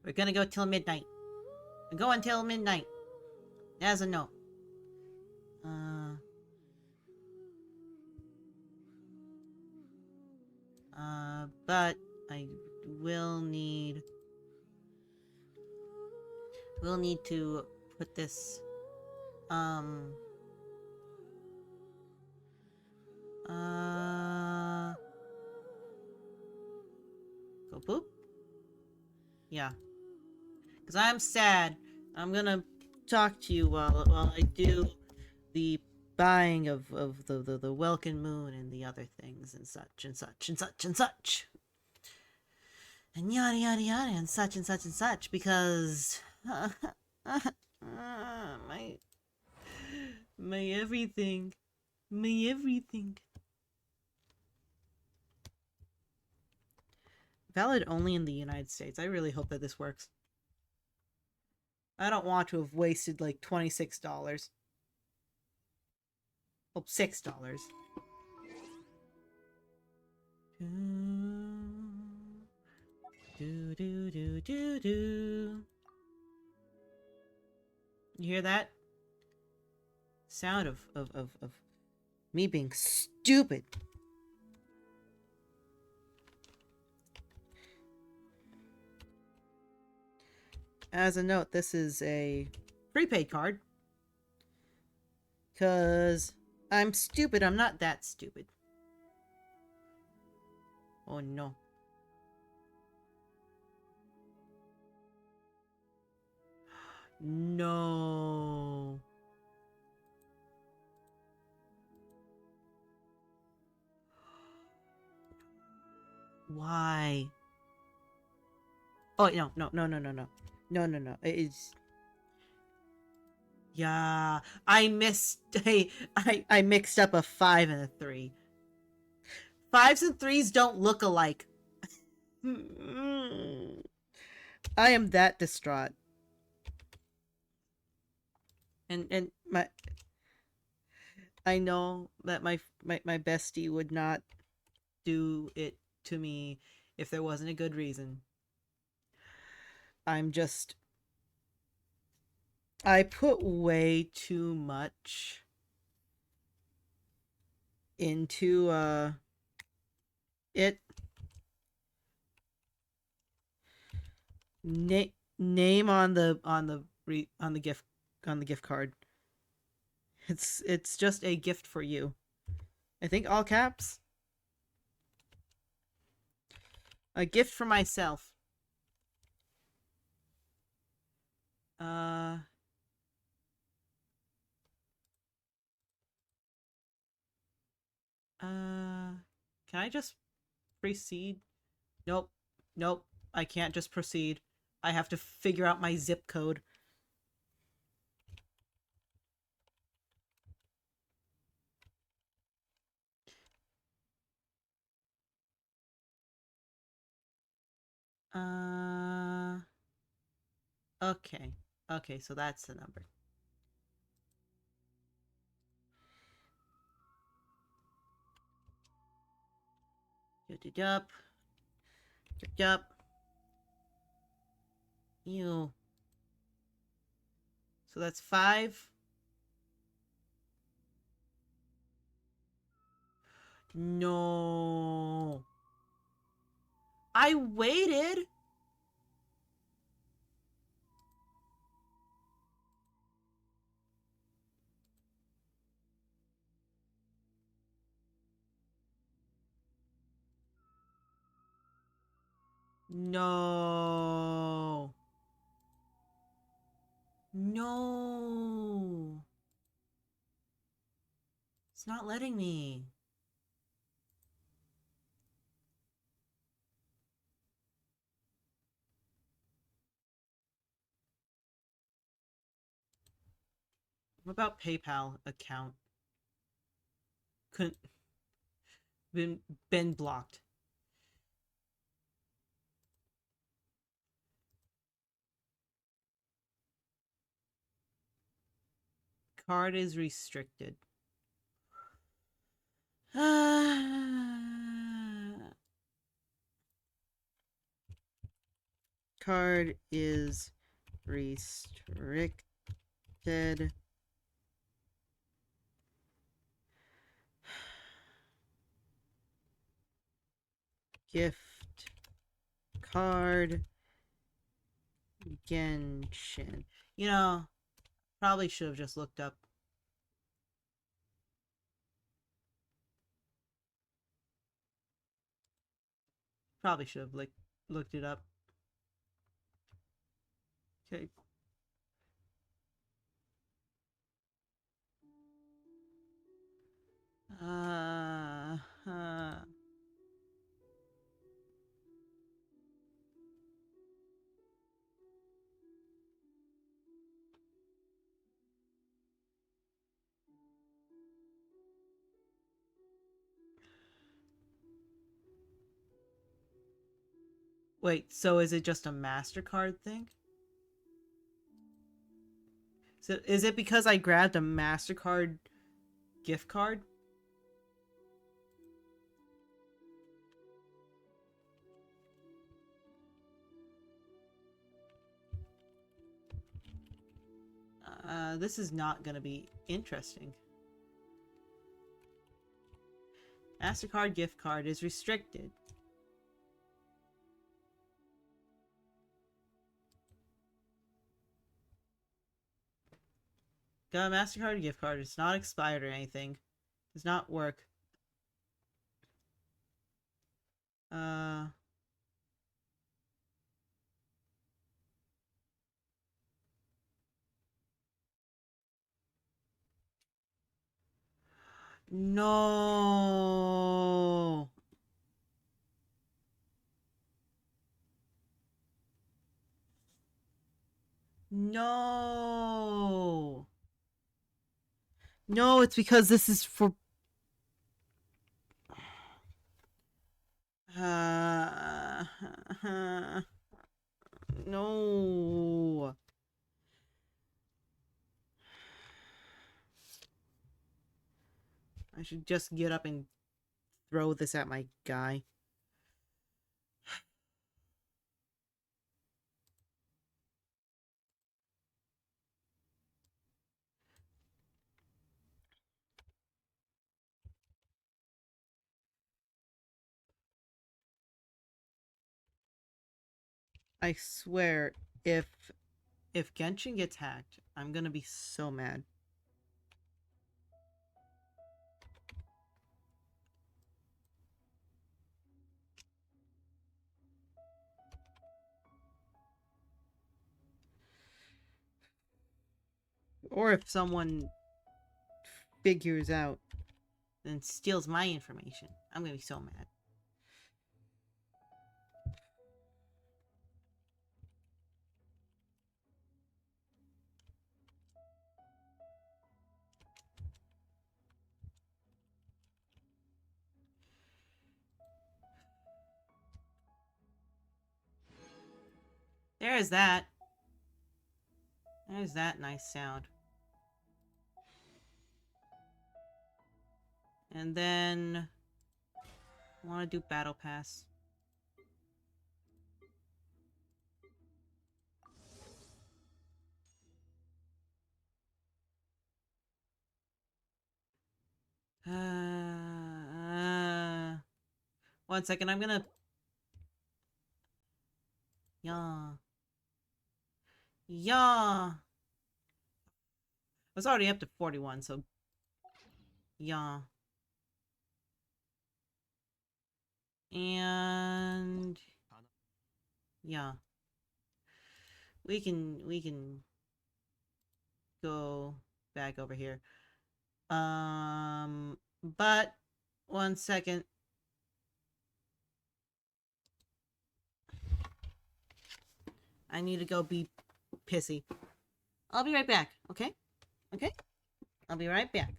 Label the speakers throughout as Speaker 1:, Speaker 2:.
Speaker 1: We're gonna go till midnight. We go until midnight. As a note. But I will need... We'll need to put this... Go boop? Yeah. Because I'm sad. I'm gonna talk to you while I do the buying of the Welkin Moon and the other things and such and such and such and such. And yada yada yada and such and such and such because my everything. My everything. Valid only in the United States. I really hope that this works. I don't want to have wasted like $26. Oh, $6. Do do do do do. You hear that? Sound of me being stupid. As a note, this is a prepaid card. Because I'm stupid. I'm not that stupid. Oh no. No. Why? Oh, no, no, no, no, no, no. No, no, no. It's... Yeah. I missed... I mixed up a 5 and a 3. 5s and 3s don't look alike. I am that distraught. And my... I know that my bestie would not do it to me if there wasn't a good reason. I'm just... I put way too much into it. Name on the gift card. It's just a gift for you. I think all caps. A gift for myself. Can I just proceed? Nope. Nope. I can't just proceed. I have to figure out my zip code. Okay. Okay, so that's the number. Yup. Yup. Ew. So that's 5. No. I waited. No. No. It's not letting me. What about PayPal account? Couldn't been blocked. Card is restricted. Card MasterCard is restricted. Gift card Genshin. You know, probably should have just looked up. Probably should have like looked it up. Okay. Uh, uh Wait, so is it just a MasterCard thing? So is it because I grabbed a MasterCard gift card? This is not gonna be interesting. MasterCard gift card is restricted. Got a MasterCard gift card. It's not expired or anything. Does not work. Uh... No. No. No, it's because this is for... no. I should just get up and throw this at my guy. I swear, if Genshin gets hacked, I'm gonna be so mad. Or if someone figures out and steals my information, I'm gonna be so mad. There's that. There's that nice sound. And then I want to do Battle Pass. One second, I'm gonna... Yeah. Yeah. I was already up to 41, so... Yeah. And... Yeah. We can go back over here. But... One second. I need to go be pissy. I'll be right back, okay? Okay? I'll be right back.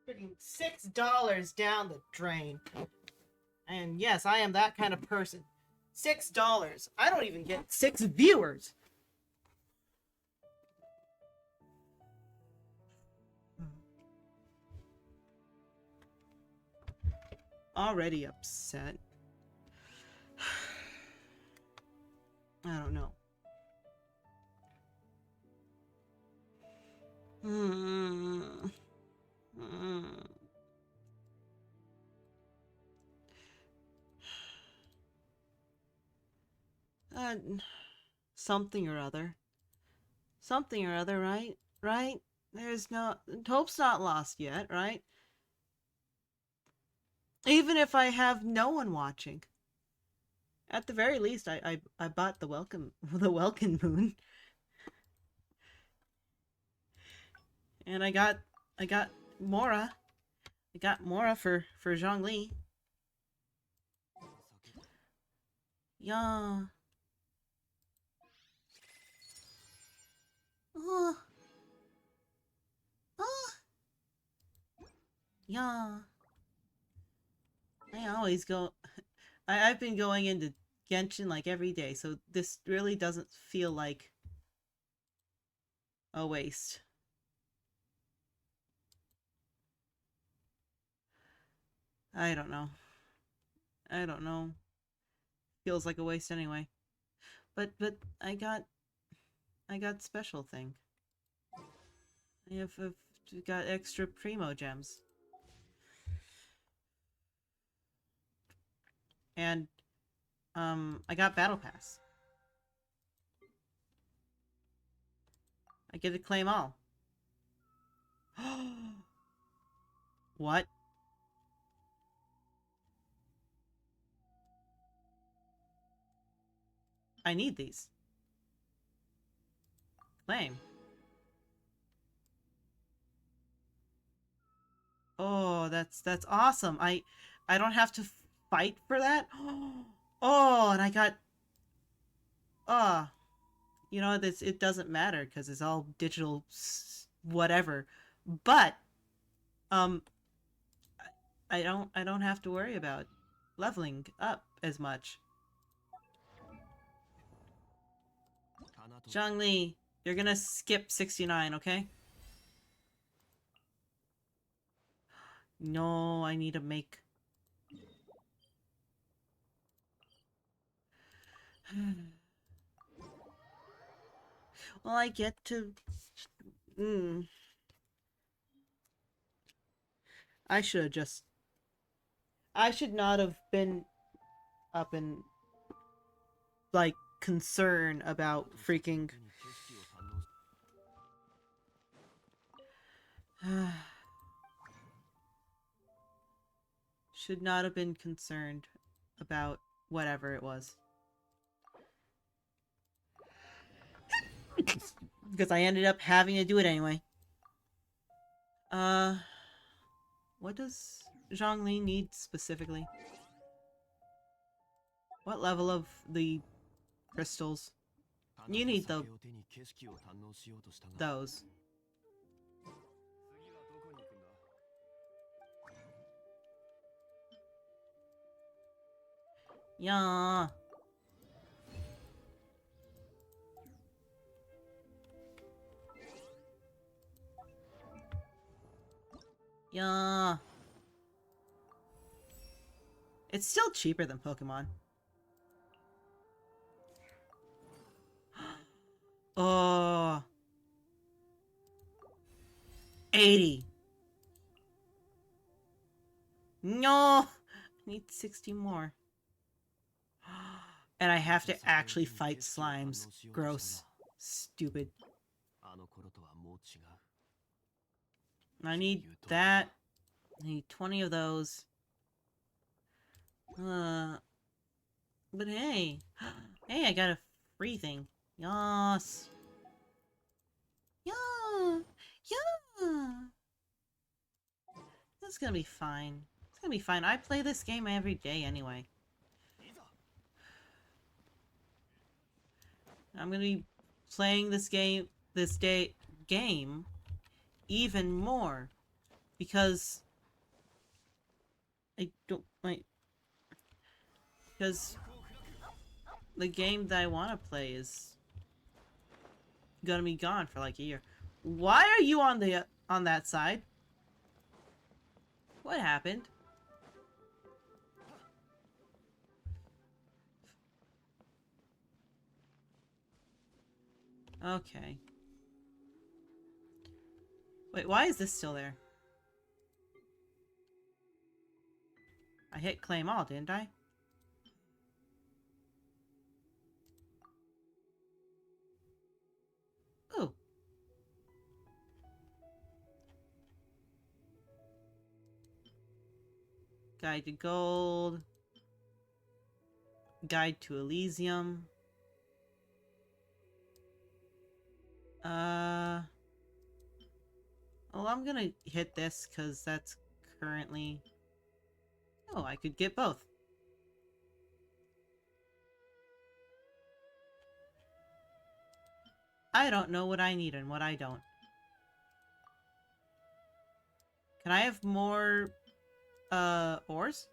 Speaker 1: Freaking $6 down the drain. And yes, I am that kind of person. $6. I don't even get 6 viewers. Already upset. I don't know. Uh, something or other. Something or other, right? Right? There's no... Hope's not lost yet, right? Even if I have no one watching. At the very least, I bought the welcome moon. And I got Mora. I got Mora for Zhongli. Yeah. Oh. Oh. Yeah. I always go... I've been going into Genshin like every day, so this really doesn't feel like a waste. I don't know. I don't know. Feels like a waste anyway. But I got special thing. I've got extra primo gems. And I got battle pass. I get to claim all. What? I need these. Claim. Oh, that's awesome. I don't have to fight for that. Oh, and I got you know, this it doesn't matter because it's all digital whatever. But um I don't have to worry about leveling up as much. Zhongli, you're gonna skip 69, okay? No, I need to make... Well, I get to... I should have just... I should not have been up in... like, concern about freaking... should not have been concerned about whatever it was. Because I ended up having to do it anyway. What does Zhongli need specifically? What level of the crystals? You need those. Yeah. Yeah. It's still cheaper than Pokemon. Oh. 80. No. I need 60 more. And I have to actually fight slimes. Gross. Stupid. I need that. I need 20 of those. But hey. Hey, I got a free thing. Yas. Yeah. Yeah. This gonna be fine. It's gonna be fine. I play this game every day anyway. I'm gonna be playing this game even more Because I don't like because the game that I want to play is gonna be gone for like a year. Why are you on the on that side? What happened? Okay. Wait, why is this still there? I hit claim all, didn't I? Ooh. Guide to Gold. Guide to Elysium. Well, I'm gonna hit this because that's currently... Oh, I could get both. I don't know what I need and what I don't. Can I have more, ores?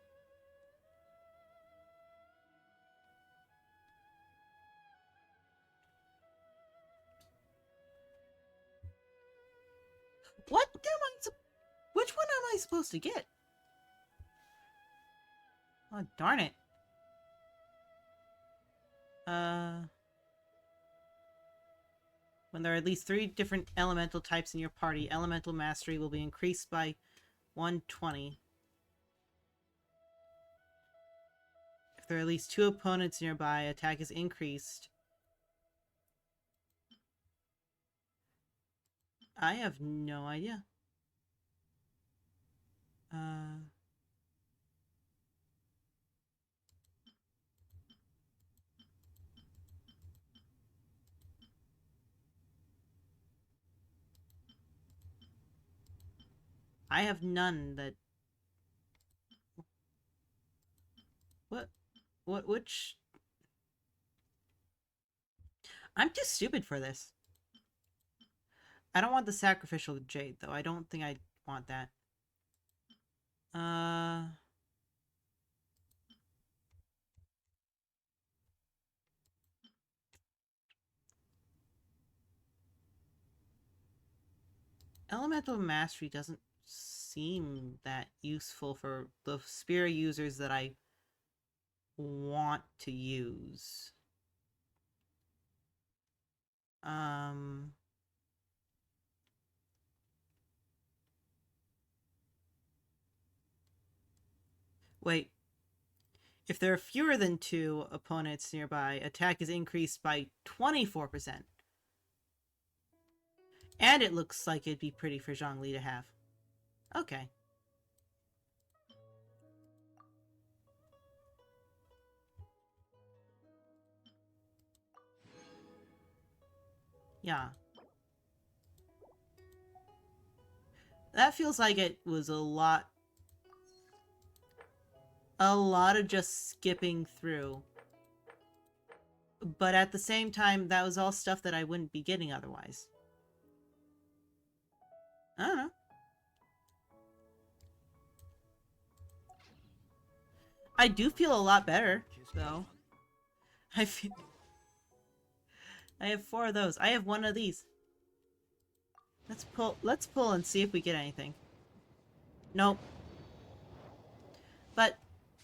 Speaker 1: What am I which one am I supposed to get? Oh, darn it. When there are at least 3 different elemental types in your party, elemental mastery will be increased by 120. If there are at least 2 opponents nearby, attack is increased. I have no idea. I have none that... Which... I'm too stupid for this. I don't want the sacrificial jade, though. I don't think I want that. Elemental Mastery doesn't seem that useful for the spear users that I want to use. Wait. If there are fewer than 2 opponents nearby, attack is increased by 24%. And it looks like it'd be pretty for Zhongli to have. Okay. Yeah. That feels like it was a lot of just skipping through. But at the same time, that was all stuff that I wouldn't be getting otherwise. I don't know. I do feel a lot better, though. I have 4 of those. I have 1 of these. Let's pull and see if we get anything. Nope. But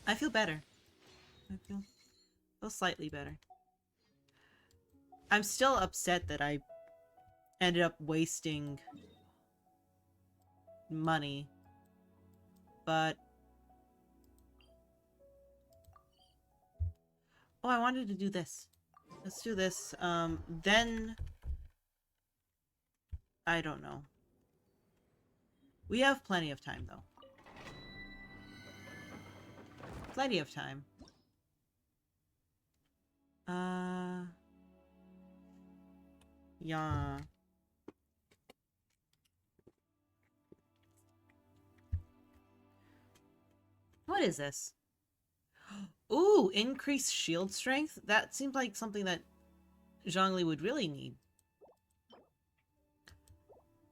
Speaker 1: I feel better. I feel slightly better. I'm still upset that I ended up wasting money. But oh, I wanted to do this. Let's do this. Then I don't know. We have plenty of time, though. Plenty of time. Yeah. What is this? Ooh, increased shield strength? That seems like something that Zhongli would really need.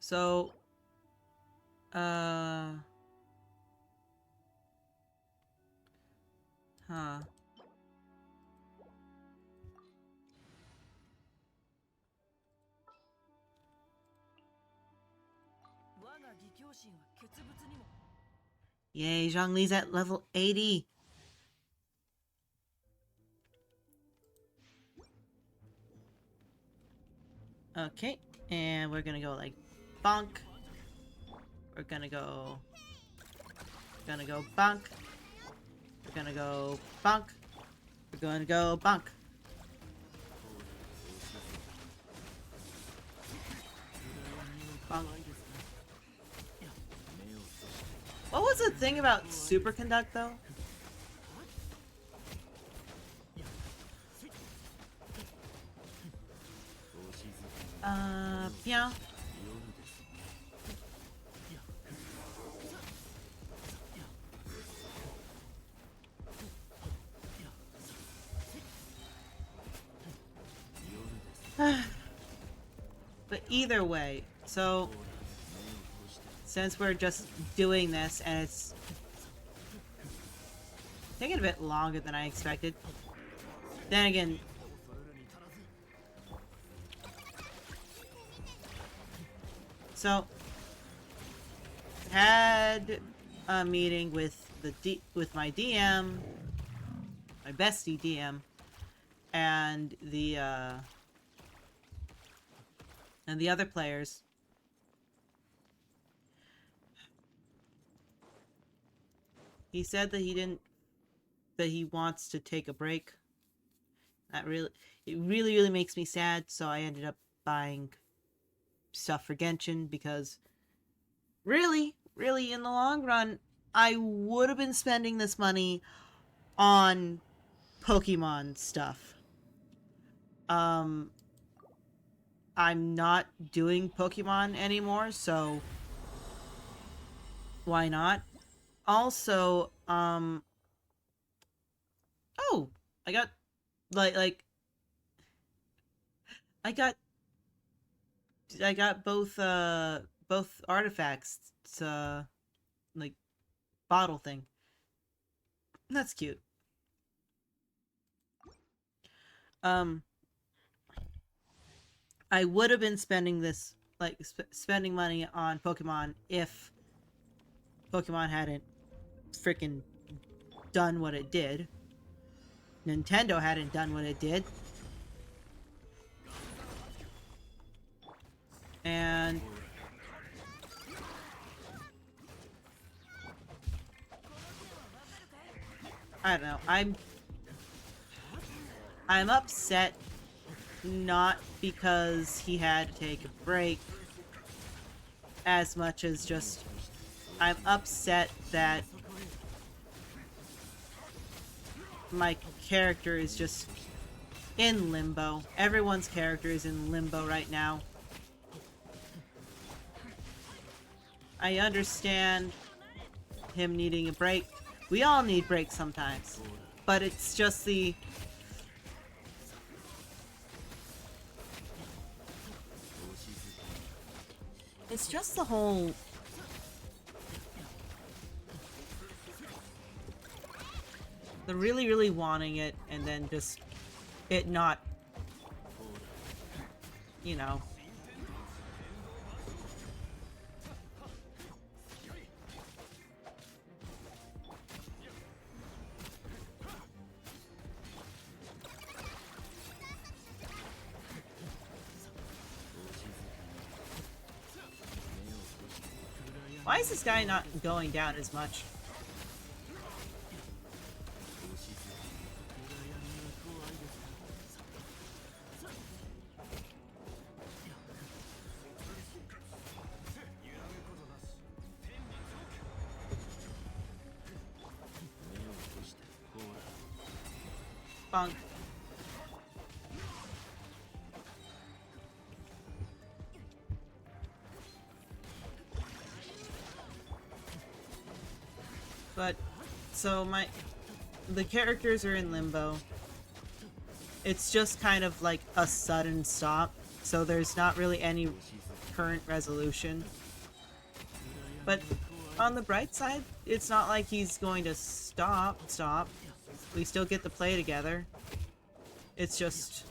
Speaker 1: So, Huh. Yay, Zhongli's at level 80. Okay, and we're gonna go like bonk. We're gonna go bonk. We're gonna go bonk. We're gonna go bonk. Bonk. What was the thing about superconduct though? Yeah. But either way, so since we're just doing this and it's taking a bit longer than I expected, then again, so had a meeting with with my DM, my bestie DM, and the other players. He said that he wants to take a break. It really makes me sad, so I ended up buying stuff for Genshin because really in the long run, I would have been spending this money on Pokemon stuff. I'm not doing Pokemon anymore, so why not? Also, oh, I got like I got both artifacts. It's like bottle thing. That's cute. Um, I would have been spending this spending money on Pokemon if Pokemon hadn't freaking done what it did. Nintendo hadn't done what it did. And I don't know. I'm upset not because he had to take a break as much as just I'm upset that my character is just in limbo. Everyone's character is in limbo right now. I understand him needing a break. We all need breaks sometimes. But it's just the... It's just the whole... The really wanting it and then just it not... You know... Why is this guy not going down as much? Bonk. But, so the characters are in limbo. It's just kind of like a sudden stop, so there's not really any current resolution. But on the bright side, it's not like he's going to stop. We still get to play together. It's just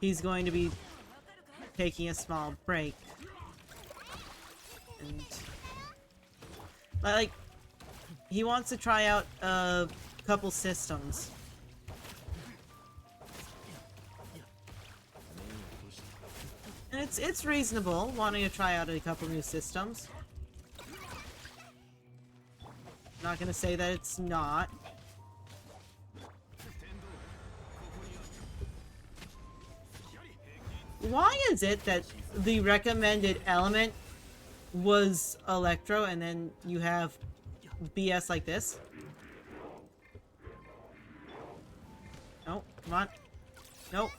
Speaker 1: he's going to be taking a small break. And like he wants to try out a couple systems. And it's reasonable wanting to try out a couple new systems. Not gonna say that it's not. Why is it that the recommended element was Electro and then you have BS like this? No, come on. Nope.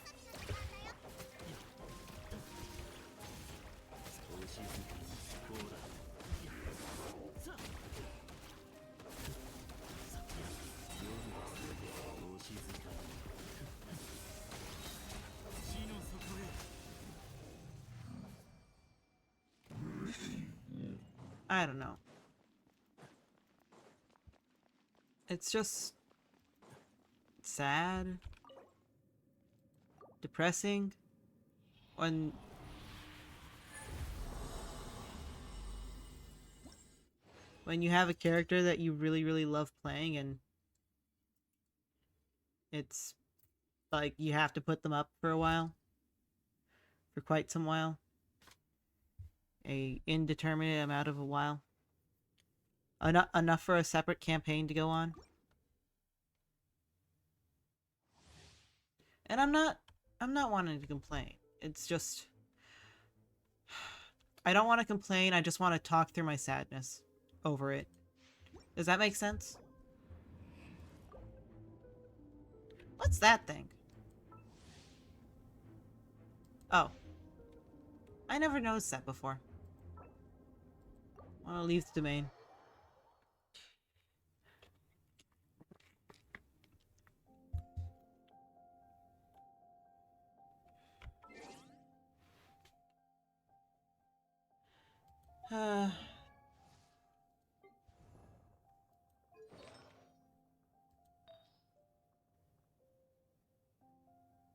Speaker 1: I don't know. It's just sad, depressing, when you have a character that you really love playing and it's like you have to put them up for a while, for quite some while, a indeterminate amount of a while, enough for a separate campaign to go on. And I'm not wanting to complain. It's just I don't want to complain. I just want to talk through my sadness over it. Does that make sense? What's that thing? Oh. I never noticed that before. I want to leave the domain.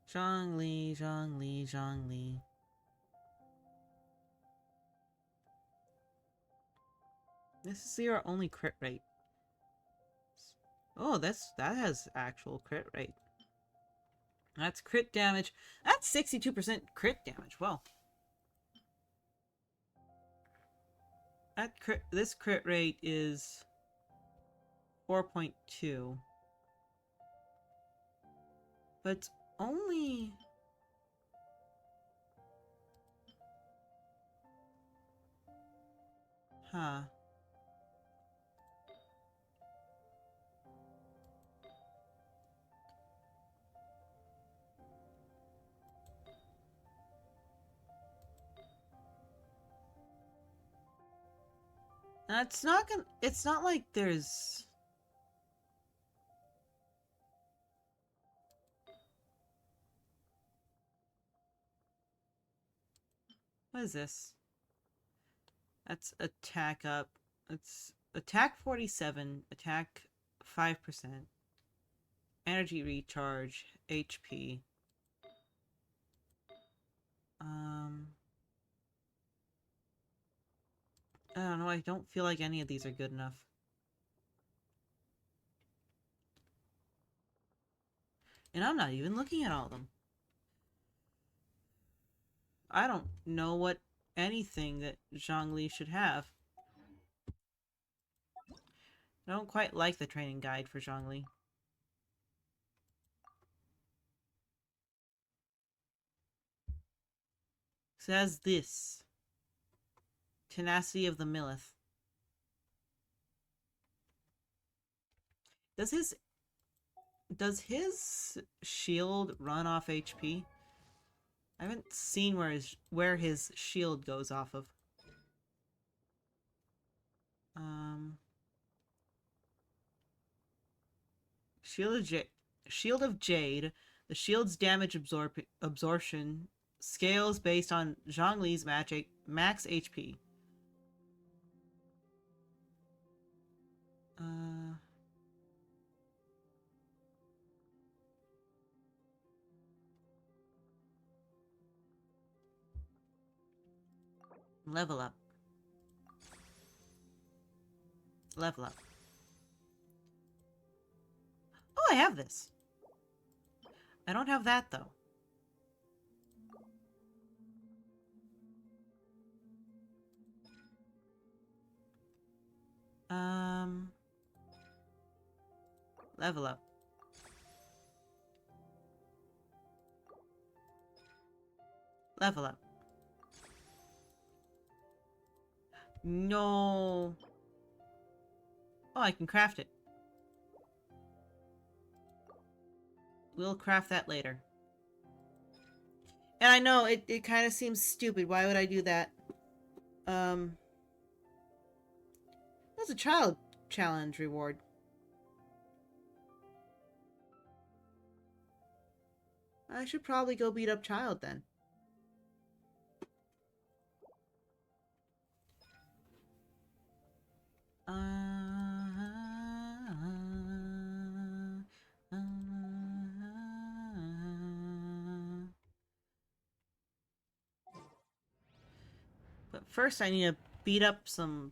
Speaker 1: Zhongli, Zhongli, Zhongli. This is your only crit rate. Oh, that has actual crit rate. That's crit damage. That's 62% crit damage. Well, this crit rate is 4.2. But it's only... Huh. Now, it's not like there's... What is this? That's attack up. It's attack 47, attack 5%, energy recharge, HP. I don't know, I don't feel like any of these are good enough. And I'm not even looking at all of them. I don't know what anything that Zhongli should have. I don't quite like the training guide for Zhongli. It says this. Tenacity of the Millith. Does his shield run off HP? I haven't seen where his shield goes off of. Shield of Jade. The shield's damage absorption scales based on Zhongli's max HP. Uh... Level up. Level up. Oh, I have this. I don't have that, though. Level up. Level up. No. Oh, I can craft it. We'll craft that later. And I know, it kind of seems stupid. Why would I do that? That's a child challenge reward. I should probably go beat up Child then. But first I need to beat up some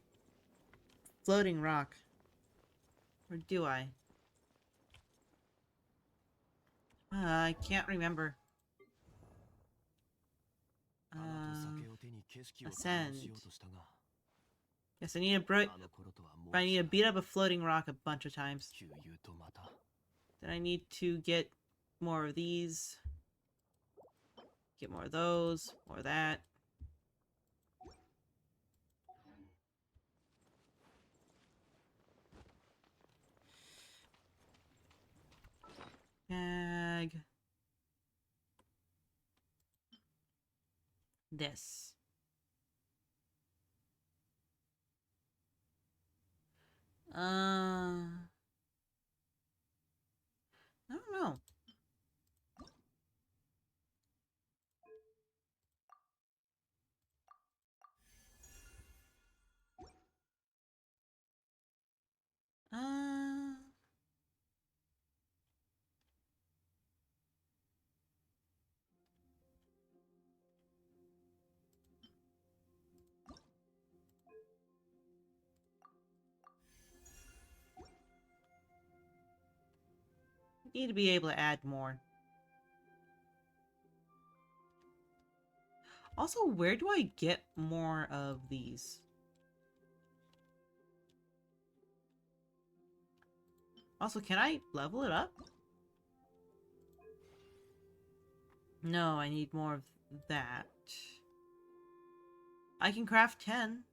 Speaker 1: floating rock. Or do I? I can't remember. Ascend. Yes, I need to beat up a floating rock a bunch of times. Then I need to get more of these. Get more of those. More of that. Tag. This. I don't know. Need to be able to add more. Also, where do I get more of these? Also, can I level it up? No, I need more of that. I can craft 10.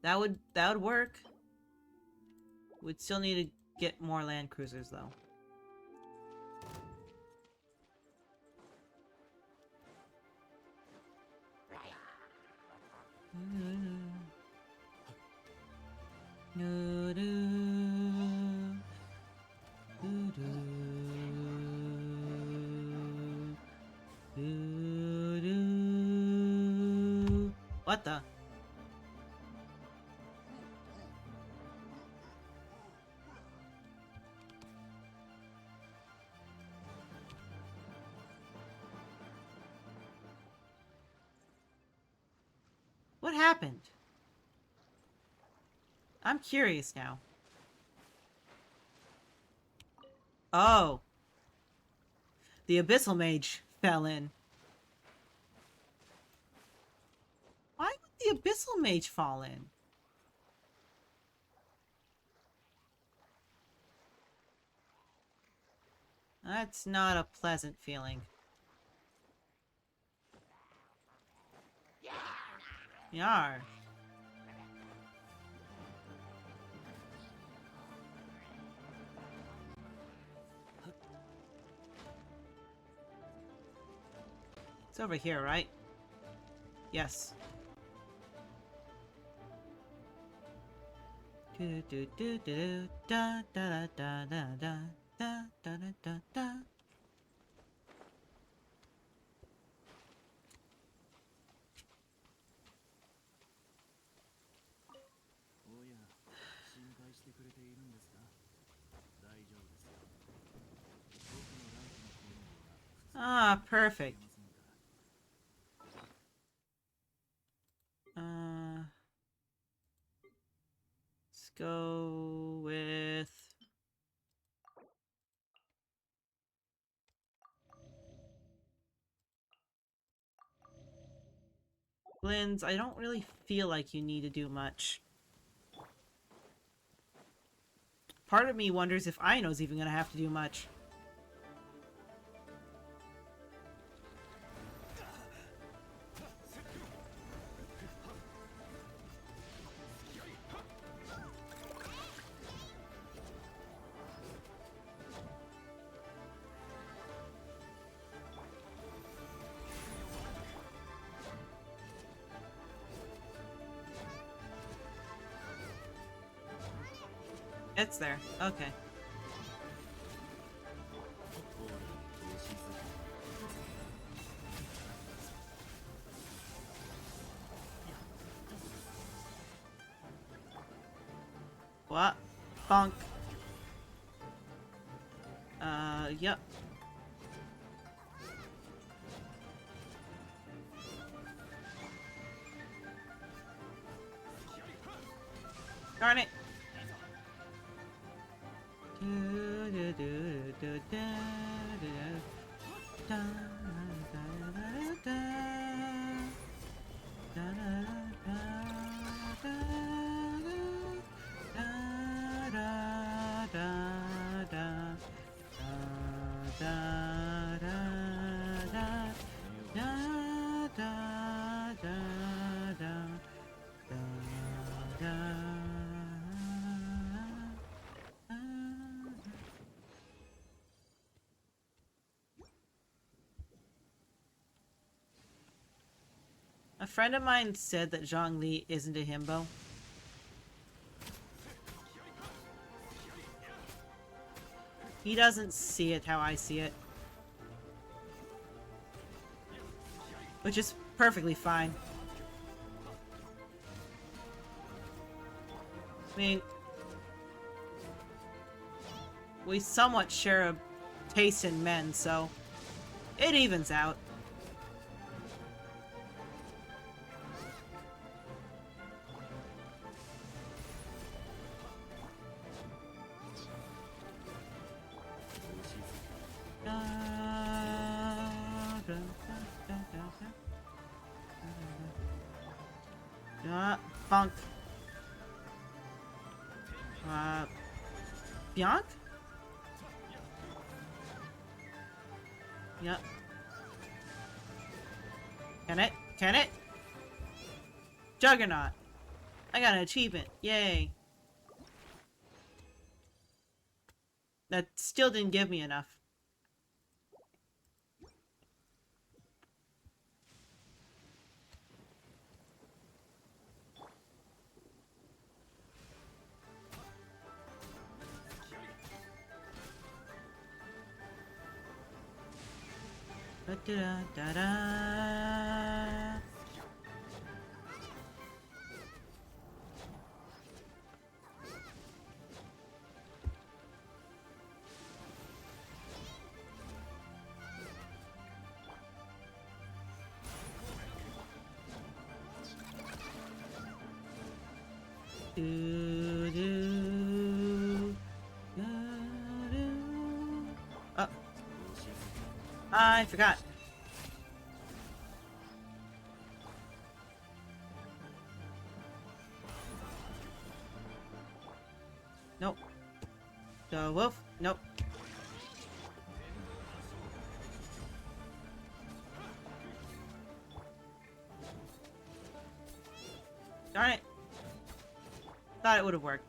Speaker 1: That would work. Would still need to get more land cruisers though. What the? What happened? I'm curious now. Oh. The Abyssal Mage fell in. Why would the Abyssal Mage fall in? That's not a pleasant feeling. Yar. It's over here, right? Yes. Do do do do da da da da da da da da da da. Ah, perfect. Let's go with Glynn's. I don't really feel like you need to do much. Part of me wonders if Aino's even gonna have to do much. It's there. Okay. What? Bonk. Yep. Darn it. A friend of mine said that Zhongli isn't a himbo. He doesn't see it how I see it. Which is perfectly fine. I mean, we somewhat share a taste in men, so it evens out. Bonk. Bionk? Yep. Can it? Can it? Juggernaut. I got an achievement. Yay. That still didn't give me enough. Da-da-da-da. Do-do. Do-do. Oh. I forgot. Nope. The wolf? Nope. Darn it. Thought it would have worked.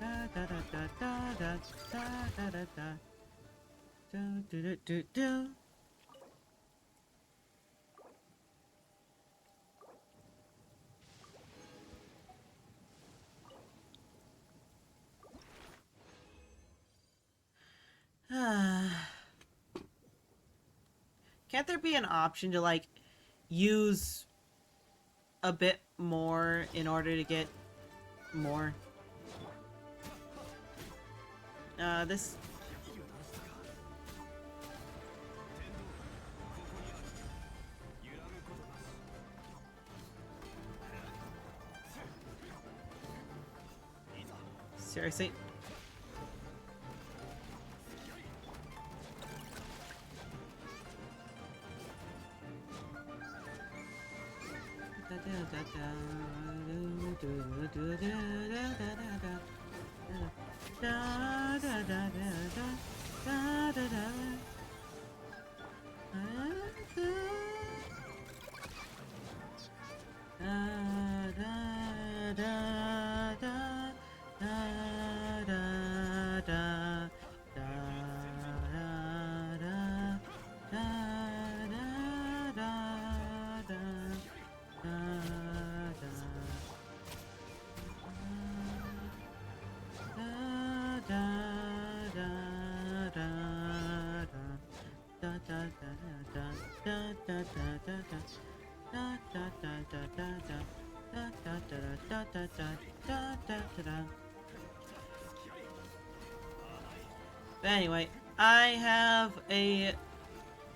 Speaker 1: da da da da da da da da da. Do do do do do. Can't there be an option to like use a bit more in order to get more? This. Seriously? But anyway, I have a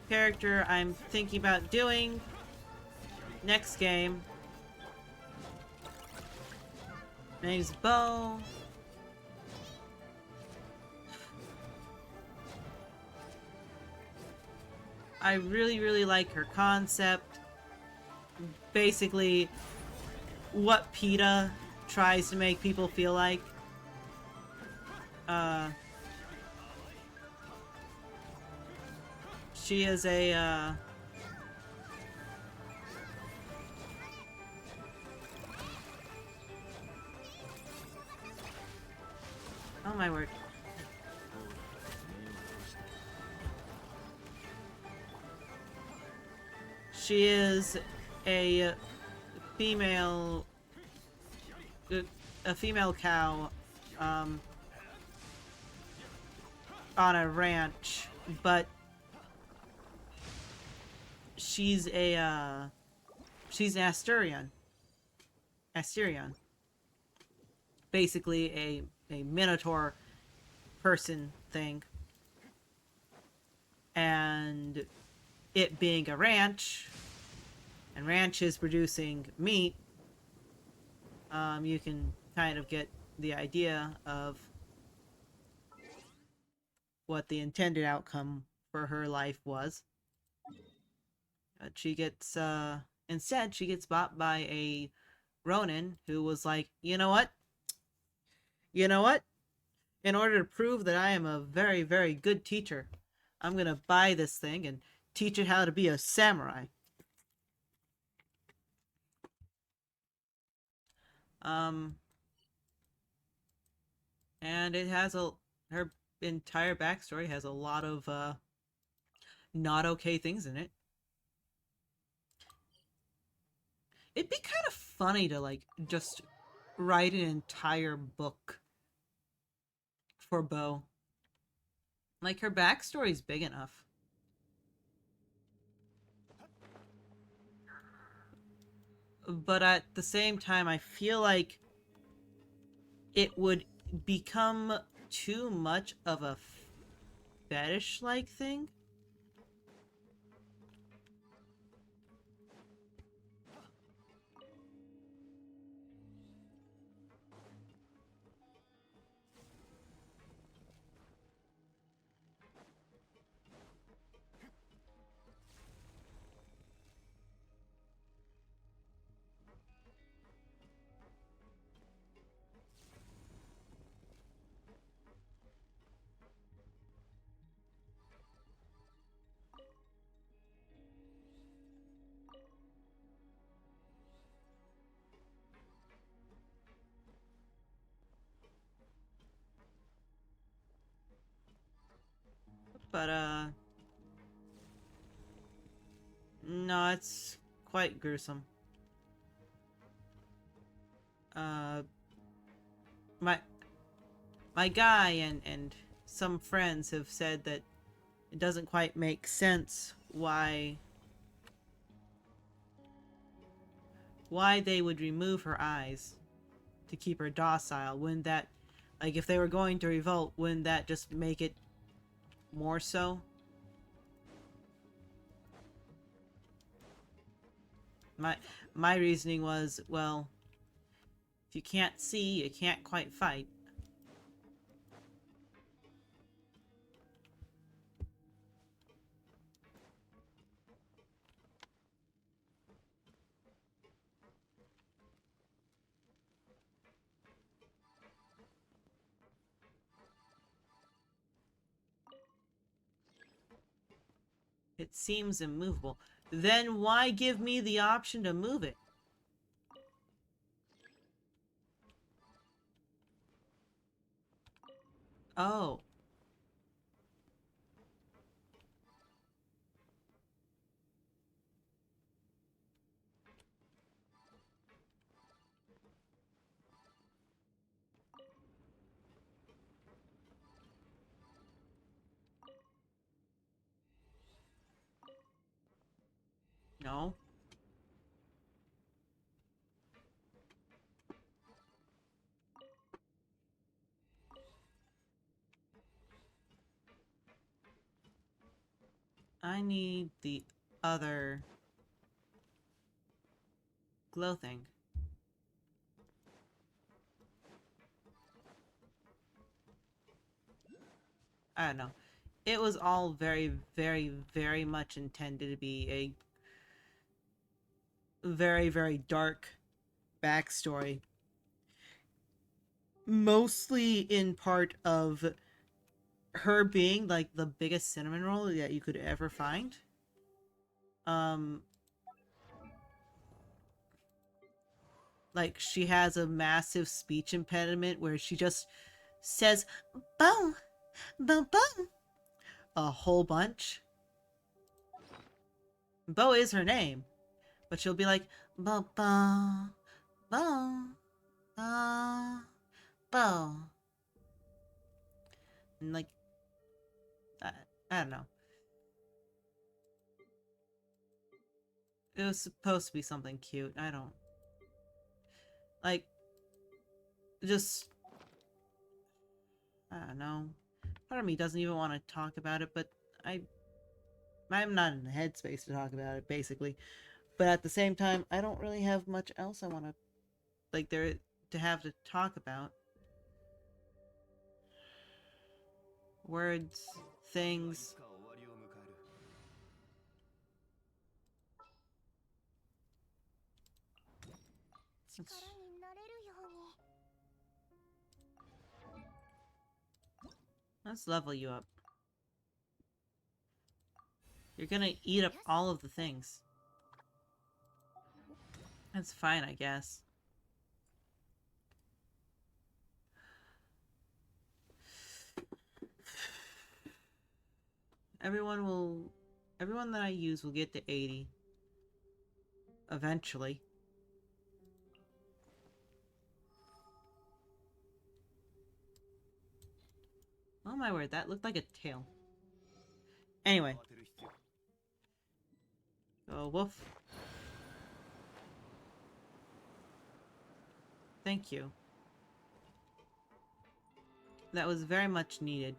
Speaker 1: character I'm thinking about doing next game. My name's Bo. I really like her concept. Basically, what PETA tries to make people feel like. She is a, oh my word. She is a female cow on a ranch, but she's an Asturian. Basically a Minotaur person thing. And it being a ranch, and ranches producing meat, you can kind of get the idea of what the intended outcome for her life was. She gets, instead, she gets bought by a Ronin who was like, you know what? You know what? In order to prove that I am a very good teacher, I'm gonna buy this thing and teach it how to be a samurai. And it has her entire backstory has a lot of not okay things in it. It'd be kind of funny to like just write an entire book for Bo. Like her backstory's big enough. But at the same time, I feel like it would become too much of a fetish-like thing. But, no, it's quite gruesome. Uh, my my guy and some friends have said that it doesn't quite make sense why they would remove her eyes to keep her docile. Wouldn't that, like, if they were going to revolt, wouldn't that just make it more so? My my reasoning was, well, if you can't see, you can't quite fight. It seems immovable. Then why give me the option to move it? Oh. No. I need the other glow thing. I don't know. It was all very, very, very much intended to be a very, very dark backstory. Mostly in part of her being like the biggest cinnamon roll that you could ever find. Um, like she has a massive speech impediment where she just says "boom, boom, boom" a whole bunch. Bo is her name, but she'll be like "bo, bo, bo, bo, bo," and like I, I don't know. It was supposed to be something cute. I don't like just I don't know. Part of me doesn't even want to talk about it, but I I'm not in the headspace to talk about it, basically. But at the same time, I don't really have much else I want to like there to have to talk about. Words, things. Let's, let's level you up. You're gonna eat up all of the things. That's fine, I guess. Everyone will... Everyone that I use will get to 80. Eventually. Oh my word, that looked like a tail. Anyway. Oh, woof. Thank you. That was very much needed.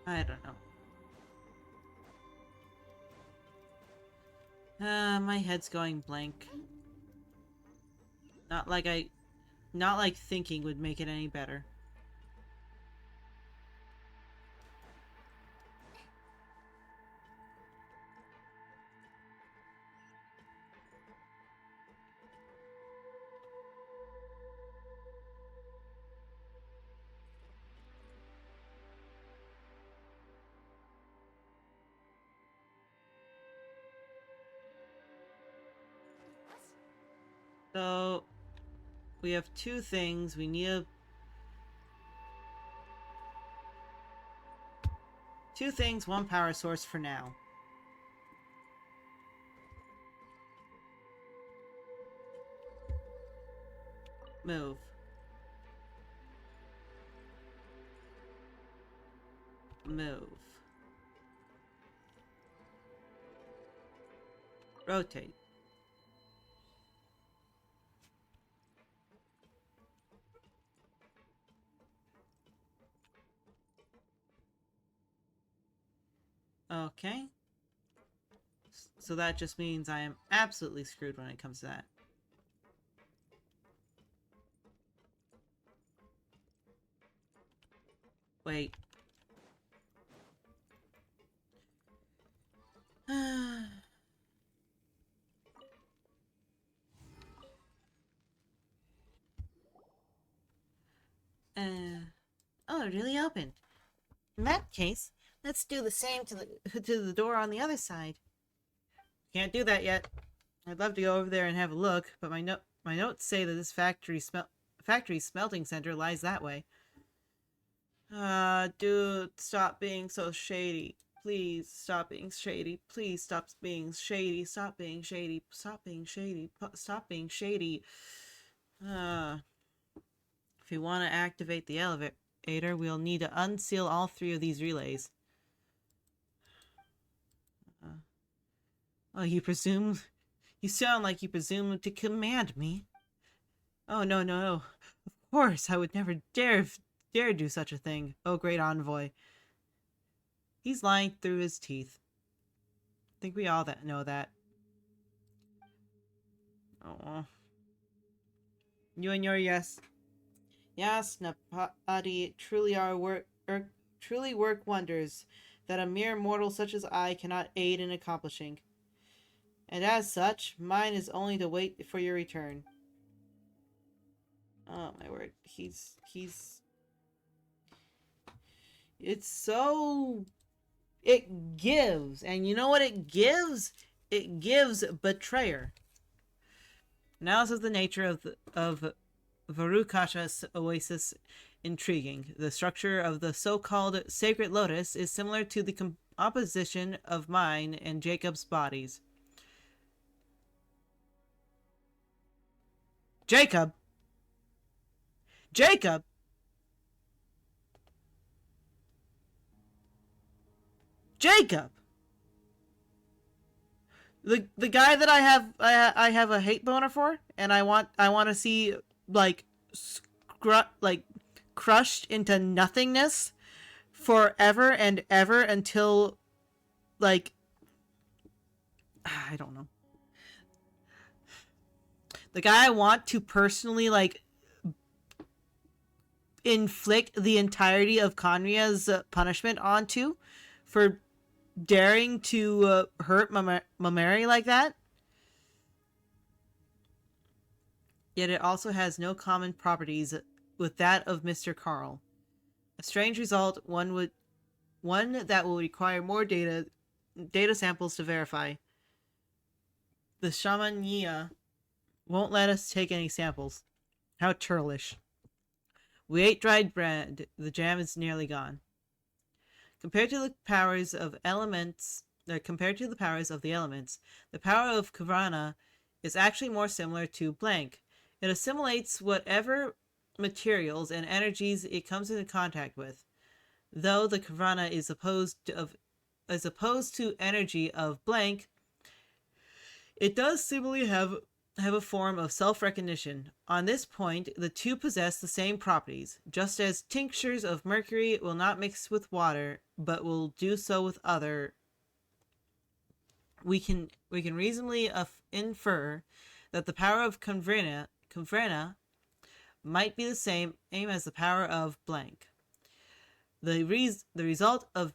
Speaker 1: I don't know. My head's going blank. Not like thinking would make it any better. So we have two things. We need two things, one power source for now. Move. Move. Rotate. Okay. So that just means I am absolutely screwed when it comes to that. Wait. Oh, it really opened. In that case, let's do the same to the door on the other side. Can't do that yet. I'd love to go over there and have a look, but my notes say that this factory smelting center lies that way. Dude, stop being so shady. Please stop being shady. Please stop being shady. Stop being shady. Stop being shady. Stop being shady. If you want to activate the elevator, we'll need to unseal all three of these relays. Oh, you presume? You sound like you presume to command me. Oh, no, no, no. Of course, I would never dare do such a thing. Oh, great envoy. He's lying through his teeth. I think we all know that. Oh. You and your yes. Yes, Napati truly work wonders that a mere mortal such as I cannot aid in accomplishing. And as such, mine is only to wait for your return. Oh my word, it's so... It gives, and you know what it gives? It gives betrayer. Analysis of the nature of Varukasha's oasis intriguing. The structure of the so-called sacred lotus is similar to the composition of mine and Jacob's bodies. Jacob! Jacob! Jacob! The guy that I have a hate boner for, and I want to see like crushed into nothingness forever and ever until like I don't know. The guy I want to personally like inflict the entirety of Kanria's punishment onto for daring to hurt Mameri like that. Yet it also has no common properties with that of Mr. Carl. A strange result, one that will require more data samples to verify. The Shamania won't let us take any samples. How churlish. We ate dried bread. The jam is nearly gone. Compared to the powers of the elements, the power of Kavrana is actually more similar to blank. It assimilates whatever materials and energies it comes into contact with. Though the Kavrana is opposed to energy of blank, it does similarly have a form of self-recognition. On this point, the two possess the same properties, just as tinctures of mercury will not mix with water, but will do so with other. We can reasonably infer that the power of Convrena might be the same aim as the power of blank. The result of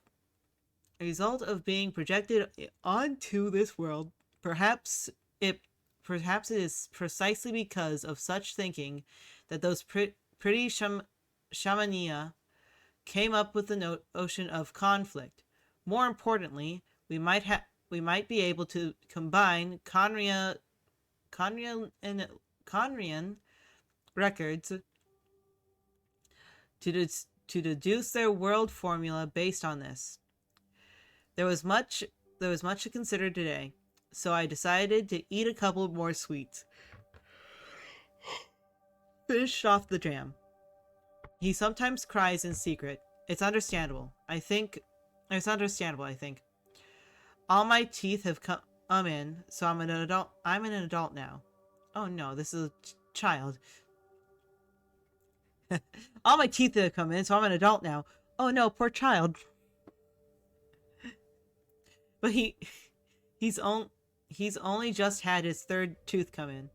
Speaker 1: being projected onto this world, perhaps it is precisely because of such thinking that those pretty shamania came up with the notion of conflict. More importantly, we might be able to combine Conria Conrian records to deduce their world formula based on this. There was much to consider today, so I decided to eat a couple more sweets. Finish off the jam. He sometimes cries in secret. It's understandable. I think. All my teeth have come in, so I'm an adult. I'm an adult now. Oh no, this is a child. All my teeth have come in, so I'm an adult now. Oh no, poor child. But he's only just had his third tooth come in.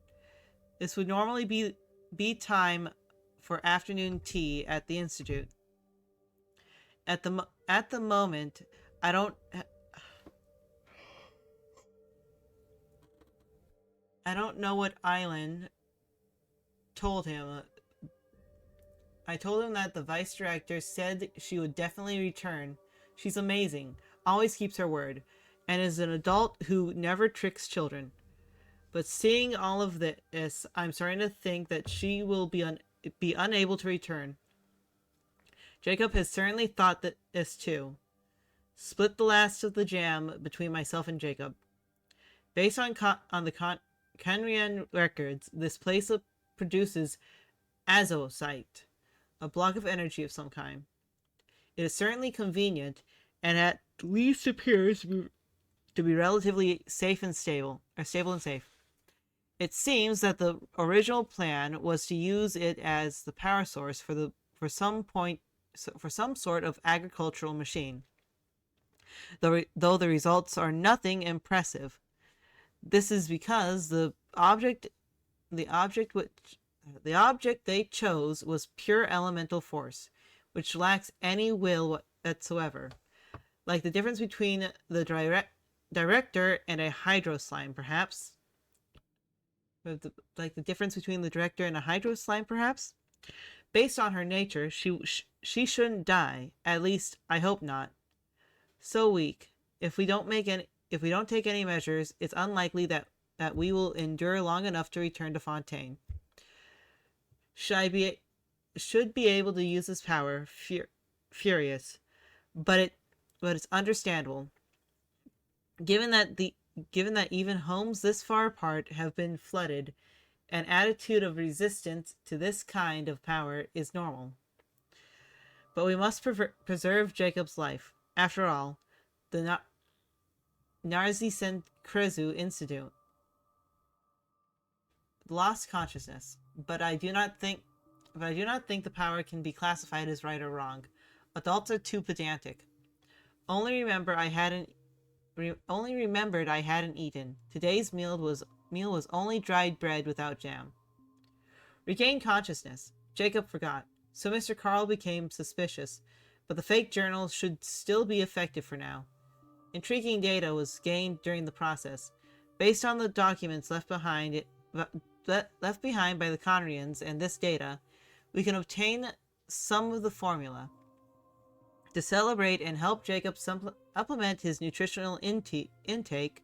Speaker 1: This would normally be time for afternoon tea at the institute. At the moment, I don't know what Island told him. I told him that the vice director said she would definitely return. She's amazing, always keeps her word, and is an adult who never tricks children. But seeing all of this, I'm starting to think that she will be unable to return. Jacob has certainly thought this too. Split the last of the jam between myself and Jacob. Based on the Conrian records, this place produces azosite, a block of energy of some kind. It is certainly convenient, and at least appears to be relatively safe and stable, or stable and safe. It seems that the original plan was to use it as the power source for some sort of agricultural machine. Though the results are nothing impressive. This is because the object they chose was pure elemental force, which lacks any will whatsoever. Like the difference between the director and a hydro slime, perhaps. Like the difference between the director and a hydro slime, perhaps. Based on her nature, she shouldn't die. At least, I hope not. So weak. If we don't take any measures, it's unlikely that we will endure long enough to return to Fontaine. Should be able to use this power, furious, but it's understandable. Given that even homes this far apart have been flooded, an attitude of resistance to this kind of power is normal. But we must preserve Jacob's life. After all, the Narzi Krezu Institute lost consciousness, but I do not think the power can be classified as right or wrong. Adults are too pedantic. Only remembered I hadn't eaten. Today's meal was only dried bread without jam. Regained consciousness. Jacob forgot. So Mr. Carl became suspicious, but the fake journal should still be effective for now. Intriguing data was gained during the process. Based on the documents left behind by the Conrians and this data, we can obtain some of the formula. To celebrate and help Jacob supplement his nutritional intake,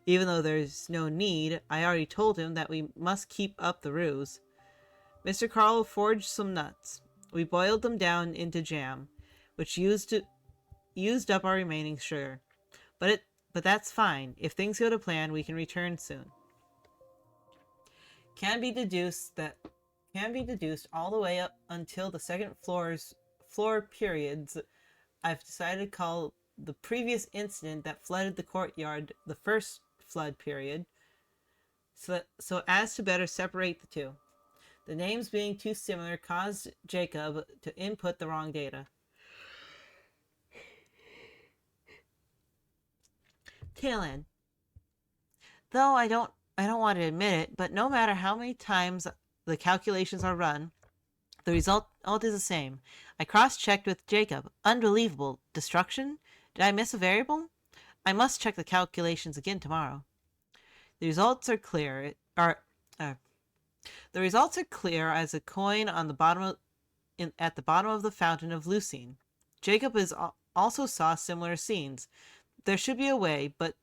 Speaker 1: even though there's no need, I already told him that we must keep up the ruse. Mr. Carl forged some nuts. We boiled them down into jam, which used up our remaining sugar. But that's fine. If things go to plan, we can return soon. Can be deduced all the way up until the second floor periods. I've decided to call the previous incident that flooded the courtyard the first flood period, so as to better separate the two. The names being too similar caused Jacob to input the wrong data. Tail end. Though I don't want to admit it, but no matter how many times the calculations are run, the result is the same. I cross-checked with Jacob. Unbelievable. Destruction? Did I miss a variable? I must check the calculations again tomorrow. The results are clear. The results are clear as a coin on the at the bottom of the fountain of Lucine. Jacob also saw similar scenes. There should be a way, but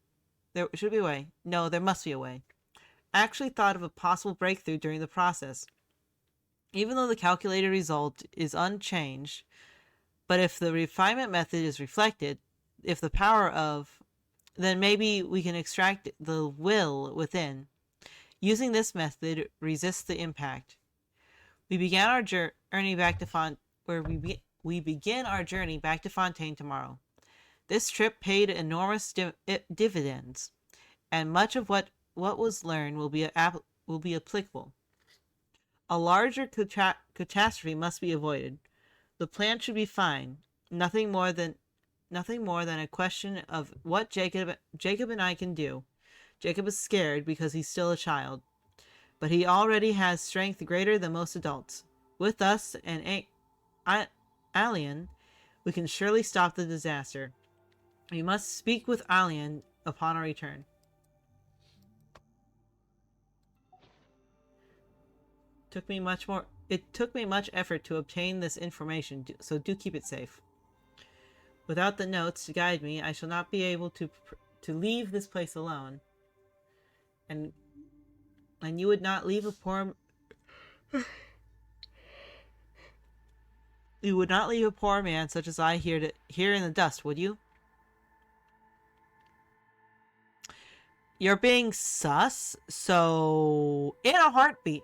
Speaker 1: there should be a way. No, there must be a way. actually thought of a possible breakthrough during the process. Even though the calculated result is unchanged, but if the refinement method is reflected, if the power of, then maybe we can extract the will within. Using this method, resist the impact. We began our journey back to we begin our journey back to Fontaine tomorrow. This trip paid enormous dividends, and much of what was learned will be applicable. A larger catastrophe must be avoided. The plan should be fine. Nothing more than a question of what Jacob and I can do. Jacob is scared because he's still a child, but he already has strength greater than most adults. With us and Alien, we can surely stop the disaster. We must speak with Alien upon our return. It took me much effort to obtain this information, so do keep it safe. Without the notes to guide me, I shall not be able to leave this place alone. And you would not leave a poor you would not leave a poor man such as I here in the dust, would you? You're being sus, so in a heartbeat.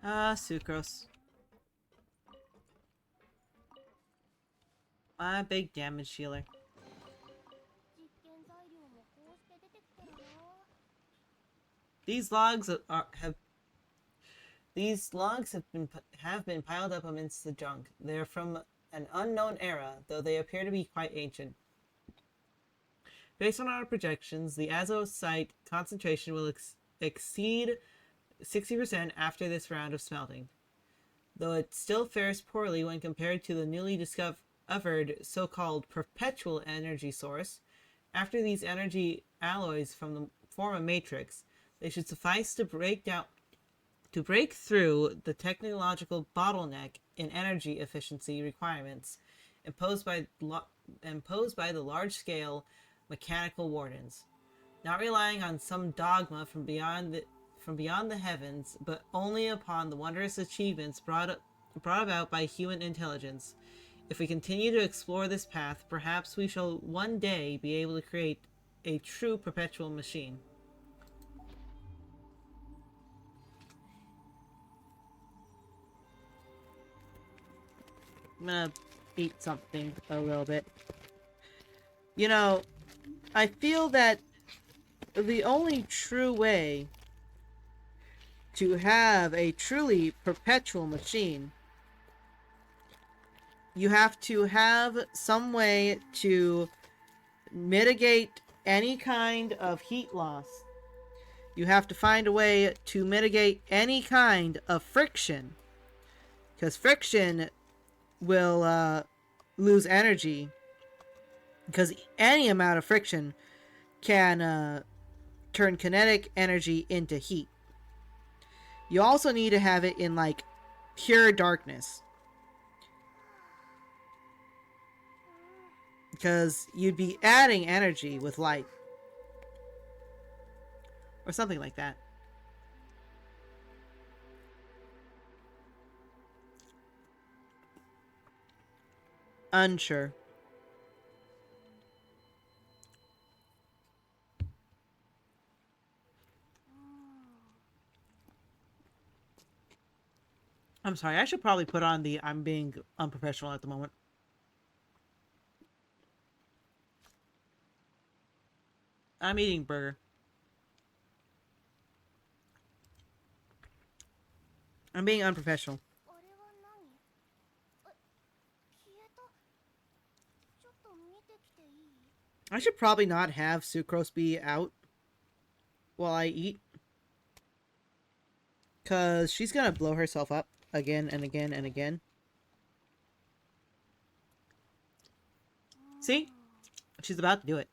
Speaker 1: Ah, Sucrose. My big damage healer. These logs have been piled up amidst the junk. They are from an unknown era, though they appear to be quite ancient. Based on our projections, the azotite concentration will exceed 60% after this round of smelting. Though it still fares poorly when compared to the newly discovered so-called perpetual energy source, after these energy alloys form a matrix, they should suffice to break through the technological bottleneck in energy efficiency requirements imposed by the large-scale mechanical wardens. Not relying on some dogma from beyond the heavens, but only upon the wondrous achievements brought about by human intelligence. If we continue to explore this path, perhaps we shall one day be able to create a true perpetual machine. I'm gonna eat something a little bit. You know, I feel that the only true way to have a truly perpetual machine, you have to have some way to mitigate any kind of heat loss. You have to find a way to mitigate any kind of friction, because friction will lose energy, because any amount of friction can turn kinetic energy into heat. You also need to have it in like pure darkness, because you'd be adding energy with light or something like that. Unsure. I'm sorry, I should probably put on the I'm being unprofessional at the moment. I'm eating burger. I'm being unprofessional. I should probably not have Sucrose be out while I eat. Because she's gonna blow herself up again and again and again. See? She's about to do it.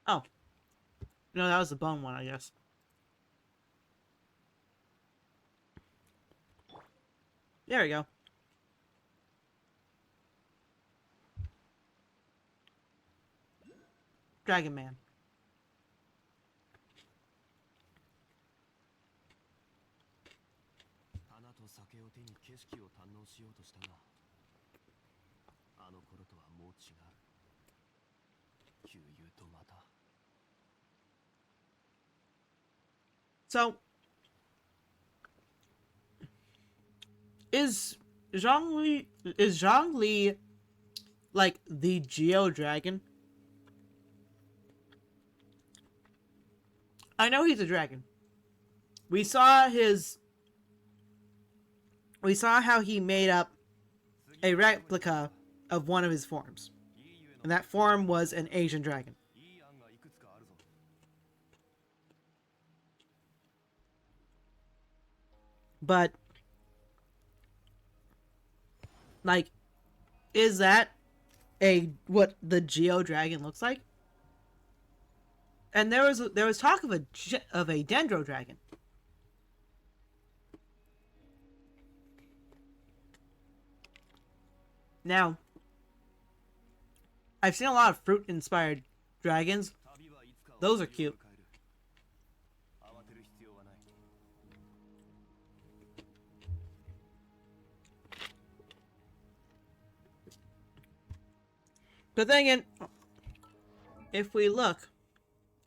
Speaker 1: Oh. No, that was the bone one, I guess. There we go. Dragon Man.
Speaker 2: 花と酒を手に景色を堪能しようとしたが、あの頃とはもう違う。旧友とまた。
Speaker 1: So, is Zhongli like the Geo Dragon? I know he's a dragon. We saw how he made up a replica of one of his forms. And that form was an Asian dragon. But, like, is that what the Geo Dragon looks like? And there was talk of a Dendro Dragon. Now, I've seen a lot of fruit-inspired dragons. Those are cute. But then again, if we look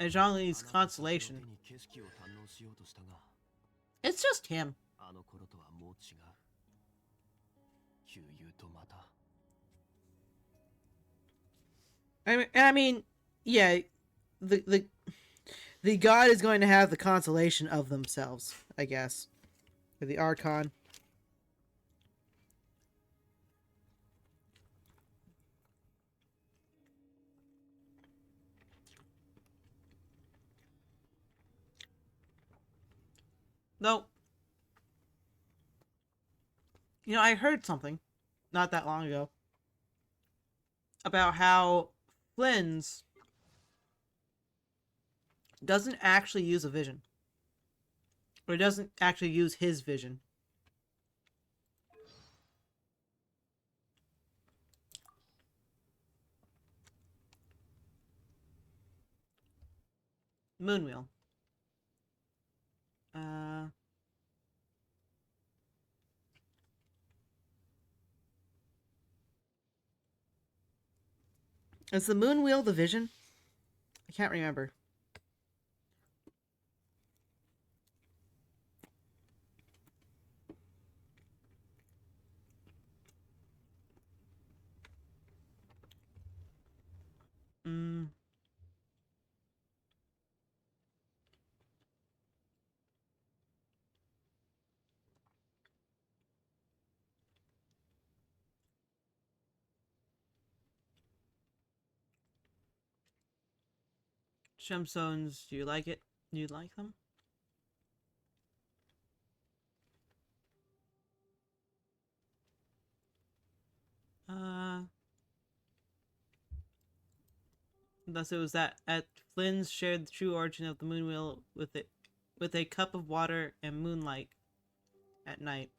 Speaker 1: at Zhongli's constellation, it's just him. I mean, yeah, the god is going to have the consolation of themselves, I guess, or the Archon. Though, you know, I heard something not that long ago about how Flynn's doesn't actually use a vision. Or doesn't actually use his vision. Moonwheel. Is the Moonwheel the vision? I can't remember. Gemstones, do you like it? Do you like them? Thus it was that at Flynn's shared the true origin of the Moonwheel with a cup of water and moonlight at night.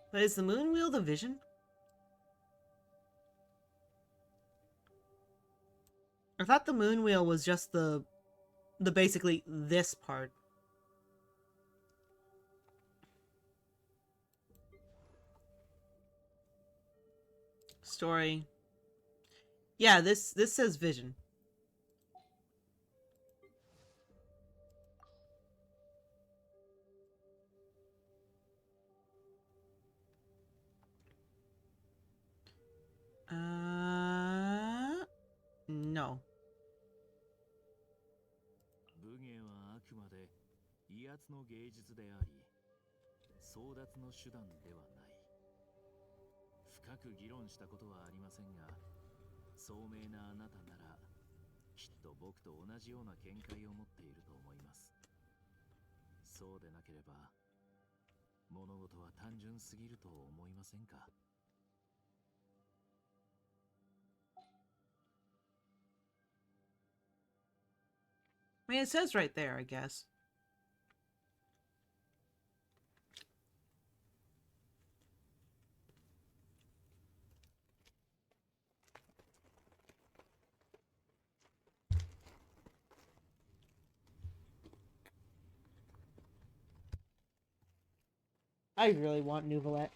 Speaker 1: But is the Moonwheel the vision? I thought the Moonwheel was just the basically this part. Story. Yeah, this says vision. No.
Speaker 2: 武芸はあくまで威圧の芸術であり、争奪の手段ではない。深く議論したことはありませんが、聡明なあなたならきっと僕と同じような見解を持っていると思います。そうでなければ物事は単純すぎると思いませんか？
Speaker 1: I mean, it says right there, I guess. I really want Nouvelette.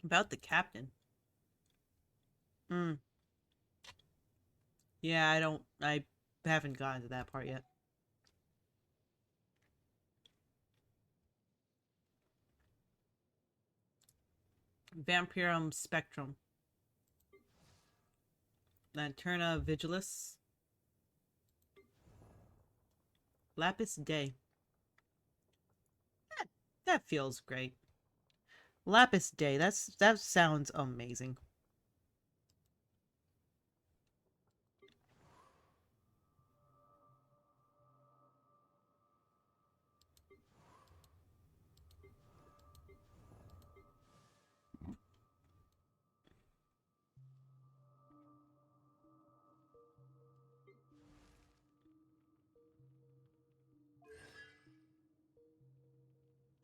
Speaker 1: About the captain. Hmm. Yeah, I haven't gotten to that part yet. Vampirum Spectrum. Lanterna Vigilis. Lapis Day. That feels great. Lapis Day. That sounds amazing.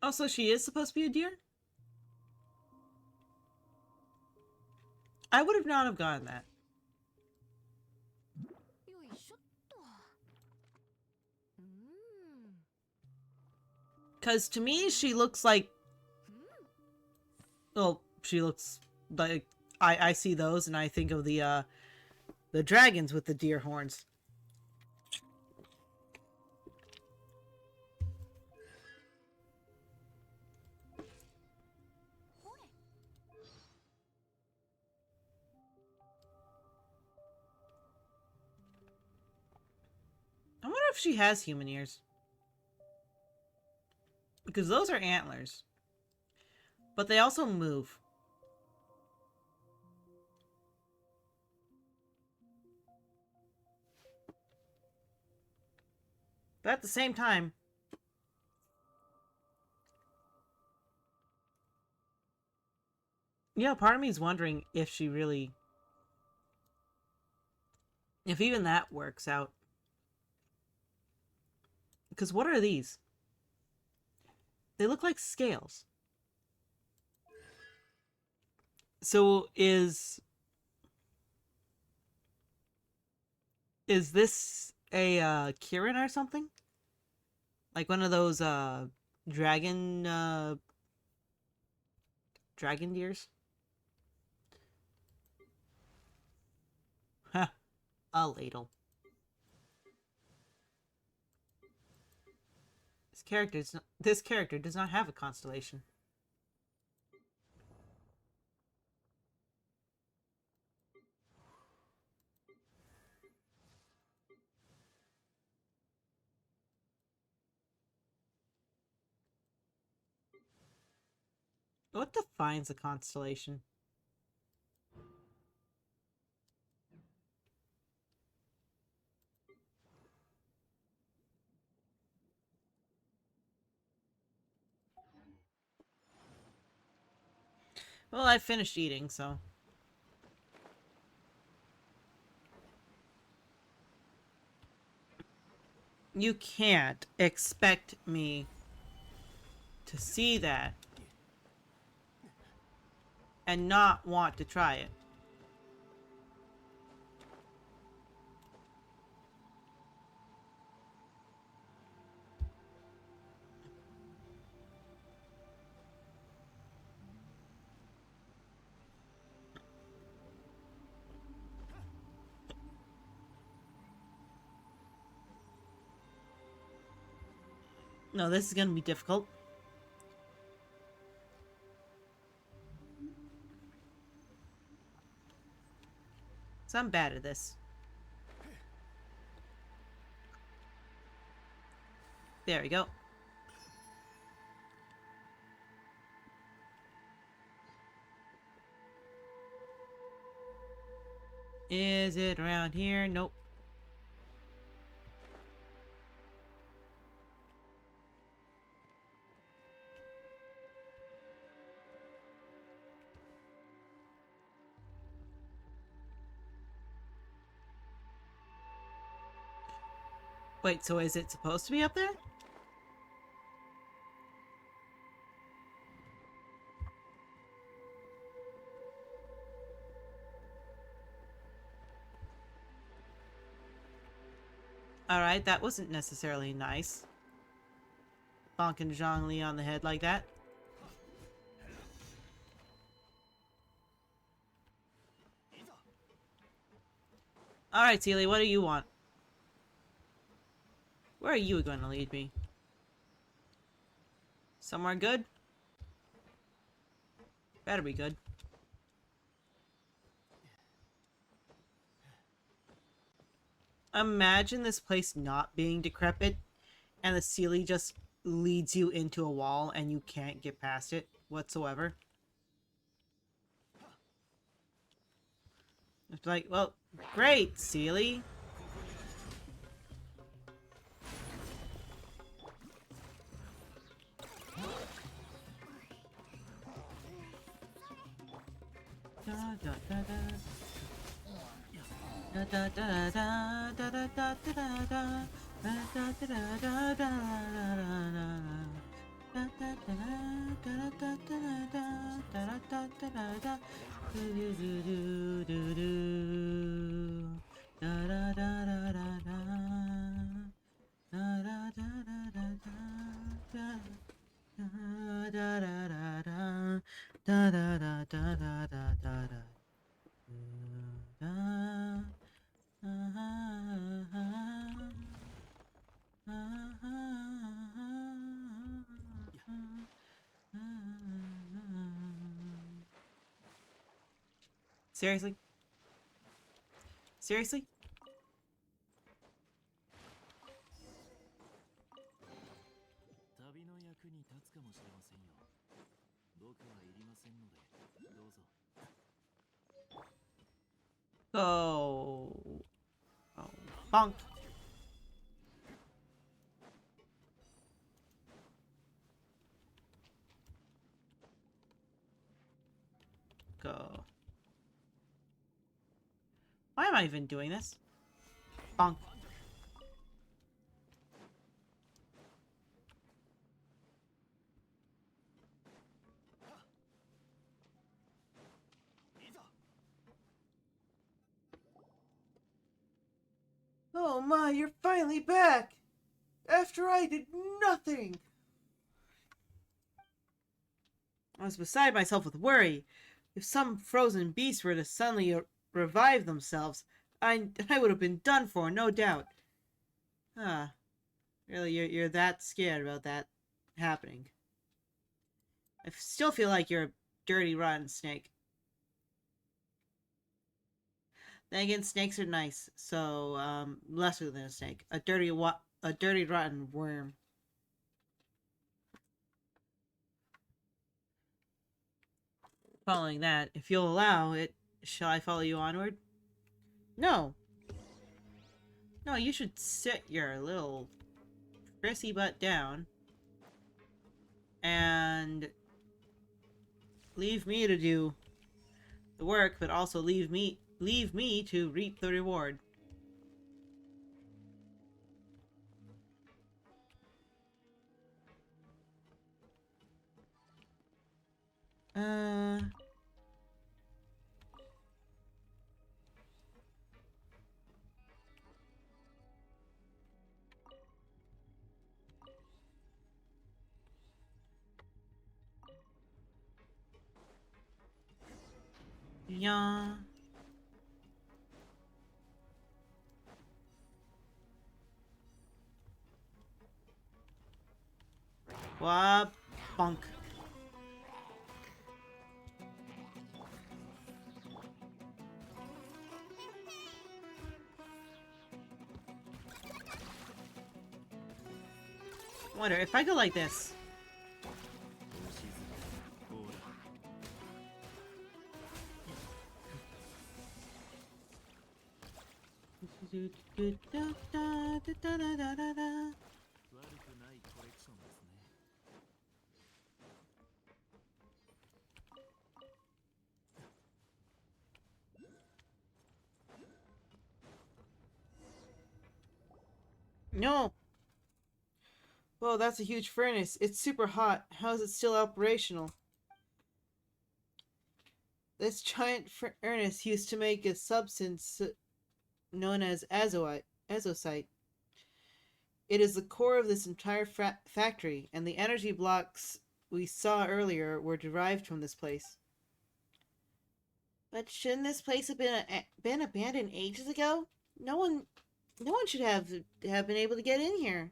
Speaker 1: Also, she is supposed to be a deer? I would have not have gotten that. Because to me, she looks like... Well, she looks like... I see those and I think of the dragons with the deer horns. I wonder if she has human ears. Because those are antlers. But they also move. But at the same time... Yeah, part of me is wondering if she really... If even that works out. Because what are these? They look like scales. So is this a Kirin or something? Like one of those dragon dragon deers? Ha, a ladle. This character does not have a constellation. What defines a constellation? Well, I finished eating, so... You can't expect me to see that and not want to try it. No, this is gonna be difficult. So I'm bad at this. There we go. Is it around here? Nope. Wait, so is it supposed to be up there? Alright, that wasn't necessarily nice. Bonking Zhongli on the head like that. Alright, Sealy, what do you want? Where are you going to lead me? Somewhere good? Better be good. Imagine this place not being decrepit and the Sealy just leads you into a wall and you can't get past it whatsoever. It's like, well, great, Sealy. Da, da, da, da. Da da da da da da da da da. Seriously? Seriously?
Speaker 2: 旅の役に立つかもしれませんよ。僕はいりませんので、どうぞ。
Speaker 1: Go. Oh, bonk. Go. Why am I even doing this? Bonk. Oh my, you're finally back! After I did nothing! I was beside myself with worry. If some frozen beast were to suddenly revive themselves, I would have been done for, no doubt. Ah, really, you're that scared about that happening. I still feel like you're a dirty, rotten snake. Then again, snakes are nice, so lesser than a snake. A dirty, rotten worm. Following that, if you'll allow it, shall I follow you onward? No. No, you should sit your little prissy butt down and leave me to do the work, but also leave me to reap the reward. Yeah. What bunk. Wonder if I go like this.
Speaker 2: 星月ほら 悪くないコレクションですね。
Speaker 1: No. Whoa, that's a huge furnace. It's super hot. How is it still operational? This giant furnace used to make a substance known as azosite. It is the core of this entire factory, and the energy blocks we saw earlier were derived from this place. But shouldn't this place have been abandoned ages ago? No one should have been able to get in here.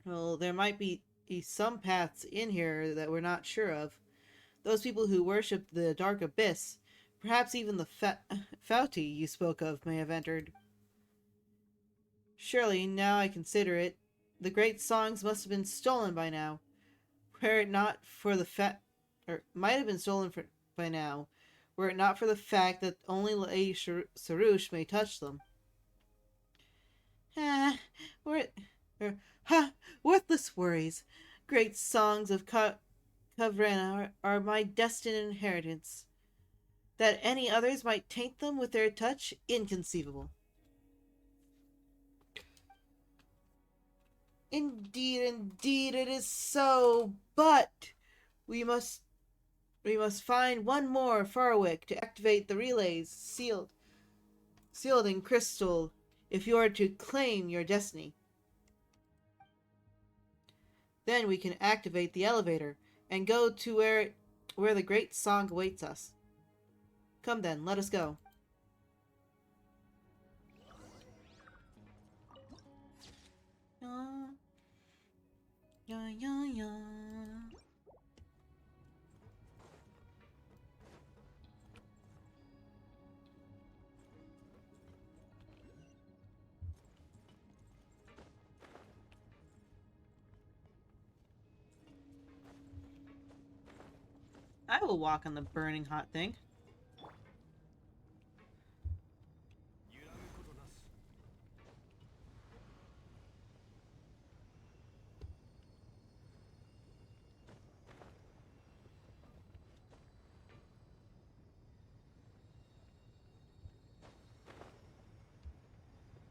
Speaker 1: Well, there might be some paths in here that we're not sure of. Those people who worship the Dark Abyss, perhaps even the Fauti you spoke of, may have entered. Surely, now I consider it, the great songs must have been stolen by now. Were it not for the might have been stolen by now, were it not for the fact that only Lady Sarouche may touch them. Worthless worries. Great songs of Kavrena are my destined inheritance. That any others might taint them with their touch, inconceivable. Indeed, it is so. But we must find one more Farwick to activate the relays sealed in crystal if you are to claim your destiny. Then we can activate the elevator and go to where the great song awaits us. Come then, let us go. I will walk on the burning hot thing.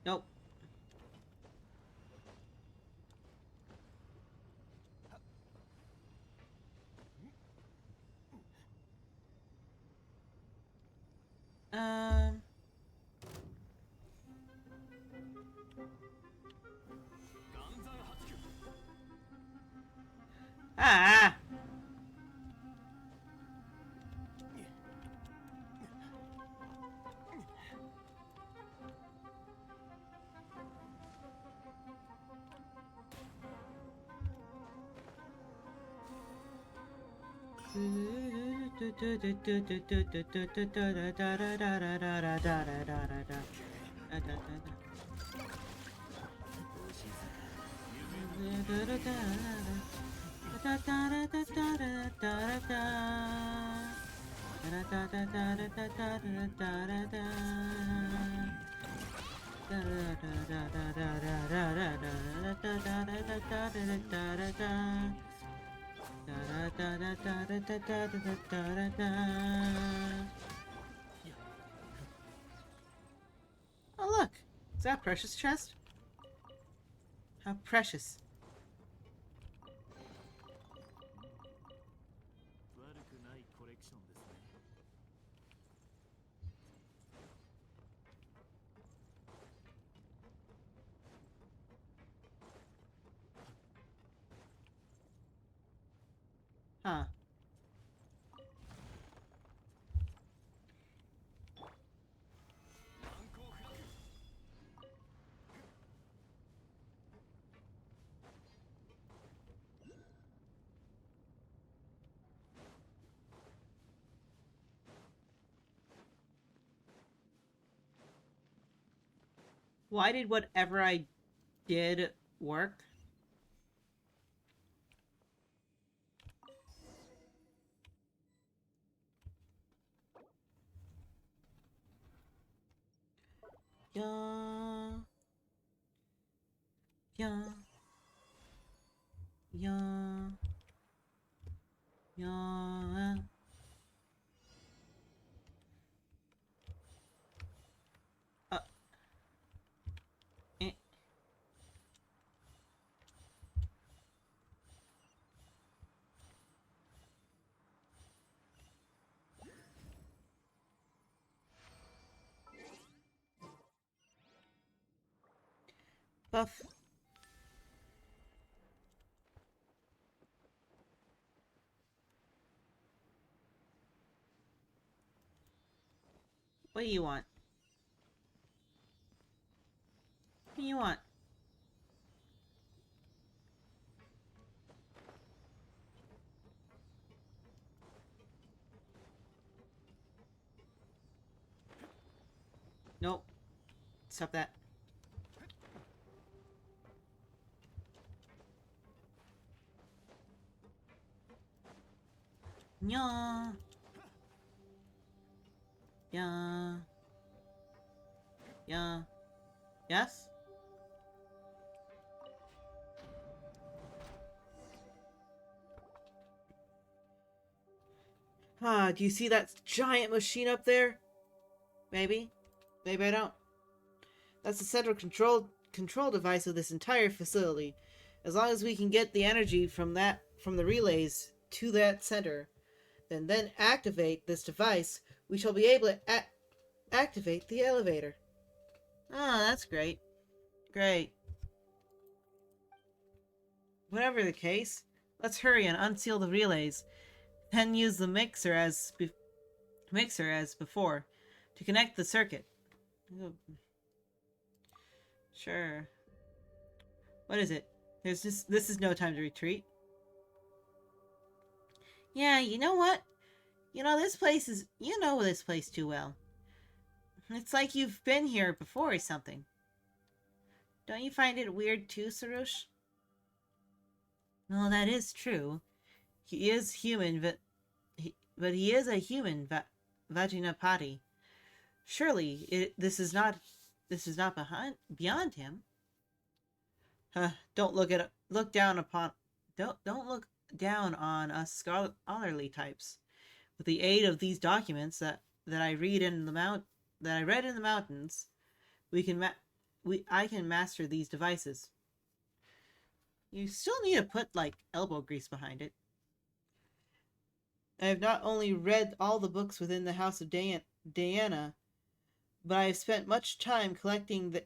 Speaker 1: Nope. Um. Ah. Oh, look! Is that Precious chest? How precious.
Speaker 2: 悪くないコレクションですね。
Speaker 1: Huh. Why did whatever I did work? Yeah. Yeah. Yeah. Yeah. Uh, eh. Buff. What do you want? What do you want? Nope. Stop that. Yeah. Yeah. Yeah. Yes? Ah, do you see that giant machine up there? Maybe. Maybe I don't. That's the central control device of this entire facility. As long as we can get the energy from the relays to that center, then activate this device, we shall be able to activate the elevator. Ah, that's great. Great. Whatever the case, let's hurry and unseal the relays, then use the mixer as before to connect the circuit. Oh, sure. What is it? This is no time to retreat. Yeah, you know what? You know this place too well. It's like you've been here before or something. Don't you find it weird too, Sarush? Well, that is true. He is human, but he is a human Vajinapati. Surely this is not beyond him. Don't look down upon don't look down on us scholarly types. With the aid of these documents that I read in the mountains, we can I can master these devices. You still need to put like elbow grease behind it. I have not only read all the books within the House of Diana, but I have spent much time collecting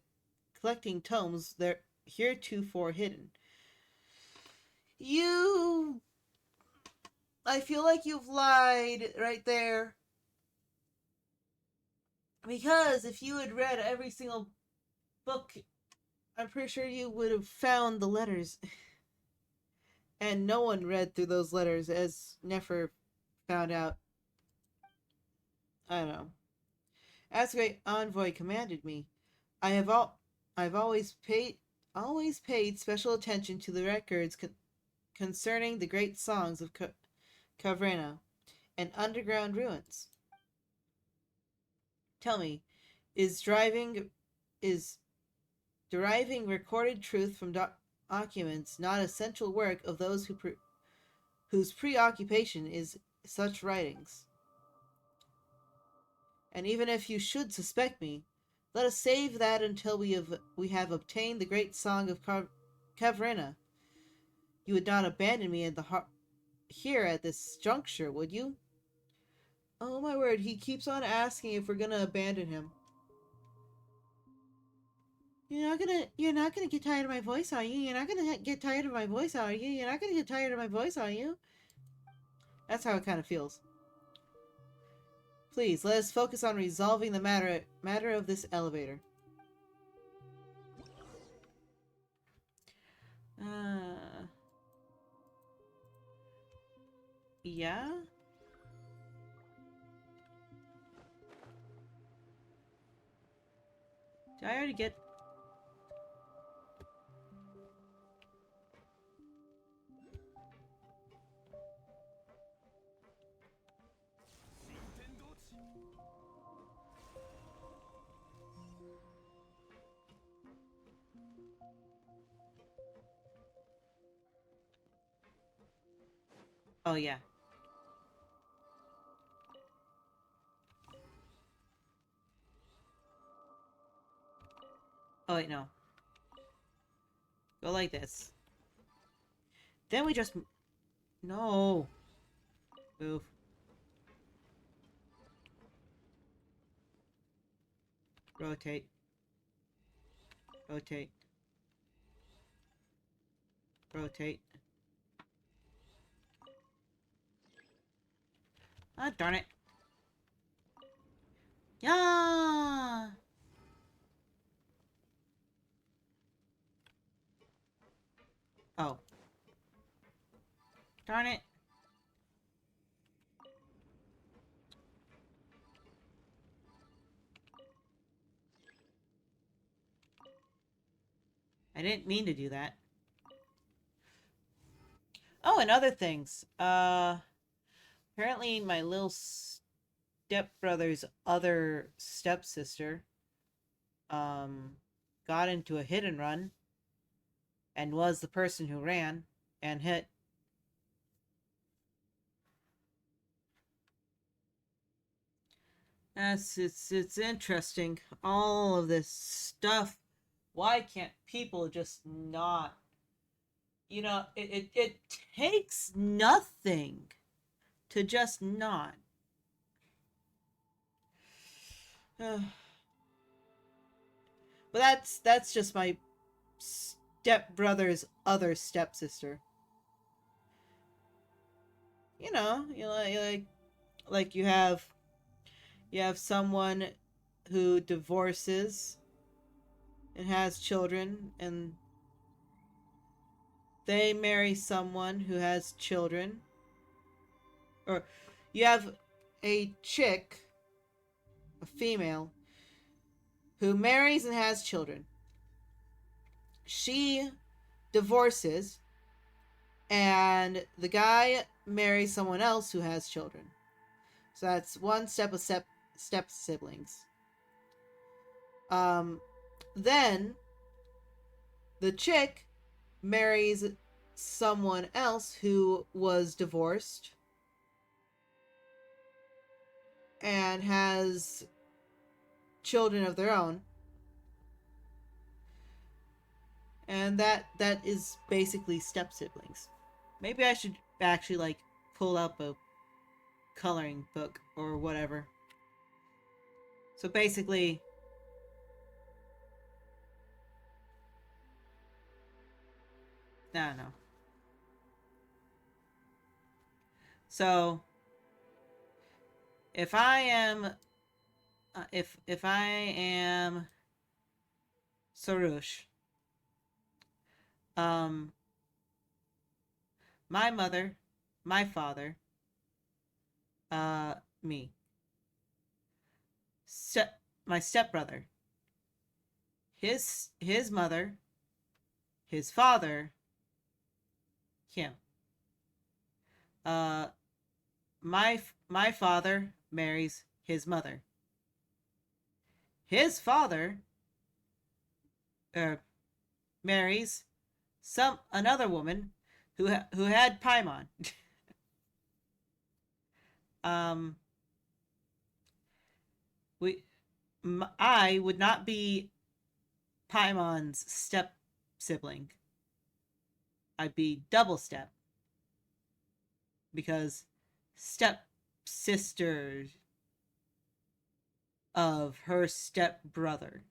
Speaker 1: tomes there heretofore hidden. You I feel like you've lied right there. Because if you had read every single book, I'm pretty sure you would have found the letters. And no one read through those letters, as Nefer found out. I don't know. As the great envoy commanded me, I've always paid special attention to the records concerning the great songs of Kavrena and underground ruins. Tell me, is driving is deriving recorded truth from documents not essential work of those whose preoccupation is such writings? And even if you should suspect me, let us save that until we have obtained the great song of Kavrena. You would not abandon me here at this juncture, would you? Oh my word, he keeps on asking if we're gonna abandon him. You're not gonna get tired of my voice, are you? You're not gonna get tired of my voice, are you? You're not gonna get tired of my voice, are you? That's how it kind of feels. Please, let us focus on resolving the matter of this elevator. Uh... Yeah? Did I already get... Oh, yeah. Oh, wait, no. Go like this. Then we just... No. Move. Rotate. Rotate. Rotate. Ah, darn it. Yeah. Oh. Darn it. I didn't mean to do that. Oh, and other things. Apparently my little stepbrother's other stepsister, got into a hit and run and was the person who ran and hit. It's interesting. All of this stuff. Why can't people just not? You know, it takes nothing to just not. But that's just my stepbrother's other stepsister. Like you have someone who divorces and has children, and they marry someone who has children. Or you have a chick, a female, who marries and has children. She divorces, and the guy marries someone else who has children. So that's one step of step siblings. Then the chick marries someone else who was divorced and has children of their own. And that is basically step siblings. Maybe I should actually like pull up a coloring book or whatever. So basically, no. So if I am, if I am Sarush, um, my mother, my father, me, my stepbrother, his mother, his father, him. Uh, my father marries his mother. His father, marries another woman who had Paimon. um, I would not be Paimon's step sibling. I'd be double step because step sister of her step brother.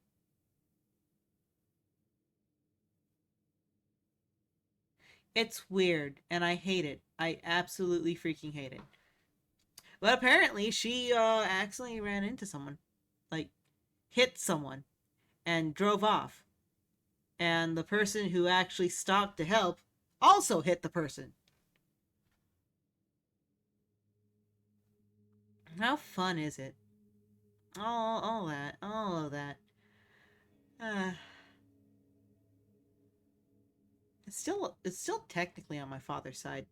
Speaker 1: It's weird and I hate it. I absolutely freaking hate it. But apparently she accidentally ran into someone. Like hit someone and drove off. And the person who actually stopped to help also hit the person. How fun is it? All of that. Uh, it's still technically on my father's side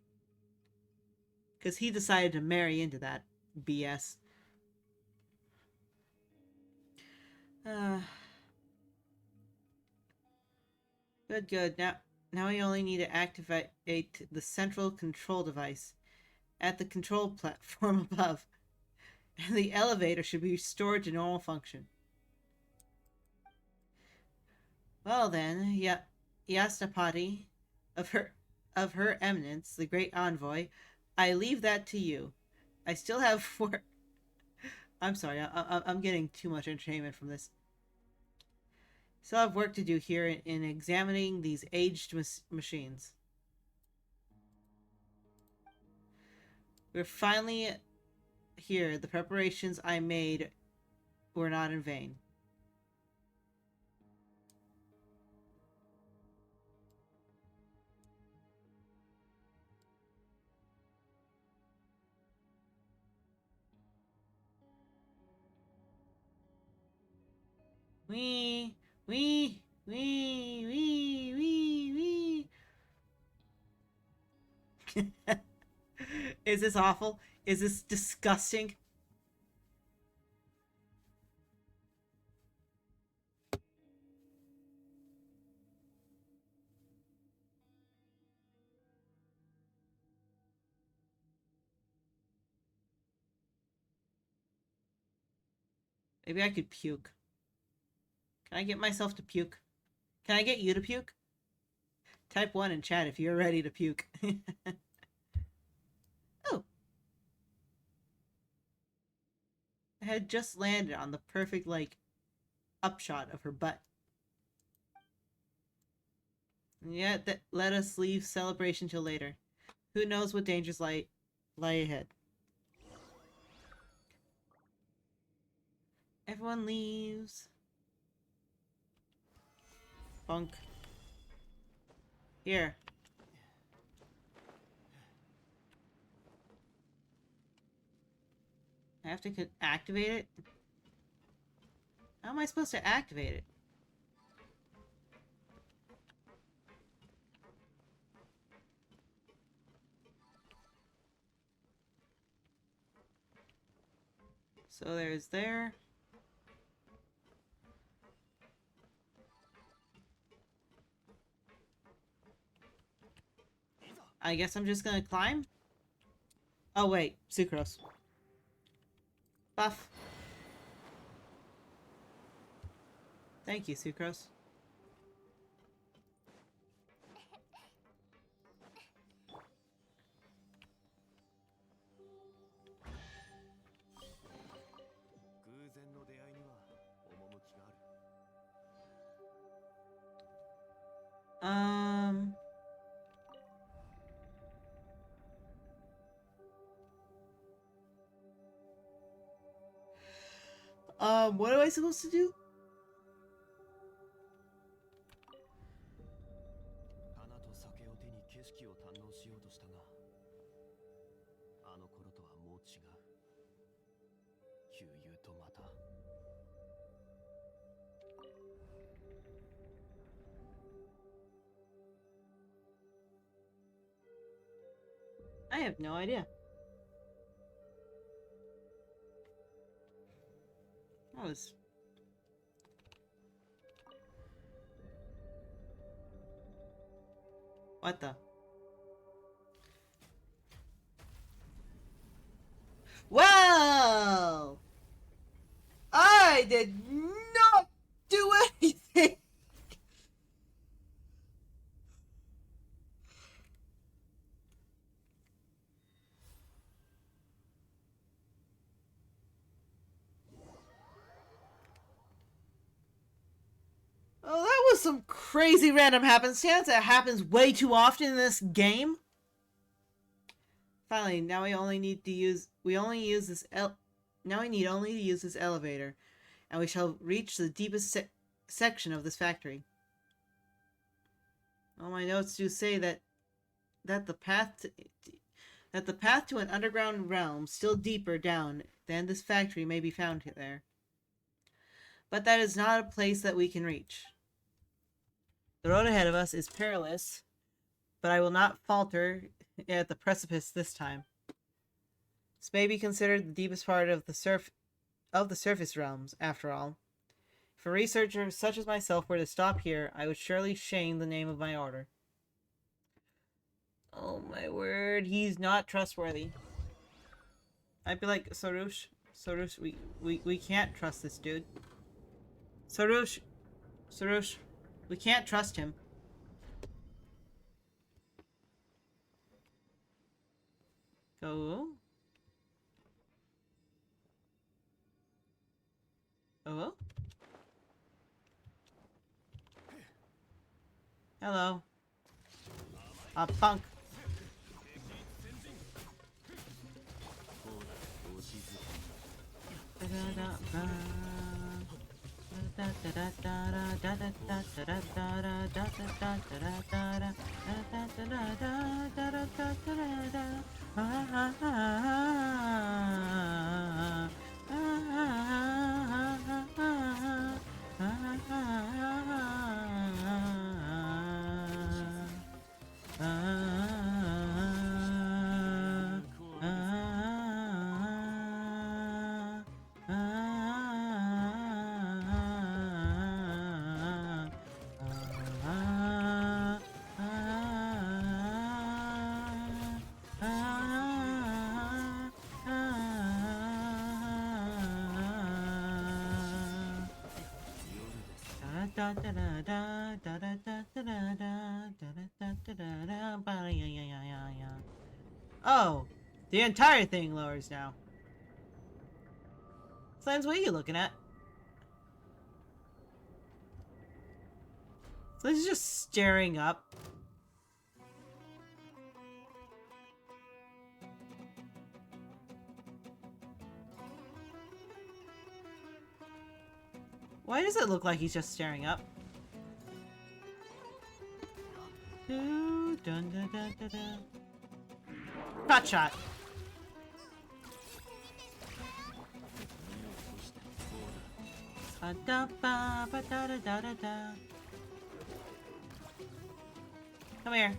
Speaker 1: because he decided to marry into that BS. Uh, good. Now we only need to activate the central control device at the control platform above, and the elevator should be restored to normal function. Well then, Yasnapati, of her eminence, the great envoy, I leave that to you. I still have work. I'm sorry, I'm getting too much entertainment from this. Still have work to do here in examining these aged machines. We're finally here. The preparations I made were not in vain. Wee, wee, wee, wee, wee, wee. Is this awful? Is this disgusting? Maybe I could puke. Can I get myself to puke? Can I get you to puke? Type 1 in chat if you're ready to puke. Oh. I had just landed on the perfect, like, upshot of her butt. And yet, let us leave celebration till later. Who knows what dangers lie ahead. Everyone leaves. Bunk. Here. I have to activate it? How am I supposed to activate it? So there's there. I guess I'm just gonna climb? Oh wait, Sucrose. Buff. Thank you, Sucrose. Um... what am I supposed to do? I have no idea. That was... What the? Well, I did not do anything. Oh, that was some crazy random happenstance that happens way too often in this game. Finally, now we only need to use this elevator, and we shall reach the deepest section of this factory. All my notes do say that the path to an underground realm still deeper down than this factory may be found there. But that is not a place that we can reach. The road ahead of us is perilous, but I will not falter at the precipice this time. This may be considered the deepest part of the surface realms, after all. If a researcher such as myself were to stop here, I would surely shame the name of my order. Oh my word, he's not trustworthy. I'd be like, Sarush, we can't trust this dude. Sarush, we can't trust him. Go. Oh. Hello. A punk. Oh, the entire thing lowers now. Slams, what are you looking at? So he's just staring up. Why does it look like he's just staring up? Hot shot. Come here.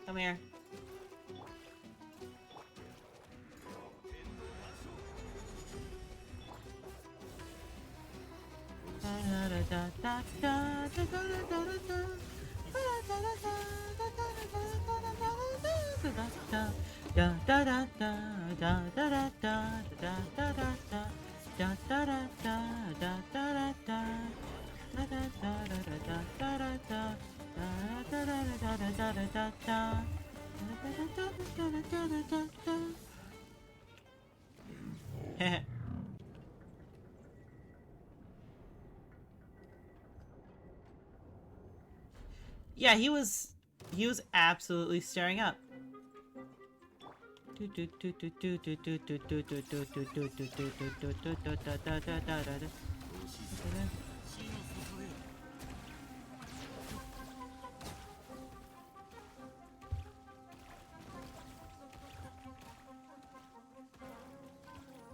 Speaker 1: Come here. Yeah, he was absolutely staring up.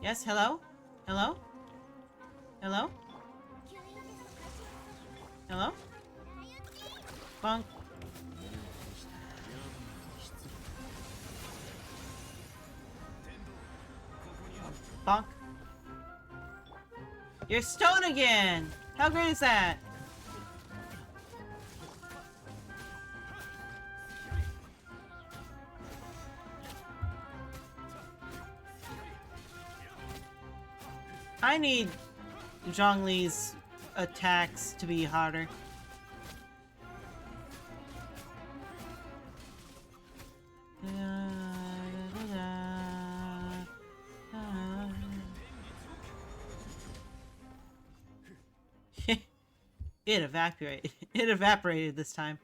Speaker 1: Yes, hello? Hello? Hello? Hello? Bonk. Bonk. You're stone again! How great is that? I need Zhongli's attacks to be harder. It evaporated. It evaporated this time.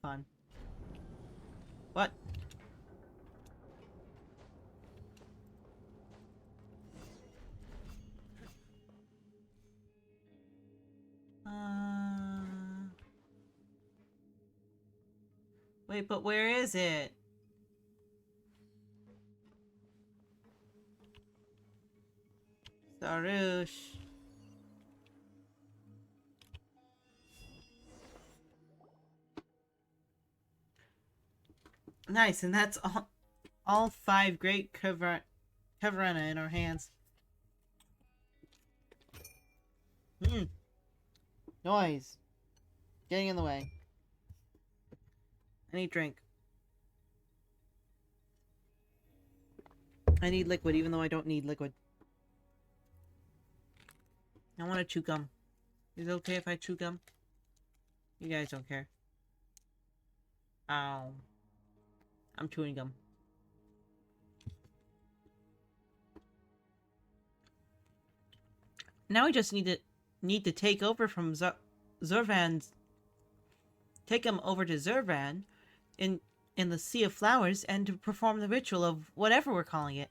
Speaker 1: Fun. What? Wait, but where is it? Sarush. Nice, and that's all 5 great Kavrana in our hands. Noise. Getting in the way. I need drink. I need liquid, even though I don't need liquid. I want to chew gum. Is it okay if I chew gum? You guys don't care. Ow. I'm chewing gum. Now we just need to take over from Zurvan's. Take him over to Zurvan in the Sea of Flowers and to perform the ritual of whatever we're calling it.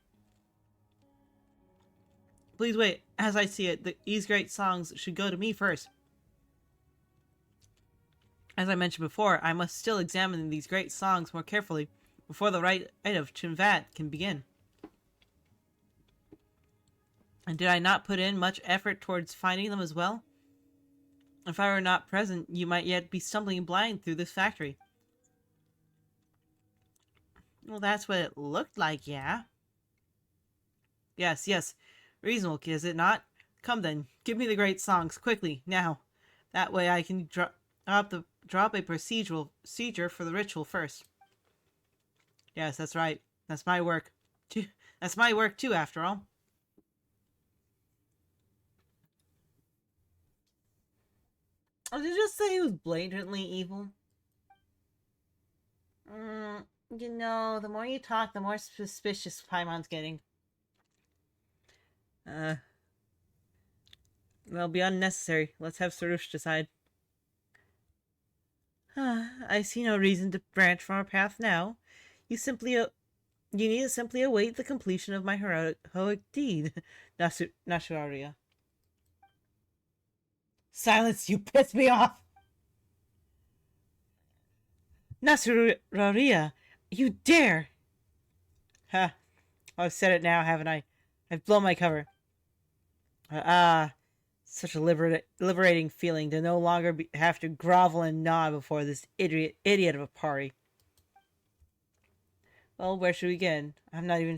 Speaker 1: Please wait. As I see it, these great songs should go to me first. As I mentioned before, I must still examine these great songs more carefully before the rite of Chinvat can begin. And did I not put in much effort towards finding them as well? If I were not present, you might yet be stumbling blind through this factory. Well, that's what it looked like, yeah. Yes. Reasonable, is it not? Come then, give me the great songs, quickly, now. That way I can drop a procedure for the ritual first. Yes, that's right. That's my work. That's my work too, after all. Oh, did you just say he was blatantly evil? You know, the more you talk, the more suspicious Paimon's getting. That'll be unnecessary. Let's have Sarush decide. I see no reason to branch from our path now. You need to simply await the completion of my heroic deed, Nashuraria. Silence, you piss me off! Nashuraria, you dare! Ha, I've said it now, haven't I? I've blown my cover. Such a liberating feeling to no longer have to grovel and nod before this idiot of a Pari. Well, where should we begin? I'm not very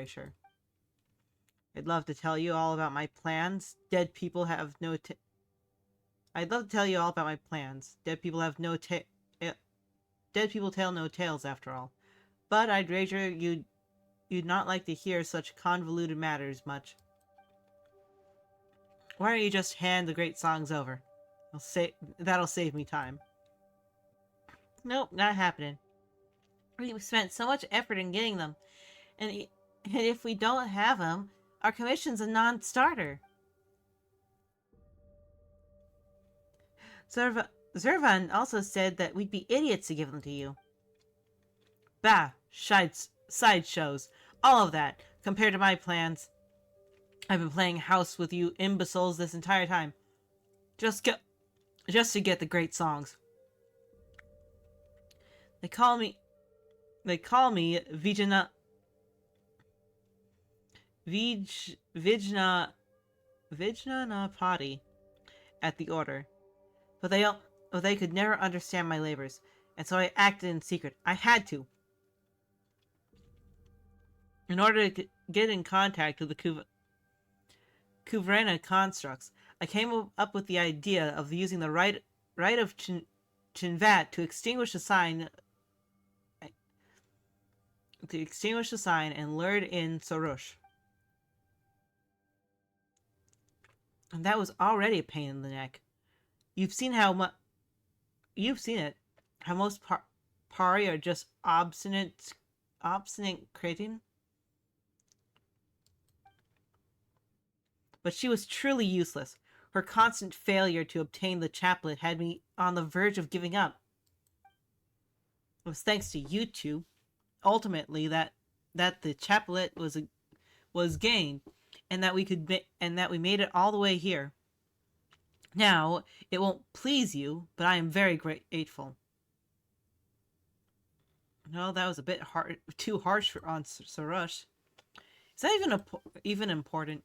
Speaker 1: sure. I'd love to tell you all about my plans. Dead people have no I'd love to tell you all about my plans. Dead people tell no tales, after all. But I'd wager you'd not like to hear such convoluted matters much. Why don't you just hand the great songs over? That'll save me time. Nope, not happening. We've spent so much effort in getting them, and if we don't have them, our commission's a non-starter. Zurvan also said that we'd be idiots to give them to you. Bah, sideshows. All of that, compared to my plans. I've been playing house with you imbeciles this entire time. Just to get the great songs. They call me Vijnana Pati at the order. But they could never understand my labors, and so I acted in secret. I had to. In order to get in contact with the Kuvrena constructs, I came up with the idea of using the rite of Chinvat to extinguish the sign and lured in Sarush. And that was already a pain in the neck. You've seen it. How most Pari are just obstinate cretin. But she was truly useless. Her constant failure to obtain the chaplet had me on the verge of giving up. It was thanks to you two, ultimately, that the chaplet was gained, and that we made it all the way here. Now, it won't please you, but I am very grateful. No, that was a bit too harsh on Sarush. Is that even important?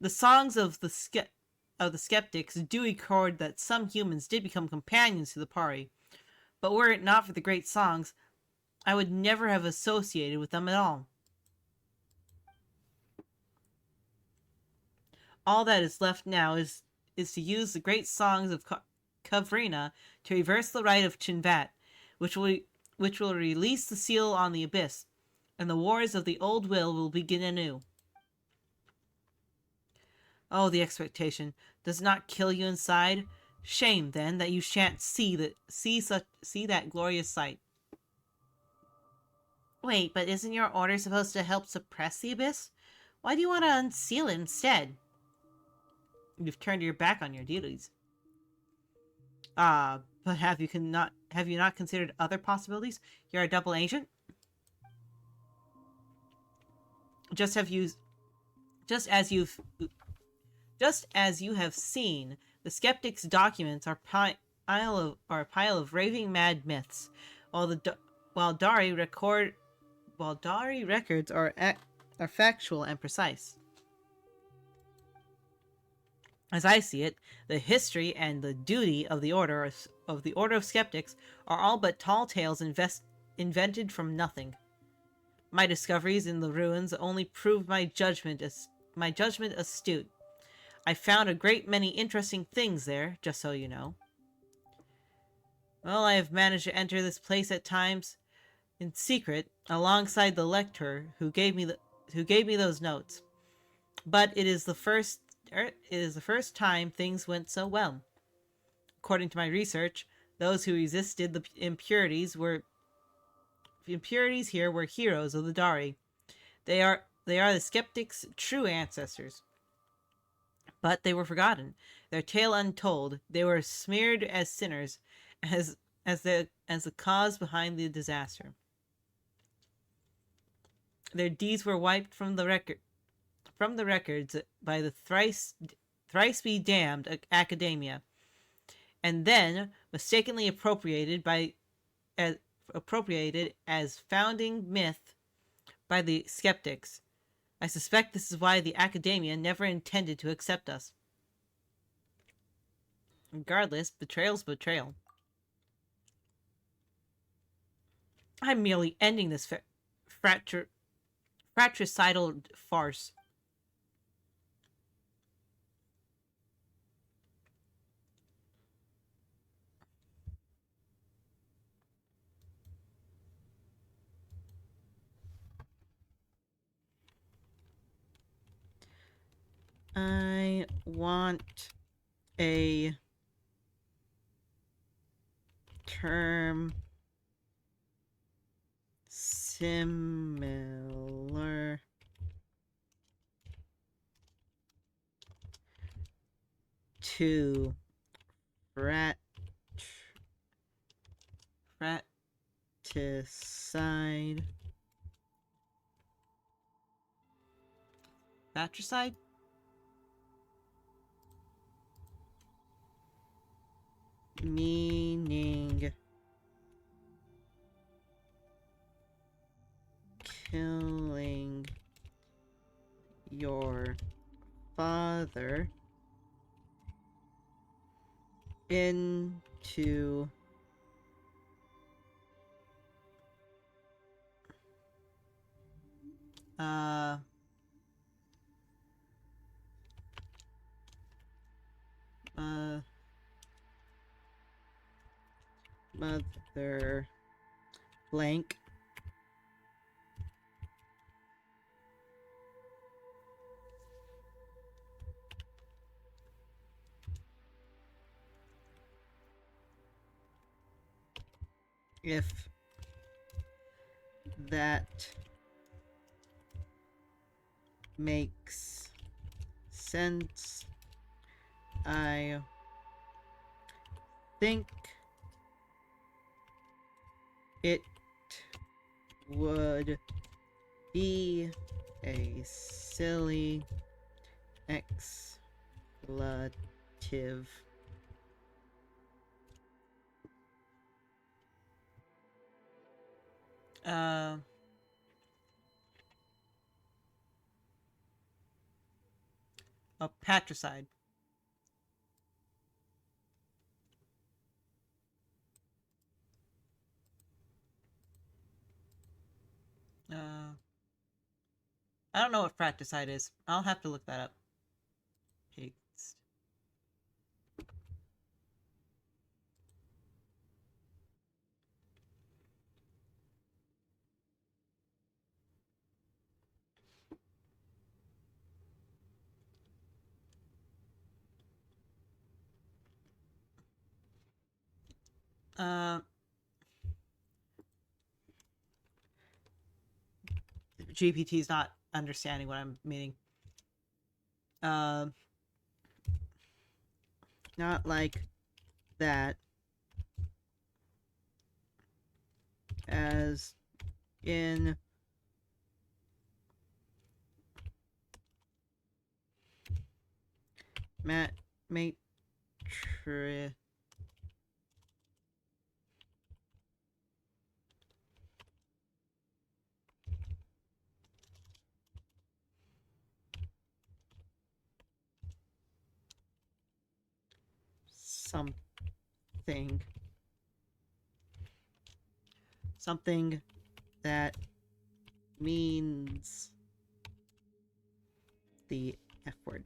Speaker 1: The songs of the skeptics do record that some humans did become companions to the Pari, but were it not for the great songs, I would never have associated with them at all. All that is left now is to use the great songs of Kuvrena to reverse the rite of Chinvat, which will which will release the seal on the abyss, and the wars of the old will begin anew. Oh, the expectation does not kill you inside. Shame, then, that you shan't see that glorious sight. Wait, but isn't your order supposed to help suppress the abyss? Why do you want to unseal it instead? You've turned your back on your duties. But have you not considered other possibilities? You're a double agent? Just as you have seen, the skeptics' documents are a pile of raving mad myths, while Dari records are factual and precise. As I see it, the history and the duty of the Order of Skeptics are all but tall tales invented from nothing. My discoveries in the ruins only proved my judgment astute. I found a great many interesting things there, just so you know. Well, I have managed to enter this place at times in secret, alongside the lecturer who gave me those notes. But it is the first time things went so well. According to my research, those who resisted the impurities here were heroes of the Dari. They are the skeptics' true ancestors. But they were forgotten, their tale untold. They were smeared as sinners, as the cause behind the disaster. Their deeds were wiped from the records by the thrice be damned academia, and then mistakenly appropriated as founding myth by the skeptics. I suspect this is why the academia never intended to accept us. Regardless, betrayal's betrayal. I'm merely ending this fratricidal farce. I want a term similar to fratricide. Fratricide? Meaning killing your father into mother blank if that makes sense. I think it would be a silly expletive. A patricide. I don't know what fratricide is. I'll have to look that up. Paste. Uh, GPT's not understanding what I'm meaning. Not like that. As in Matrix. Something. Something that means the F word.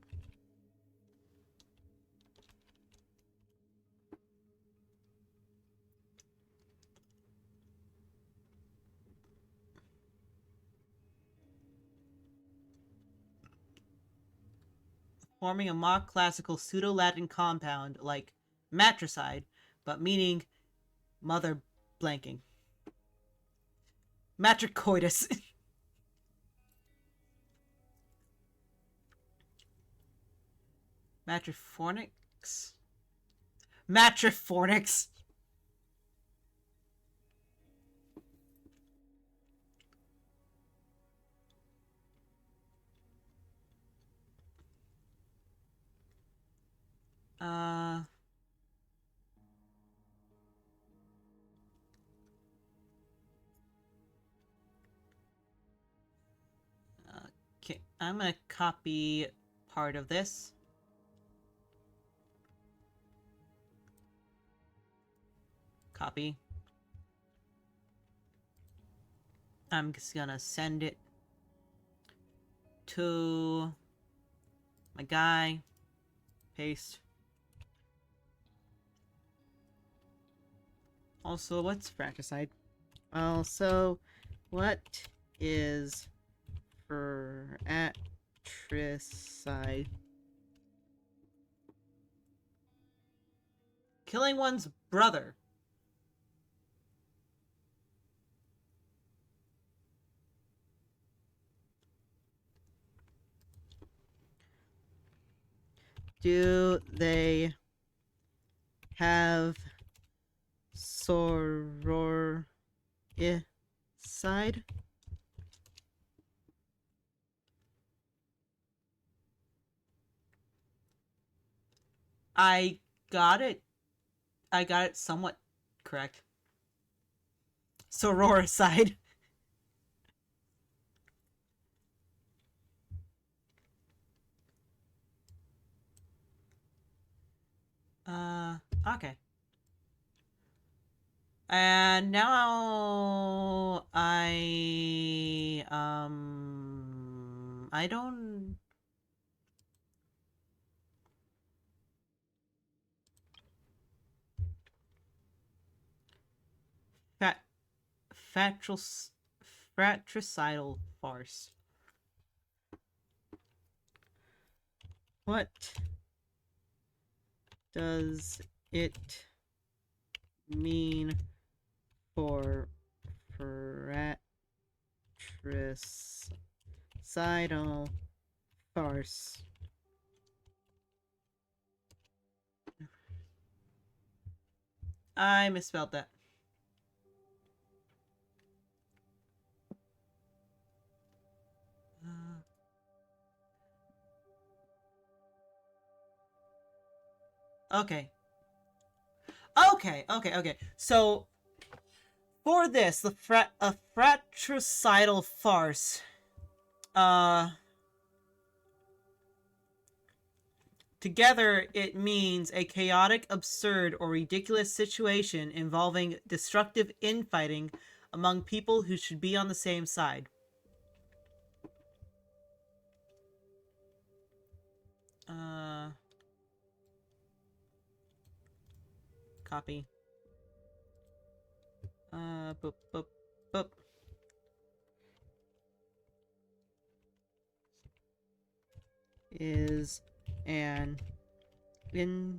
Speaker 1: Forming a mock classical pseudo-Latin compound like matricide, but meaning mother blanking. Matricoitus. Matrifornix? Matrifornix. Okay, I'm gonna copy part of this. Copy. I'm just gonna send it to my guy. Paste. Also, what's fratricide? Also, what is fratricide? Killing one's brother. Do they have sororicide? I got it. I got it somewhat correct. Sororicide. Okay. And now I don't. Fratricidal farce. What does it mean for fratricidal farce? I misspelled that. Okay. Okay. So for this, the fratricidal farce, together it means a chaotic, absurd, or ridiculous situation involving destructive infighting among people who should be on the same side. Copy. Boop, boop, boop. Is an interesting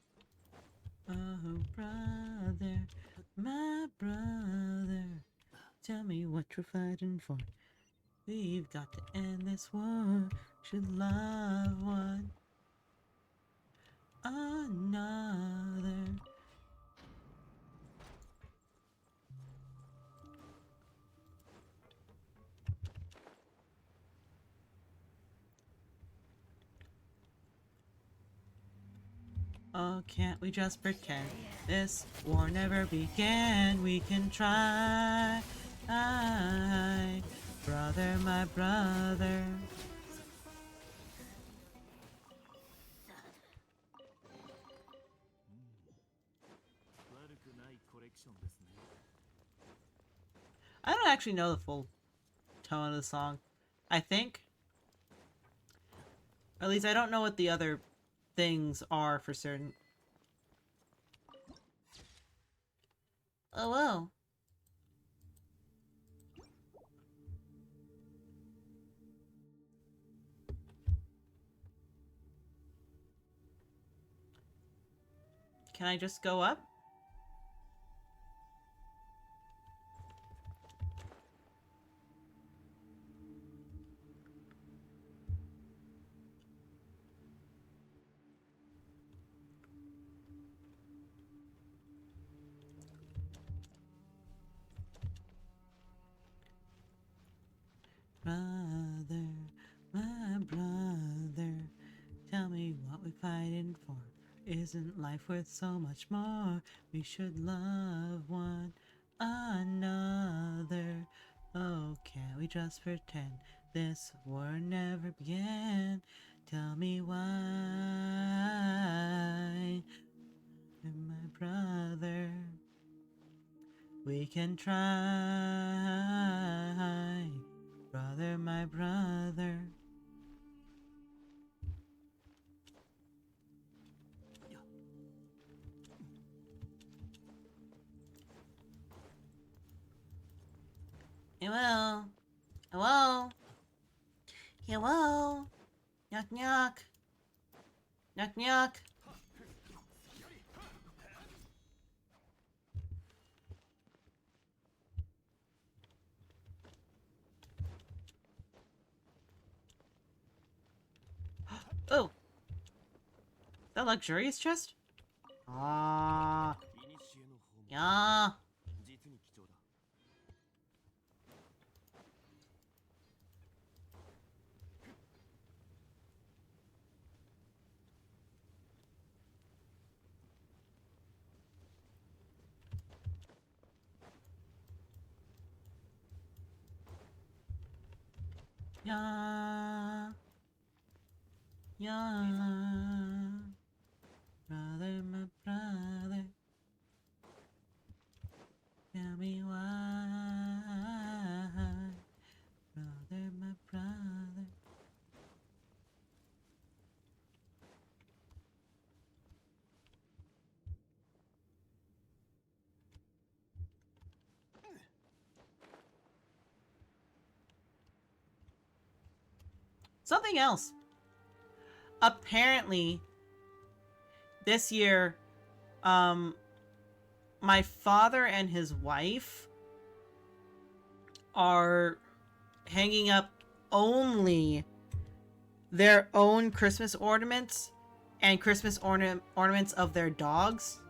Speaker 1: Oh, brother, my brother, tell me what you're fighting for. We've got to end this war. Should love one another. Oh, can't we just pretend this war never began? We can try. Brother, my brother.
Speaker 2: 悪くないコレクションですね。
Speaker 1: I don't actually know the full tone of the song. I think. Or at least I don't know what the other things are for certain. Oh, whoa. Can I just go up? Brother, my brother, tell me what we're fighting for. Isn't life worth so much more? We should love one another. Oh, can't we just pretend this war never began? Tell me why, my brother. We can try, brother, my brother. Hello? Hello? Hello? Knock knock. Knock knock. Oh. The luxurious chest? Ah.
Speaker 2: 古の宝物
Speaker 1: Yeah.
Speaker 2: 実に貴重だ。
Speaker 1: Yeah. Yeah. Brother, my brother. Tell me why. Brother, my brother. Something else. Apparently, this year, my father and his wife are hanging up only their own Christmas ornaments and Christmas ornaments of their dogs,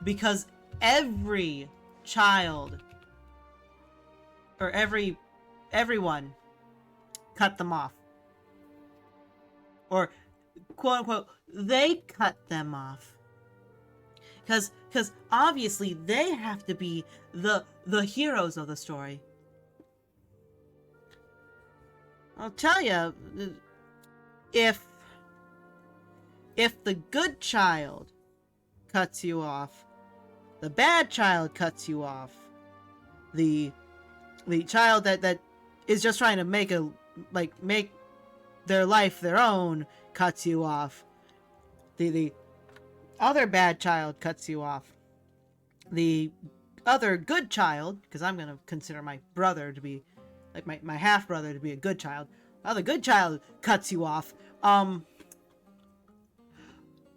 Speaker 1: because every child or everyone cut them off, or quote unquote they cut them off, because obviously they have to be the heroes of the story. I'll tell you, if the good child cuts you off, the bad child cuts you off, the child that is just trying to make their life their own cuts you off, the other bad child cuts you off, the other good child, because I'm gonna consider my brother to be like my half brother to be a good child, the other good child cuts you off.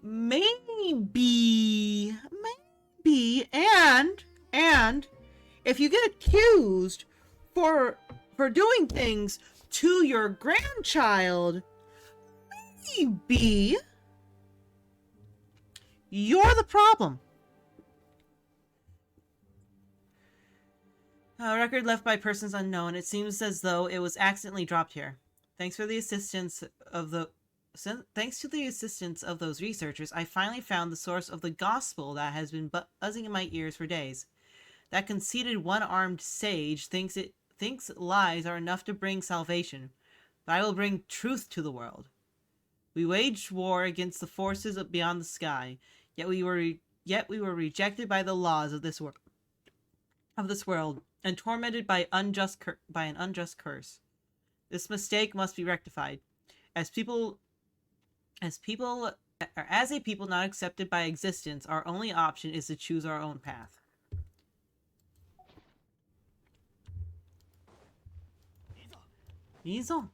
Speaker 1: maybe, and if you get accused for doing things to your grandchild, maybe you're the problem. A record left by persons unknown. It seems as though it was accidentally dropped here. Thanks to the assistance of those researchers, I finally found the source of the gospel that has been buzzing in my ears for days. That conceited one-armed sage thinks lies are enough to bring salvation, but I will bring truth to the world. We waged war against the forces beyond the sky, yet we were rejected by the laws of this world, and tormented by an unjust curse. This mistake must be rectified. As a people not accepted by existence, our only option is to choose our own path. Mizo.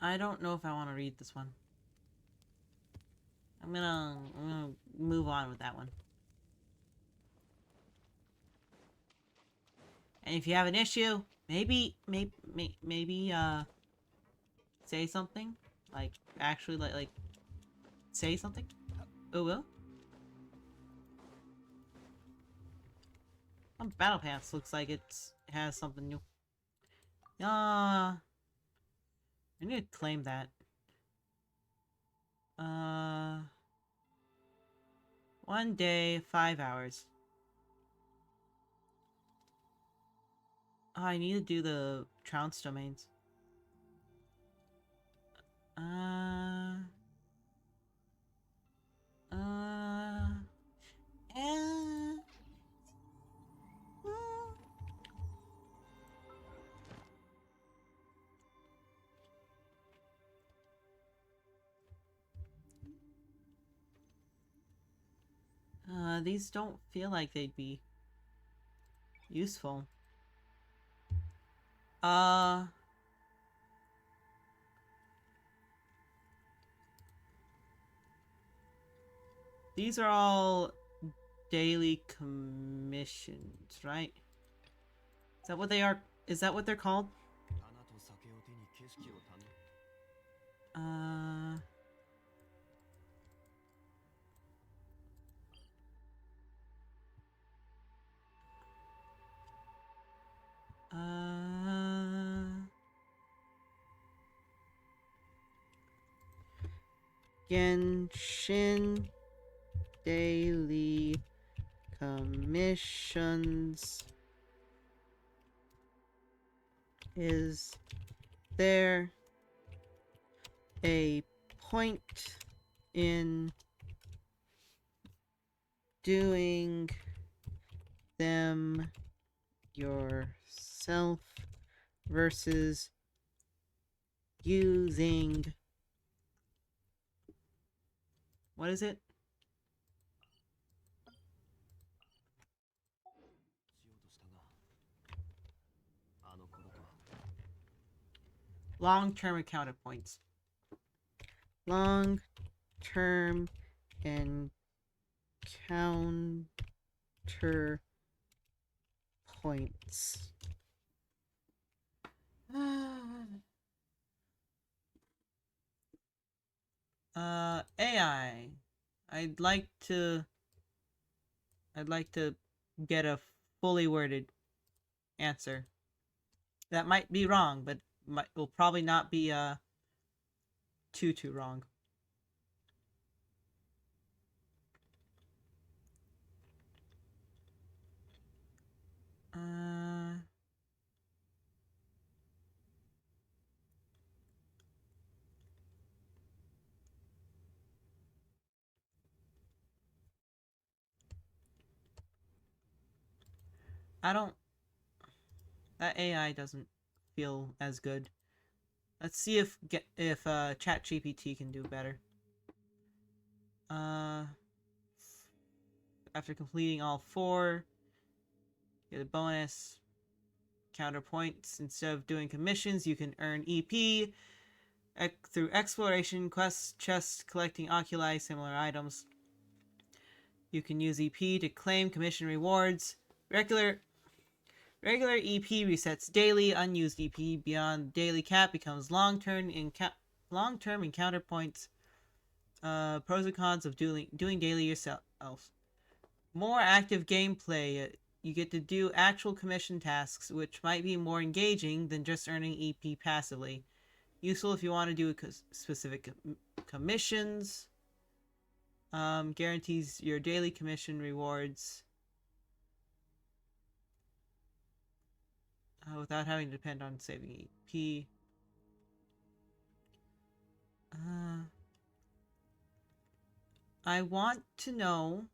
Speaker 1: I don't know if I want to read this one. I'm gonna move on with that one. And if you have an issue, maybe say something, like actually like say something. Oh well. Battle Pass looks like it has something new. I need to claim that. 1 day, 5 hours. Oh, I need to do the trounce domains. These don't feel like they'd be useful. These are all daily commissions, right? Is that what they are? Is that what they're called? Genshin daily commissions. Is there a point in doing them yourself versus using, what is it? Long-term encounter points. Long-term encounter points. AI. I'd like to get a fully worded answer. That might be wrong, but will probably not be too wrong. That AI doesn't feel as good. Let's see if ChatGPT can do better. After completing all 4, you get a bonus. Counterpoints. Instead of doing commissions, you can earn EP through exploration, quests, chests, collecting oculi, similar items. You can use EP to claim commission rewards. Regular EP resets daily. Unused EP beyond daily cap becomes long-term encounter points. Pros and cons of doing daily yourself. More active gameplay. You get to do actual commission tasks, which might be more engaging than just earning EP passively. Useful if you want to do specific commissions. Guarantees your daily commission rewards without having to depend on saving EP. I want to know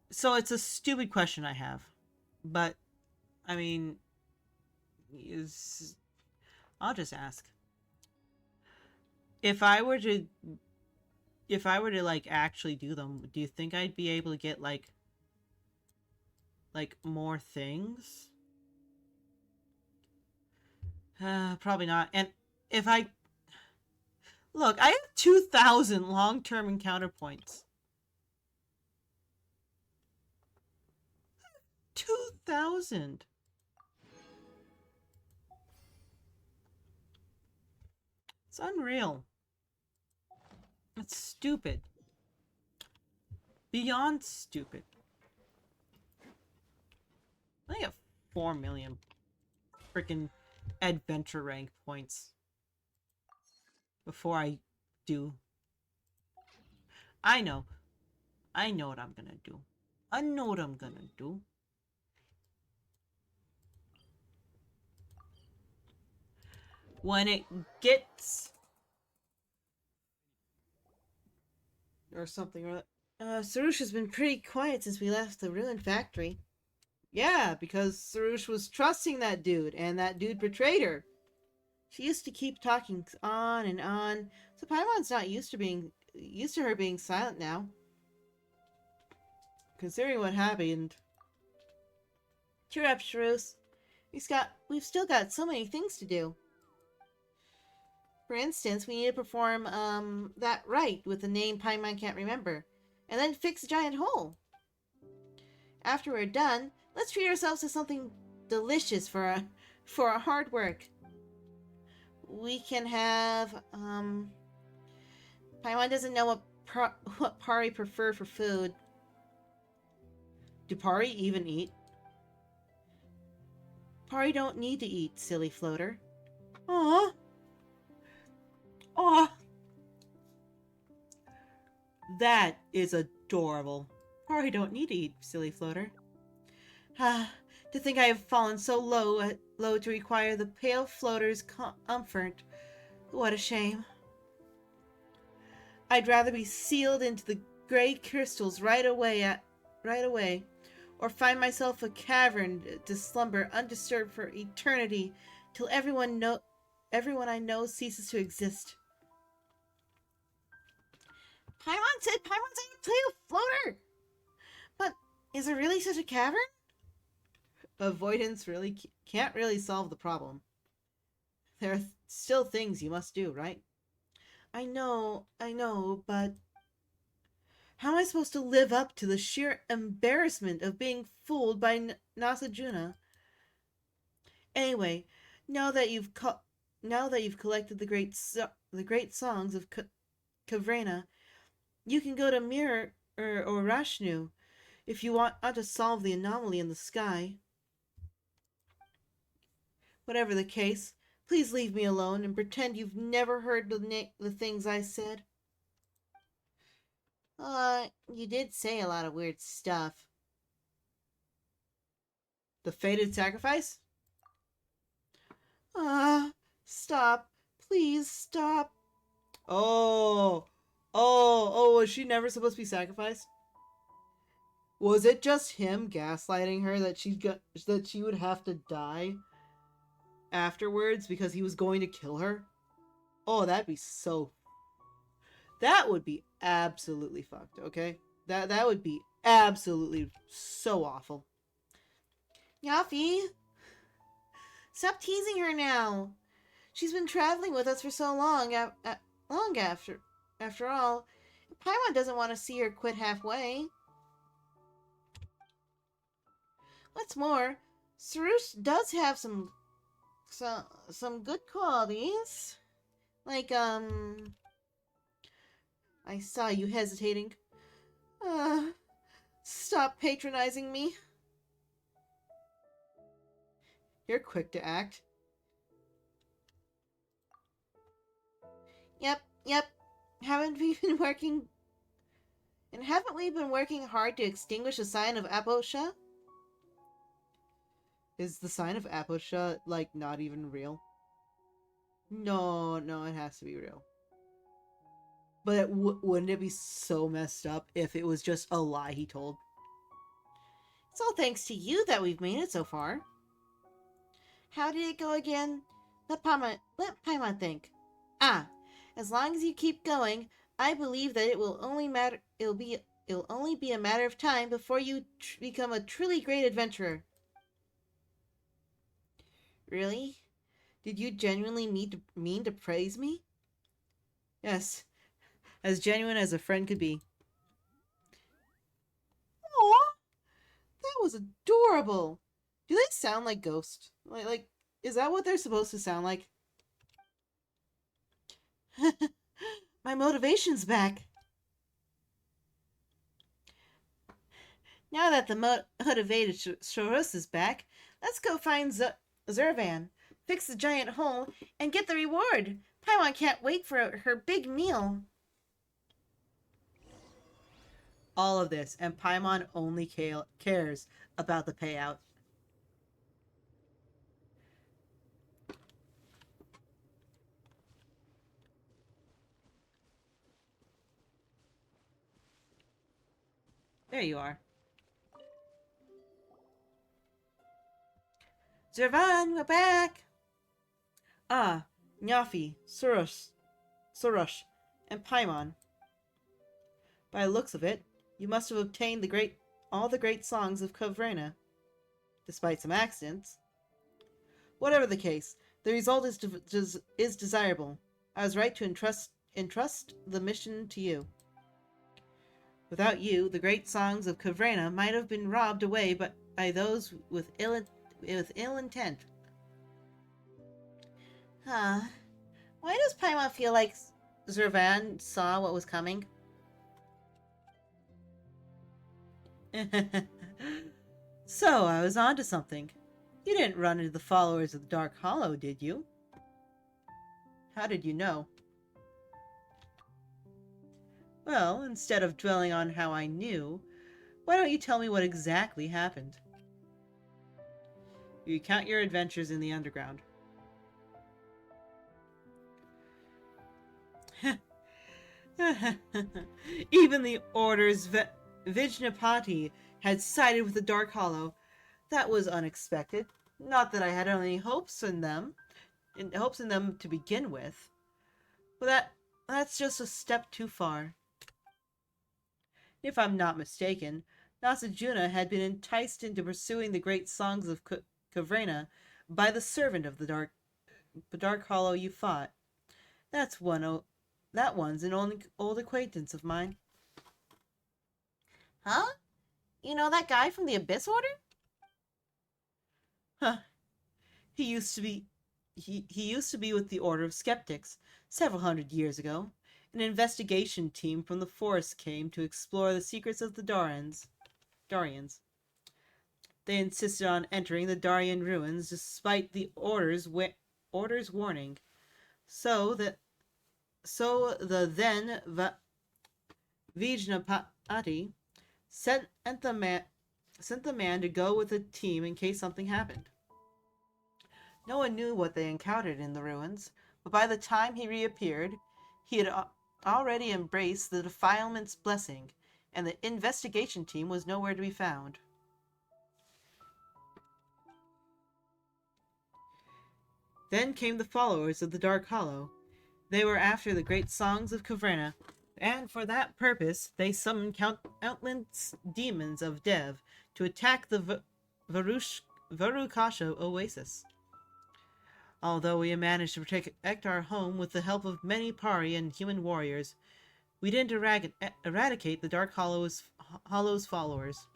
Speaker 1: so it's a stupid question I have, but I mean, I'll just ask. If I were to like actually do them, do you think I'd be able to get like more things? Probably not. And if I look, I have 2,000 long-term encounter points. 2,000. It's unreal. That's stupid. Beyond stupid. I have 4 million freaking adventure rank points before I do. I know what I'm gonna do. I know what I'm gonna do. When it gets or something or Sarush has been pretty quiet since we left the ruined factory. Yeah, because Sarush was trusting that dude, and that dude betrayed her. She used to keep talking on and on, so Paimon's not used to her being silent now. Considering what happened. Cheer up, Sarush. We've still got so many things to do. For instance, we need to perform that rite with a name Paimon can't remember, and then fix a giant hole. After we're done, let's treat ourselves to something delicious for our hard work. We can have Paimon doesn't know what Pari prefer for food. Do Pari even eat? Pari don't need to eat, silly floater. Aww. Aw. That is adorable. Pari don't need to eat, silly floater. To think I have fallen so low to require the pale floater's comfort. What a shame. I'd rather be sealed into the gray crystals right away, or find myself a cavern to slumber undisturbed for eternity till everyone I know ceases to exist. Paimon said Paimon's a pale floater! But is there really such a cavern? Avoidance can't really solve the problem. There are still things you must do, right? I know, but how am I supposed to live up to the sheer embarrassment of being fooled by Nasajuna? Anyway, now that you've collected the great songs of Kavrena, you can go to Mirror or Rashnu if you want to solve the anomaly in the sky. Whatever the case, please leave me alone and pretend you've never heard the things I said. You did say a lot of weird stuff. The fated sacrifice? Stop. Please stop. Oh, was she never supposed to be sacrificed? Was it just him gaslighting her that that she would have to die afterwards because he was going to kill her? Oh, that'd be so. That would be absolutely fucked. Okay, that would be absolutely so awful. Yafi, stop teasing her now. She's been traveling with us for so long. Long after all, Paimon doesn't want to see her quit halfway. What's more, Sarush does have some good qualities. Like, I saw you hesitating. Stop patronizing me. You're quick to act. Yep. Haven't we been working... And haven't we been working hard to extinguish the sign of Aposha? Is the sign of Aposha, like, not even real? No, it has to be real. But wouldn't it be so messed up if it was just a lie he told? It's all thanks to you that we've made it so far. How did it go again? Let Paimon think. As long as you keep going, I believe that it'll only be a matter of time before you become a truly great adventurer. Really? Did you genuinely mean to praise me? Yes, as genuine as a friend could be. Aw, that was adorable. Do they sound like ghosts? Like, is that what they're supposed to sound like? My motivation's back. Now that the motivated Shorus is back, let's go find Zurvan, fix the giant hole, and get the reward. Paimon can't wait for her big meal. All of this, and Paimon only cares about the payout. There you are. Zurvan, we're back! Nyafi, Surush, and Paimon. By the looks of it, you must have obtained all the great songs of Kovrena, despite some accidents. Whatever the case, the result is desirable. I was right to entrust the mission to you. Without you, the great songs of Kovrena might have been robbed away by those with ill intent. Why does Paimon feel like Zurvan saw what was coming? So, I was onto something. You didn't run into the followers of the Dark Hollow, did you? How did you know? Well, instead of dwelling on how I knew, why don't you tell me what exactly happened? You recount your adventures in the underground. Even the Order's Vijnapati had sided with the Dark Hollow. That was unexpected. Not that I had any hopes in them to begin with. But that's just a step too far. If I'm not mistaken, Nasajuna had been enticed into pursuing the great songs of Kovrena by the servant of the Dark Hollow you fought. That one's an old acquaintance of mine. Huh? You know that guy from the Abyss Order? Huh. He used to be with the Order of Skeptics several hundred years ago. An investigation team from the forest came to explore the secrets of the Darians. They insisted on entering the Darien ruins despite the Order's warning. So the then Vijnapati sent the man to go with the team in case something happened. No one knew what they encountered in the ruins, but by the time he reappeared, he had already embraced the Defilement's blessing. and the investigation team was nowhere to be found. Then came the followers of the Dark Hollow. They were after the great songs of Caverna, and for that purpose they summoned countless demons of Dev to attack the Varukasha oasis. Although we managed to protect our home with the help of many Pari and human warriors, we didn't eradicate the Dark Hollow's followers.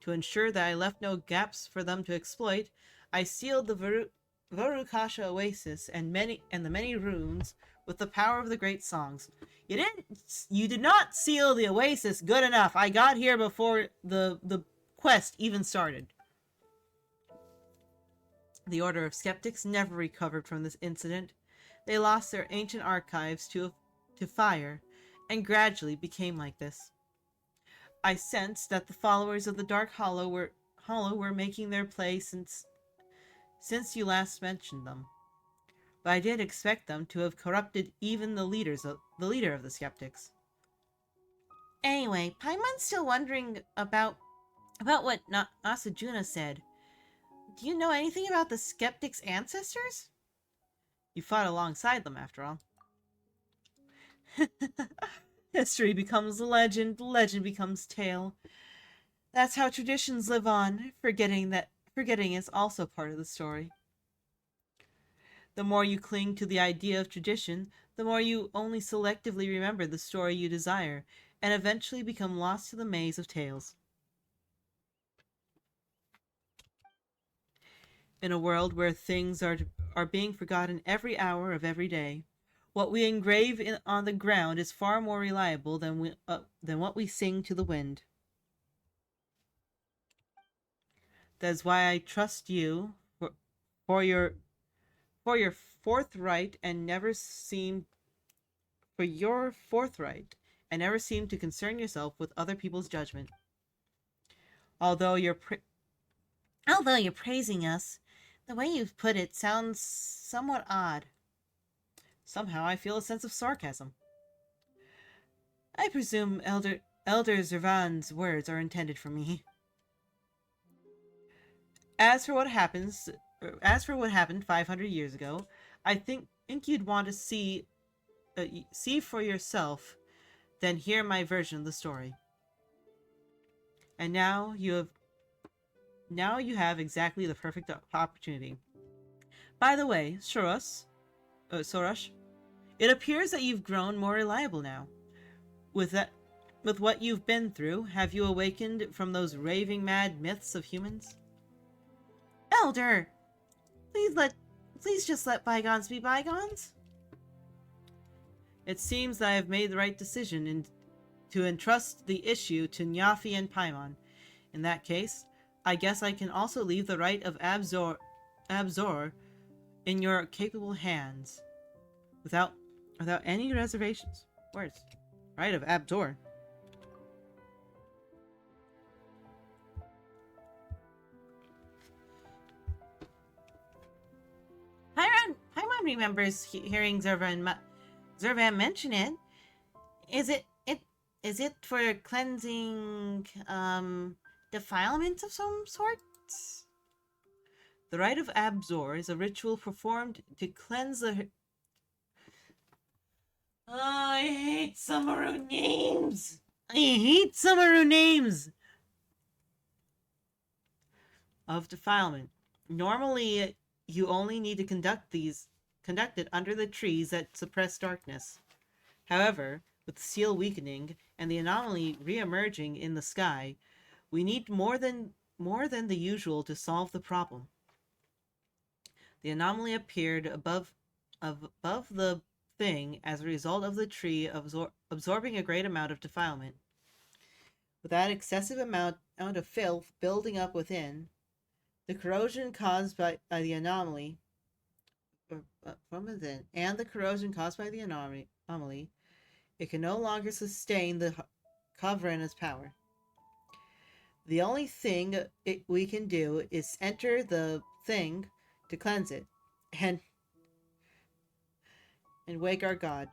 Speaker 1: To ensure that I left no gaps for them to exploit, I sealed the Varukasha oasis and the many runes with the power of the great songs. You did not seal the oasis good enough. I got here before the quest even started. The Order of Skeptics never recovered from this incident. They lost their ancient archives to fire, and gradually became like this. I sensed that the followers of the Dark Hollow were making their play since you last mentioned them. But I didn't expect them to have corrupted even the leader of the Skeptics. Anyway, Paimon's still wondering about what Asajuna said. Do you know anything about the Skeptics' ancestors? You fought alongside them, after all. History becomes legend, legend becomes tale. That's how traditions live on, forgetting is also part of the story. The more you cling to the idea of tradition, the more you only selectively remember the story you desire, and eventually become lost to the maze of tales. In a world where things are being forgotten every hour of every day, what we engrave on the ground is far more reliable than what we sing to the wind. That is why I trust you for your forthright and never seem to concern yourself with other people's judgment. Although you're praising us, the way you've put it sounds somewhat odd. Somehow I feel a sense of sarcasm. I presume Elder Zervan's words are intended for me. As for what happened 500 years ago, I think you'd want to see for yourself, then hear my version of the story. And now you have exactly the perfect opportunity. By the way, Sorash, it appears that you've grown more reliable now. With what you've been through, have you awakened from those raving mad myths of humans? Elder, please just let bygones be bygones. It seems that I have made the right decision to entrust the issue to Nyafi and Paimon. In that case, I guess I can also leave the right of Abzor in your capable hands, without any reservations. Words. Right of Abzor. Paimon remembers hearing Zervan mention it. Is it for cleansing defilement of some sort? The rite of Abzor is a ritual performed to cleanse the... I hate Samaru names! Of defilement. Normally, you only need to conduct it under the trees that suppress darkness. However, with the seal weakening and the anomaly re-emerging in the sky, we need more than the usual to solve the problem. The anomaly appeared above the thing as a result of the tree absorbing a great amount of defilement. With that excessive amount of filth building up within, the corrosion caused by the anomaly from within, and the corrosion caused by the anomaly, it can no longer sustain the Caverna's power. The only thing we can do is enter the thing to cleanse it, and wake our god,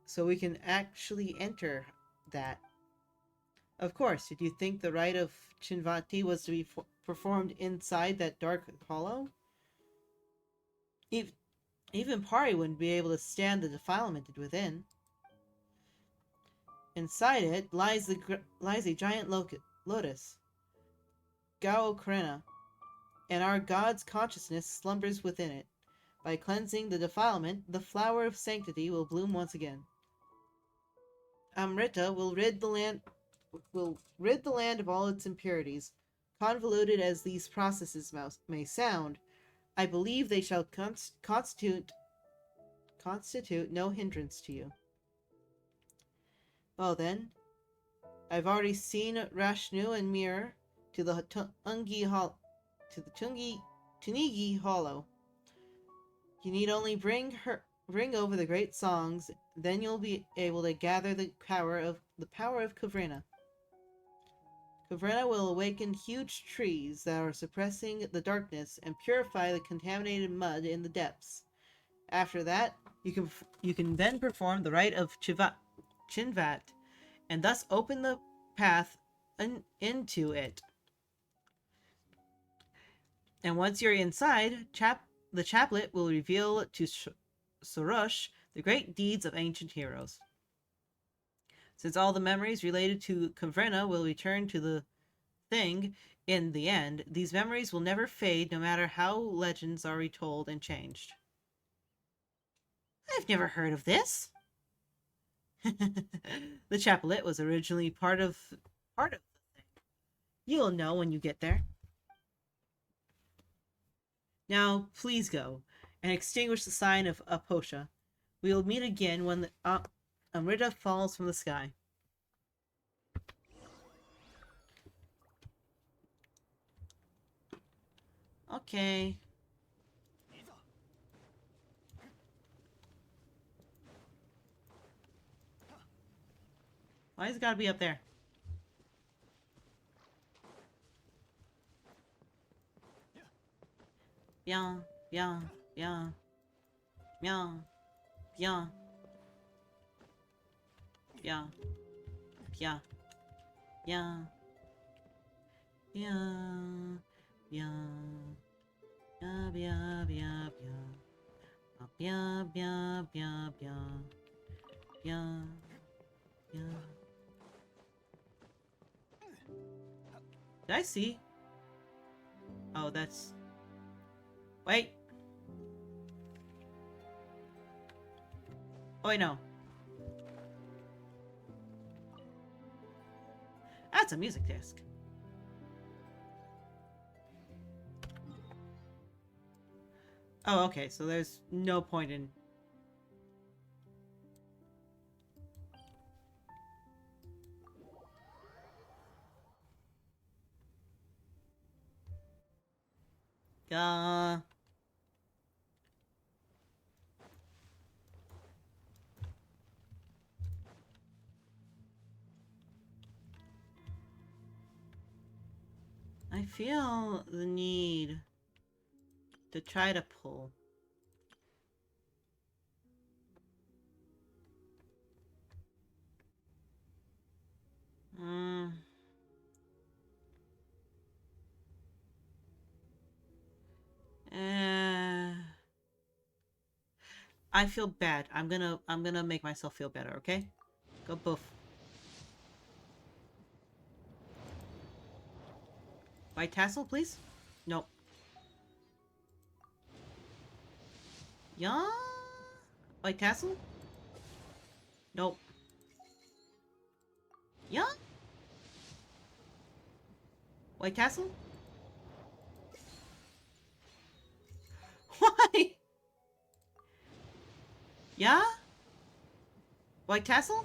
Speaker 1: so we can actually enter that. Of course, did you think the rite of Chinvati was to be performed inside that dark hollow? Even, even Pari wouldn't be able to stand the defilement within. Inside it lies a giant lotus, Gao Karena, and our god's consciousness slumbers within it. By cleansing the defilement, the flower of sanctity will bloom once again. Amrita will rid the land of all its impurities. Convoluted as these processes may sound, I believe they shall constitute no hindrance to you. Well then, I've already seen Rashnu and Mir to the Tunigi Hollow. You need only bring over the great songs, then you'll be able to gather the power of Kavrina. Kavrina will awaken huge trees that are suppressing the darkness and purify the contaminated mud in the depths. After that, you can then perform the rite of Chinvat, and thus open the path into it. And once you're inside, the chaplet will reveal to Sorush the great deeds of ancient heroes. Since all the memories related to Kavrina will return to the thing in the end, these memories will never fade no matter how legends are retold and changed. I've never heard of this. The chaplet was originally part of the thing. You'll know when you get there. Now, please go and extinguish the sign of Aposha. We will meet again when the Amrita falls from the sky. Okay. Why's it gotta be up there? Yeah, yeah, yeah, yeah, yeah, yeah, yeah, yeah, yeah, yeah, yeah, yeah, yeah, yeah, yeah, yeah, yeah, yeah. Did I see? Oh, that's... Wait. Oh, wait, no. That's a music disc. Oh, okay, so there's no point in... I feel the need to try to pull. I feel bad. I'm gonna make myself feel better, okay? Go boof. White tassel, please? Nope. Yeah? White tassel? Nope. Yeah? White tassel? Why? Yeah? White tassel?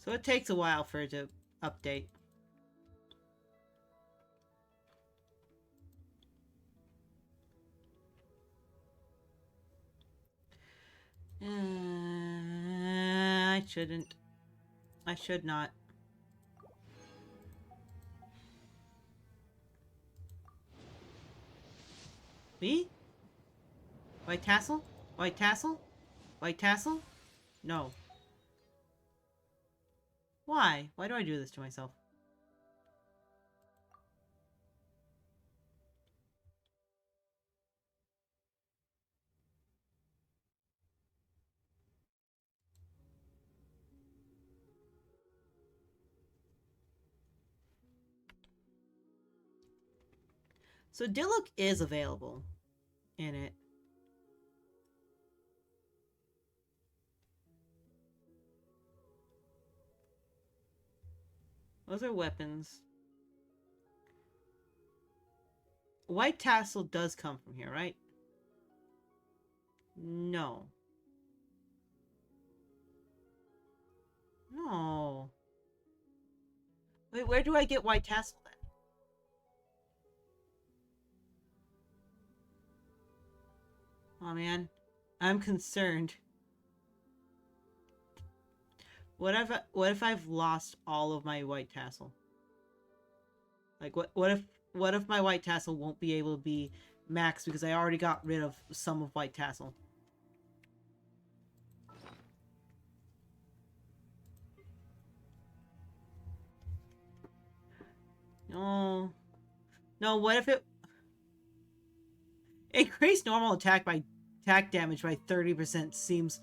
Speaker 1: So it takes a while for it to update. I shouldn't. I should not. Me? White tassel? White tassel? White tassel? No. Why? Why do I do this to myself? So Diluc is available in it. Those are weapons. White tassel does come from here, right? No. No. Wait, where do I get white tassel then? Oh man, I'm concerned. What if I've lost all of my white tassel? Like what if my white tassel won't be able to be maxed because I already got rid of some of white tassel? No. No, what if it increased normal attack damage by 30% seems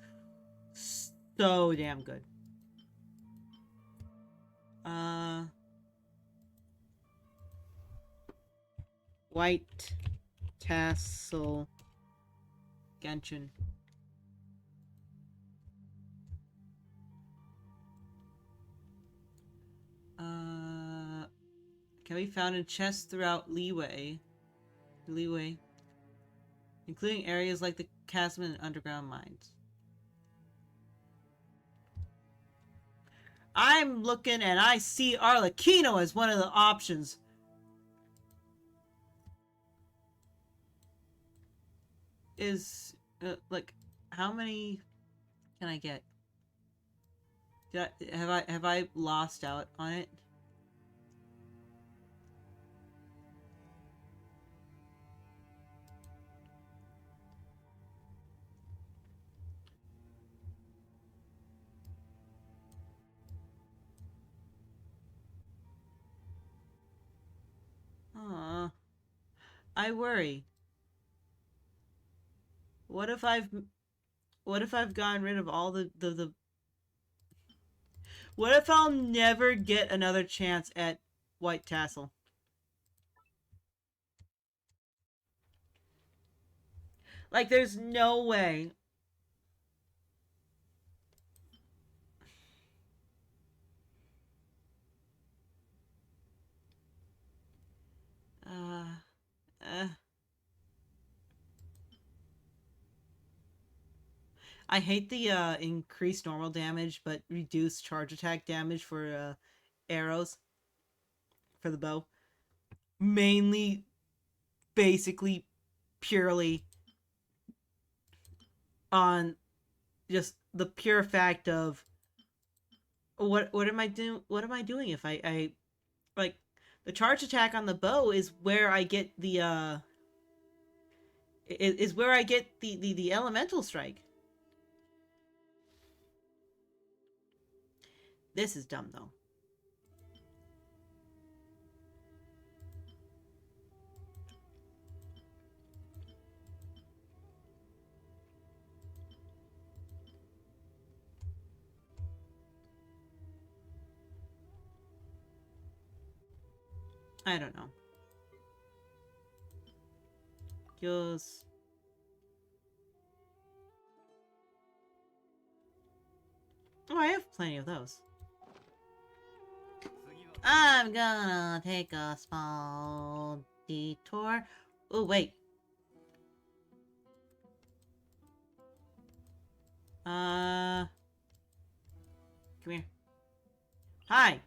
Speaker 1: so damn good. White tassel Genshin. Can be found in chests throughout Liyue, including areas like the chasm and underground mines. I'm looking and I see Arlecchino as one of the options. Is like, how many can I get? Have I lost out on it? Aw, I worry. What if I've gotten rid of all the what if I'll never get another chance at white tassel? Like, there's no way. Uh, uh. I hate the increased normal damage but reduced charge attack damage for arrows for the bow. Mainly, basically, purely on just the pure fact of what am I doing? What am I doing if I like the charge attack on the bow is where I get the is where I get the elemental strike. This is dumb though. I don't know. Just oh, I have plenty of those. I'm gonna take a small detour. Oh, wait. Come here. Hi.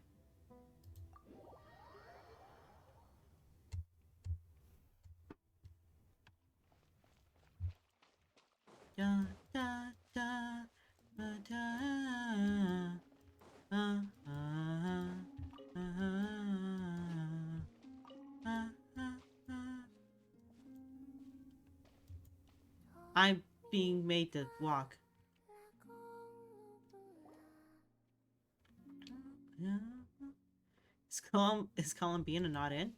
Speaker 1: Da, da, da, da, da, uh, uh, uh, uh, uh. I'm being made to walk. Is Columbina not in?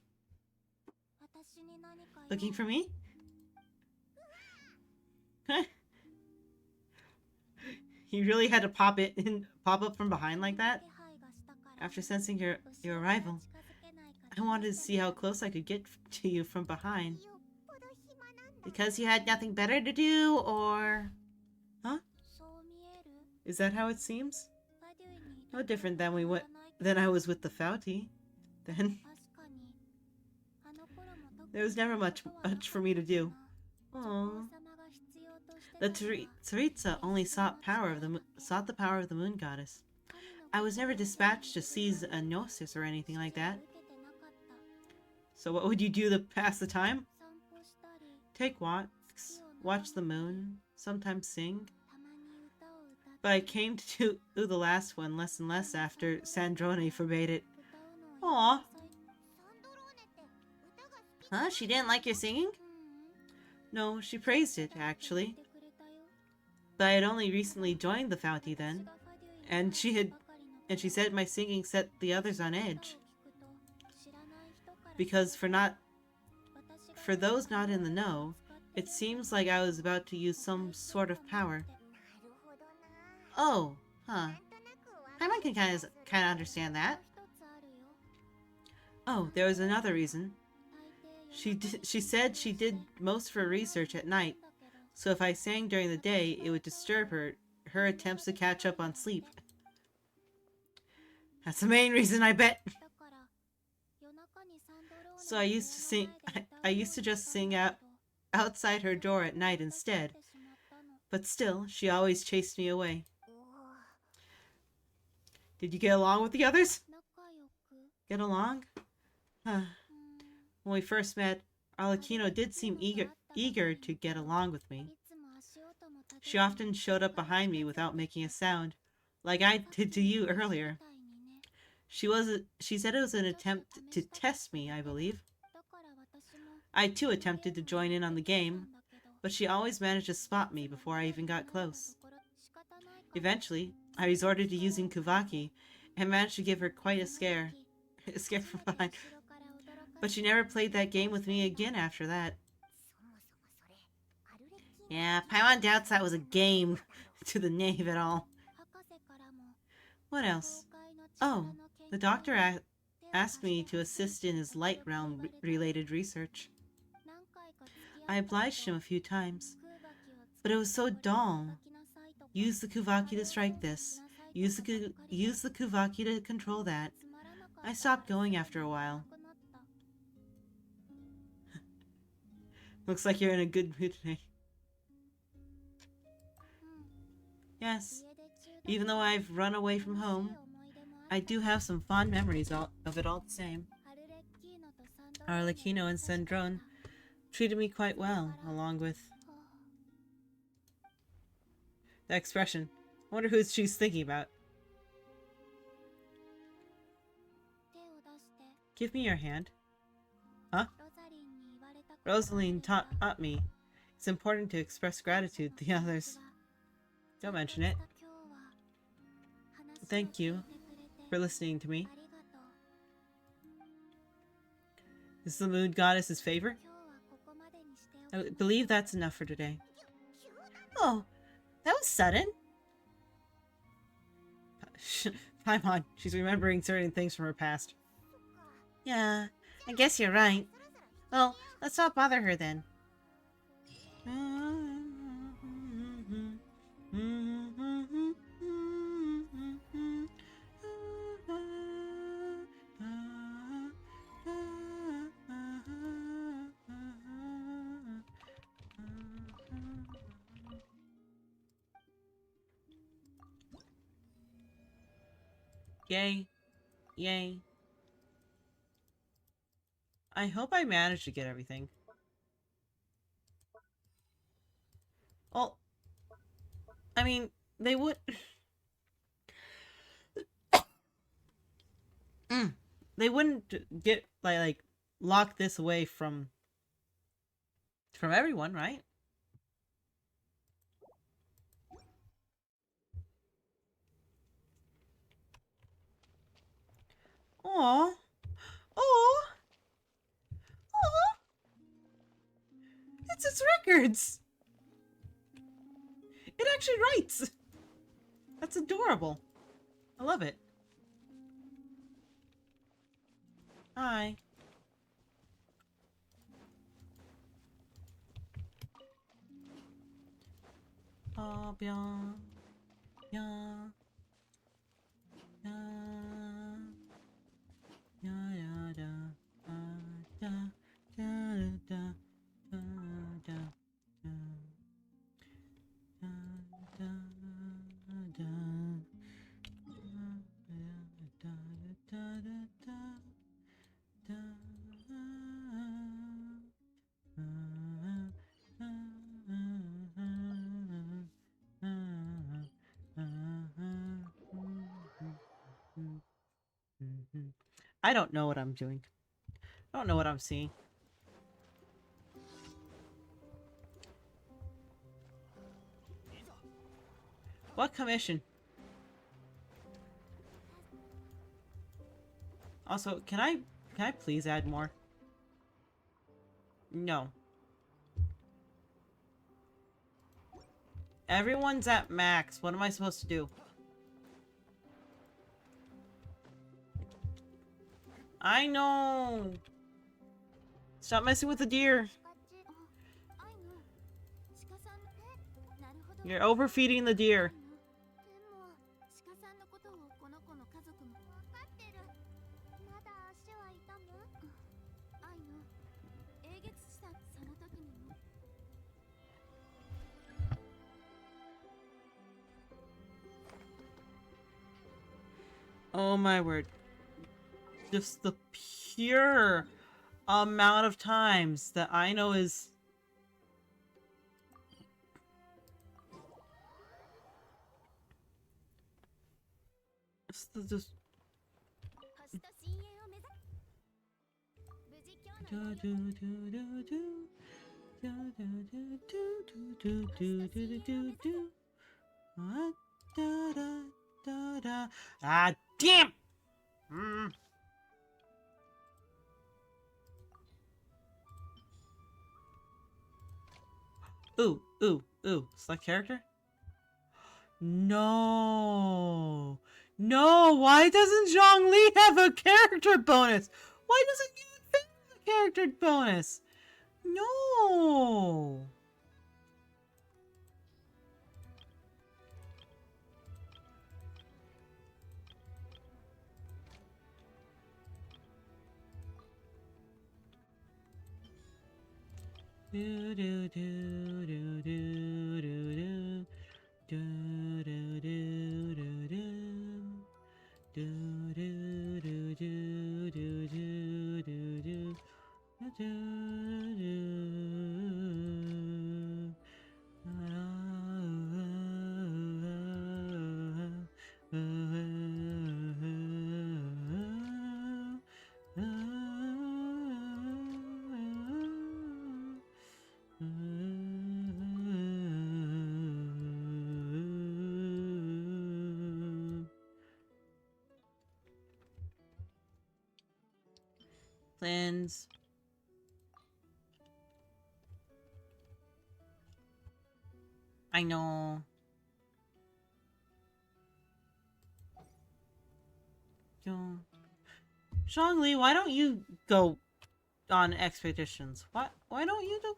Speaker 1: Looking for me? You really had to pop up from behind like that? After sensing your arrival, I wanted to see how close I could get to you from behind. Because you had nothing better to do, or... Huh? Is that how it seems? No different than I was with the Fouty. Then... There was never much for me to do. Aww. The Tsaritsa only sought the power of the moon goddess. I was never dispatched to seize a gnosis or anything like that. So what would you do to pass the time? Take walks, watch the moon, sometimes sing. But I came to do the last one less and less after Sandrone forbade it. Aw. Huh? She didn't like your singing? No, she praised it, actually. But I had only recently joined the Fouty then, and she said my singing set the others on edge. Because for those not in the know, it seems like I was about to use some sort of power. Oh, huh. Paimon can kind of understand that. Oh, there was another reason. She said she did most of her research at night, so if I sang during the day, it would disturb her attempts to catch up on sleep. That's the main reason, I bet. So I used to just sing outside her door at night instead. But still, she always chased me away. Did you get along with the others? Get along? When we first met, Arlecchino did seem eager to get along with me. She often showed up behind me without making a sound, like I did to you earlier. She said it was an attempt to test me, I believe. I too attempted to join in on the game, but she always managed to spot me before I even got close. Eventually, I resorted to using Kuvaki and managed to give her quite a scare from behind. But she never played that game with me again after that. Yeah, Paimon doubts that was a game to the knave at all. What else? Oh, the doctor asked me to assist in his light realm related research. I obliged him a few times, but it was so dull. Use the Kuvaki to strike this. Use the Kuvaki to control that. I stopped going after a while. Looks like you're in a good mood today. Yes, even though I've run away from home, I do have some fond memories of it all the same. Arlecchino and Sandrone treated me quite well, along with... That expression. I wonder who she's thinking about. Give me your hand. Huh? Rosaline taught me it's important to express gratitude to the others. Don't mention it. Thank you for listening to me. Is the moon goddess's favor? I believe that's enough for today. Oh, that was sudden. Paimon, she's remembering certain things from her past. Yeah, I guess you're right. Well, let's not bother her then. Yay. Yay. I hope I managed to get everything. Well, I mean, they would... they wouldn't get, like, lock this away from everyone, right? Oh. Oh. Oh. It's its records. It actually writes. That's adorable. I love it. Hi. Oh, bien. Bien. Yeah. Yeah, yeah, da. Da, da, da, da, da, da. Da, da, da. Da, da, da, da, I don't know what I'm doing. I don't know what I'm seeing. What commission? Also, can I please add more? No. Everyone's at max. What am I supposed to do? I know. Stop messing with the deer. You're overfeeding the deer. Oh my word. Just the pure amount of times that I know is... Just... Ah, damn! Ooh, ooh, ooh. Select character? No. No, why doesn't Zhongli have a character bonus? Why doesn't Yunfei have a character bonus? No. Do do do do do do do do do do do. Do do do do do do do do do Plans. I know. Zhongli, why don't you go on expeditions? Why don't you go?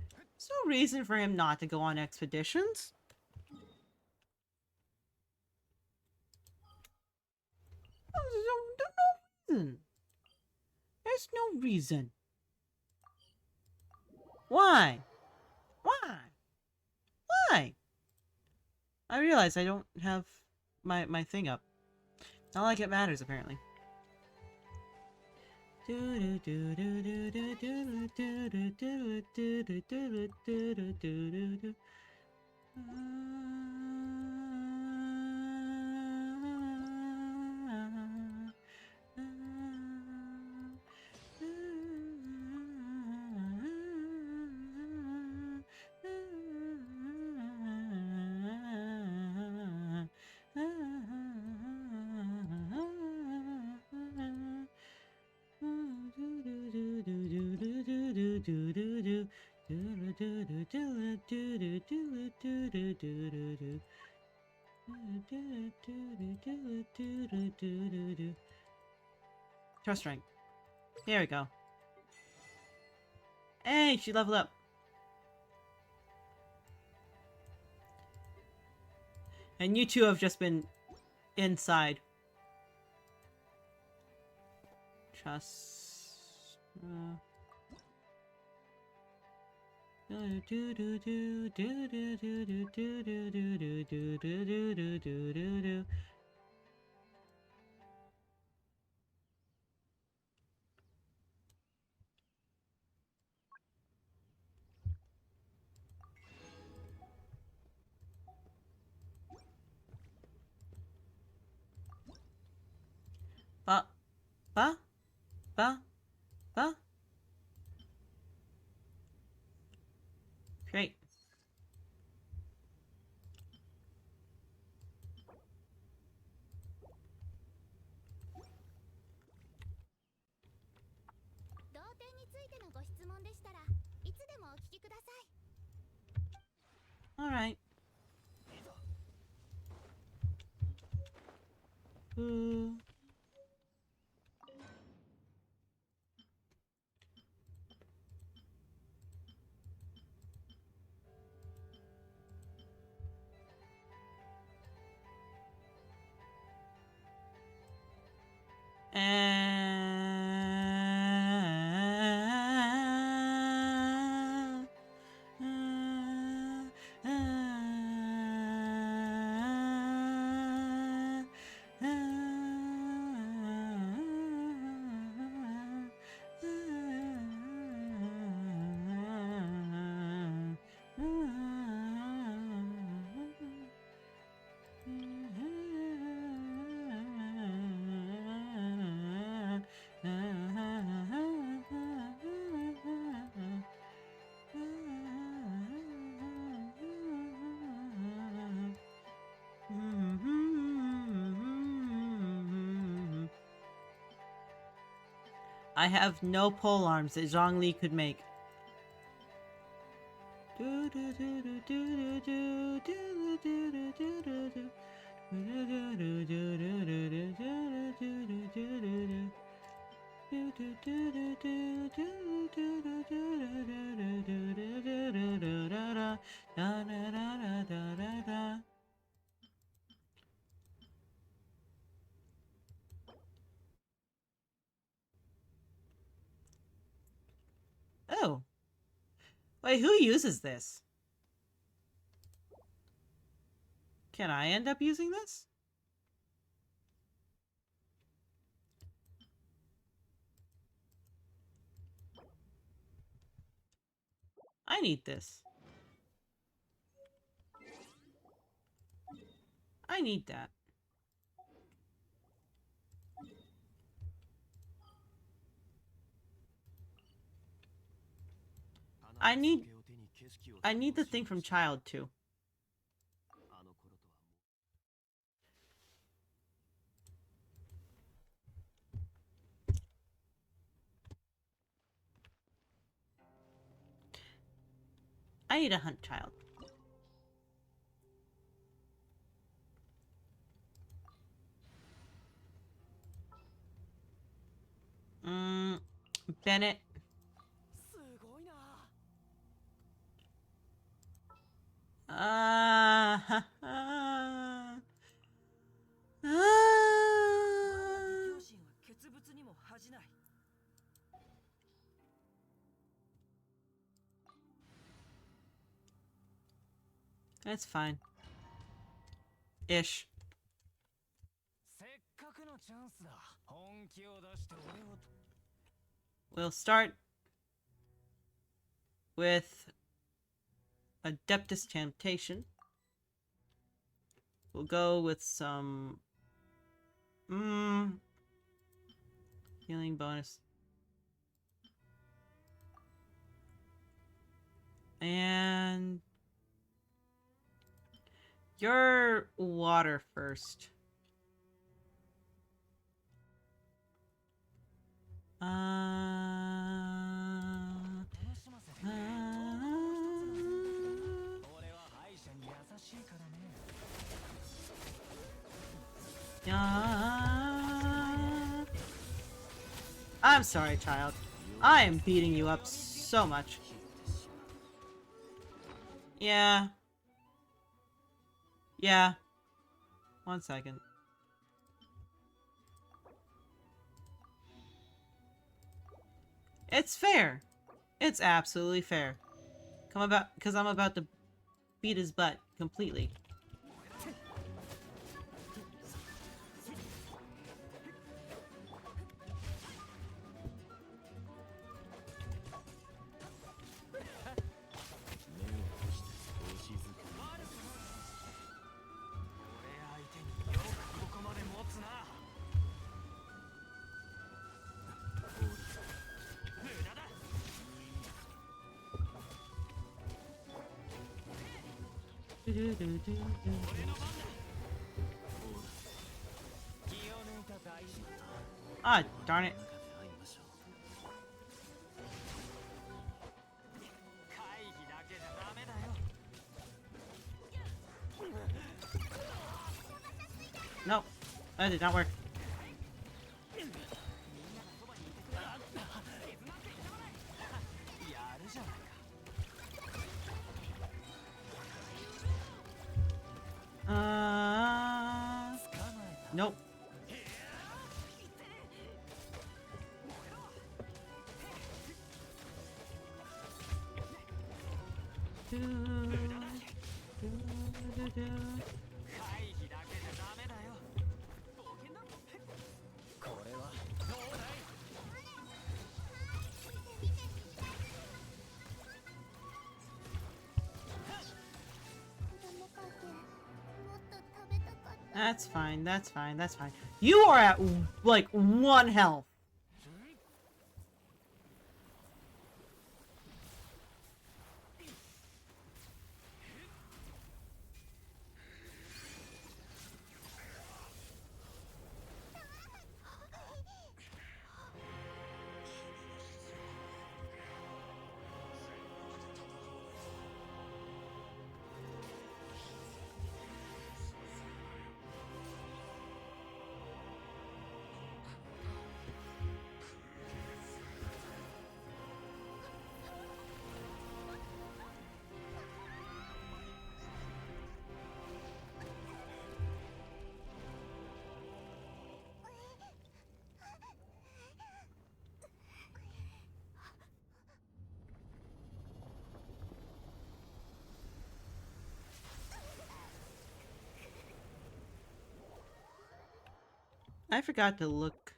Speaker 1: There's no reason for him not to go on expeditions. There's no reason. There's no reason. Why? Why? Why? I realize I don't have my thing up. Not like it matters, apparently. Trust rank. Here we go. Hey, she leveled up. And you two have just been inside. Trust. Ba, ba, ba, ba. Great. All right. Ooh. I have no pole arms that Zhongli could make. Oh. Wait, who uses this? Can I end up using this? I need this. I need that. I need the thing from Child too. I need a hunt Child. Bennett. That's fine. Ish. We'll start with Adeptus Temptation. We'll go with some healing bonus. And your water first. Yeah. I'm sorry, child. I am beating you up so much. Yeah. Yeah. 1 second. It's fair. It's absolutely fair. Because I'm about to beat his butt completely. Ah, darn it. Nope. That did not work. Nope. That's fine, that's fine, that's fine. You are at, like, 1 health. I forgot to look.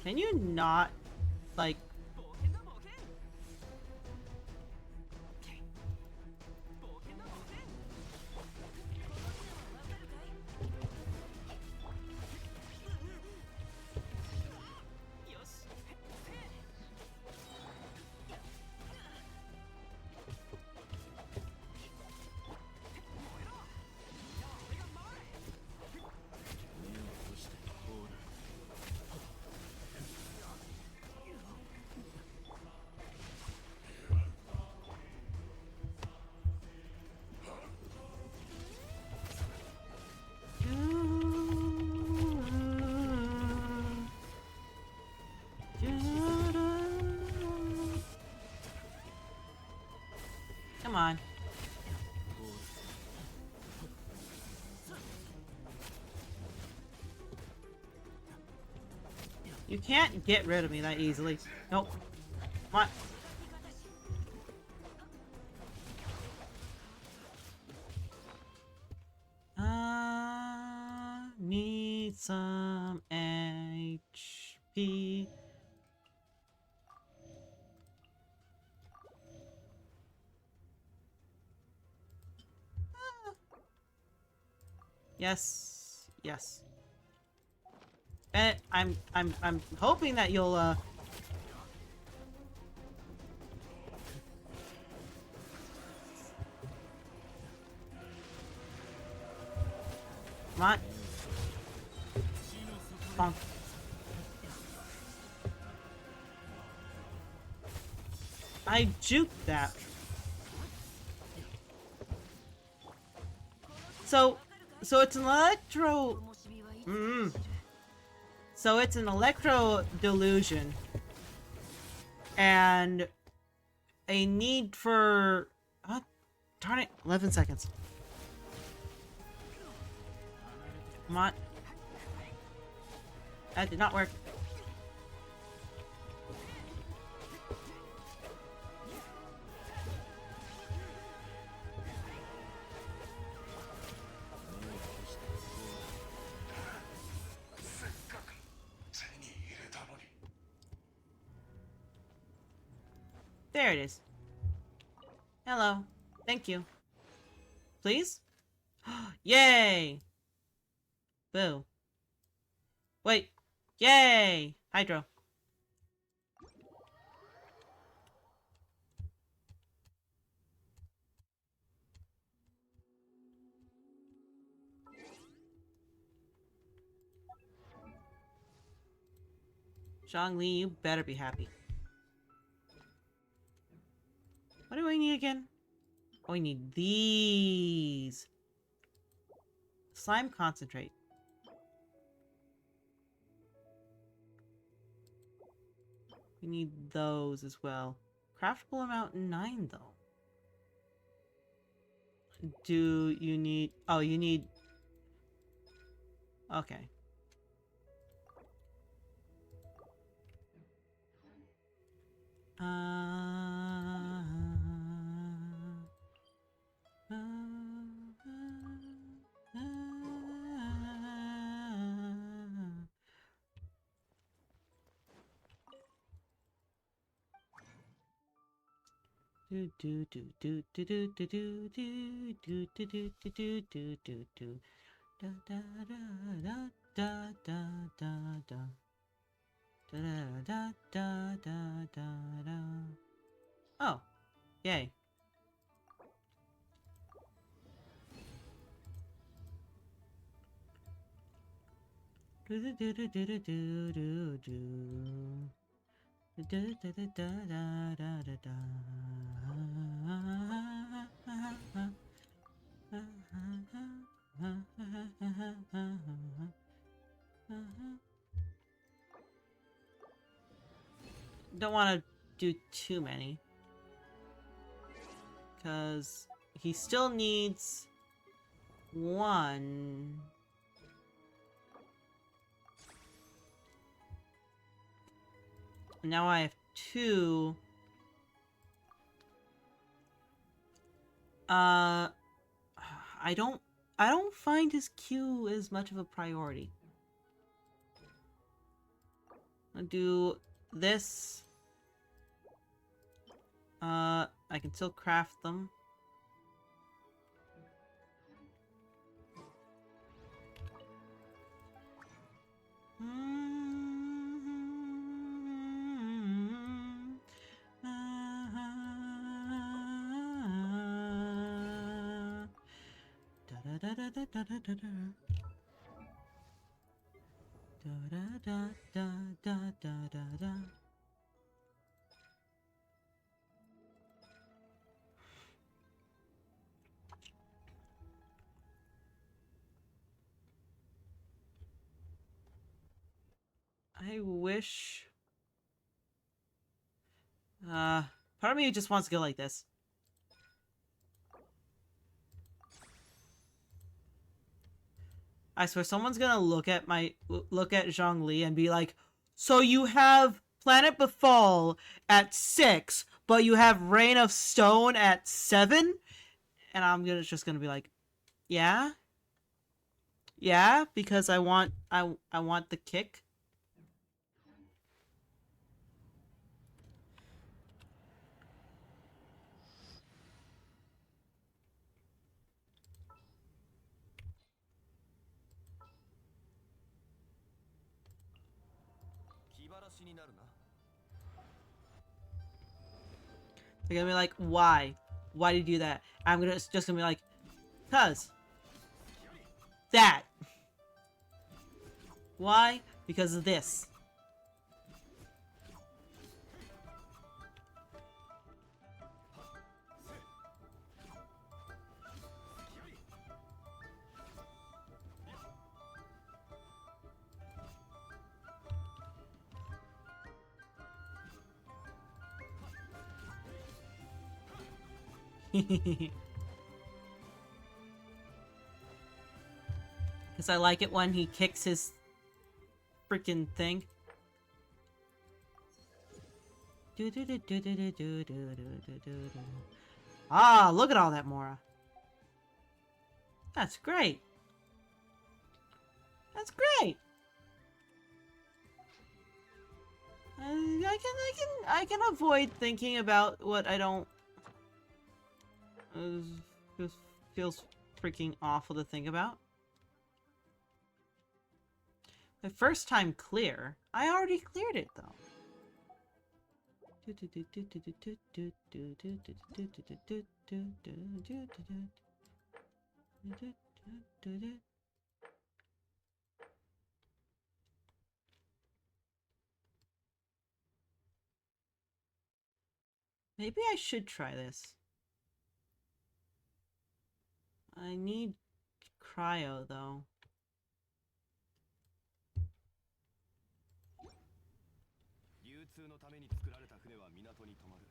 Speaker 1: Can you not, like... Come on. You can't get rid of me that easily. Nope. Come on. Need some HP. Yes. Yes. Bennett, I'm hoping that you'll come on. Bonk. I juked that. So it's an electro. So it's an electro delusion, and a need for. Darn it! 11 seconds. Come on. That did not work. There it is. Hello. Thank you. Please? Yay! Boo. Wait. Yay! Hydro. Zhongli, you better be happy. What do I need again? Oh, I need these. Slime concentrate. We need those as well. Craftable amount 9, though. Do you need... Oh, you need... Okay. Do do do do do do do do do do do do do do do do da da da da da da da da da da da da da. Oh, yay. Do do do do do do do do. Da da da da da da da da. Don't want to do too many, because he still needs one. Now I have 2. I don't find his Q as much of a priority. I'll do this. I can still craft them. I wish... part of me just wants to go like this. I swear someone's gonna look at Zhongli and be like, so you have Planet Befall at 6, but you have Rain of Stone at 7? And I'm just gonna be like, yeah? Yeah, because I want the kick. They're gonna be like, why? Why did you do that? I'm just gonna be like, cause that. Why? Because of this. Because I like it when he kicks his freaking thing. Ah, look at all that Mora. That's great. That's great. I can avoid thinking about what I don't. Just feels freaking awful to think about. The first time clear. I already cleared it though. Maybe I should try this. I need cryo though.
Speaker 3: 流通のために作られた船は港に止まる。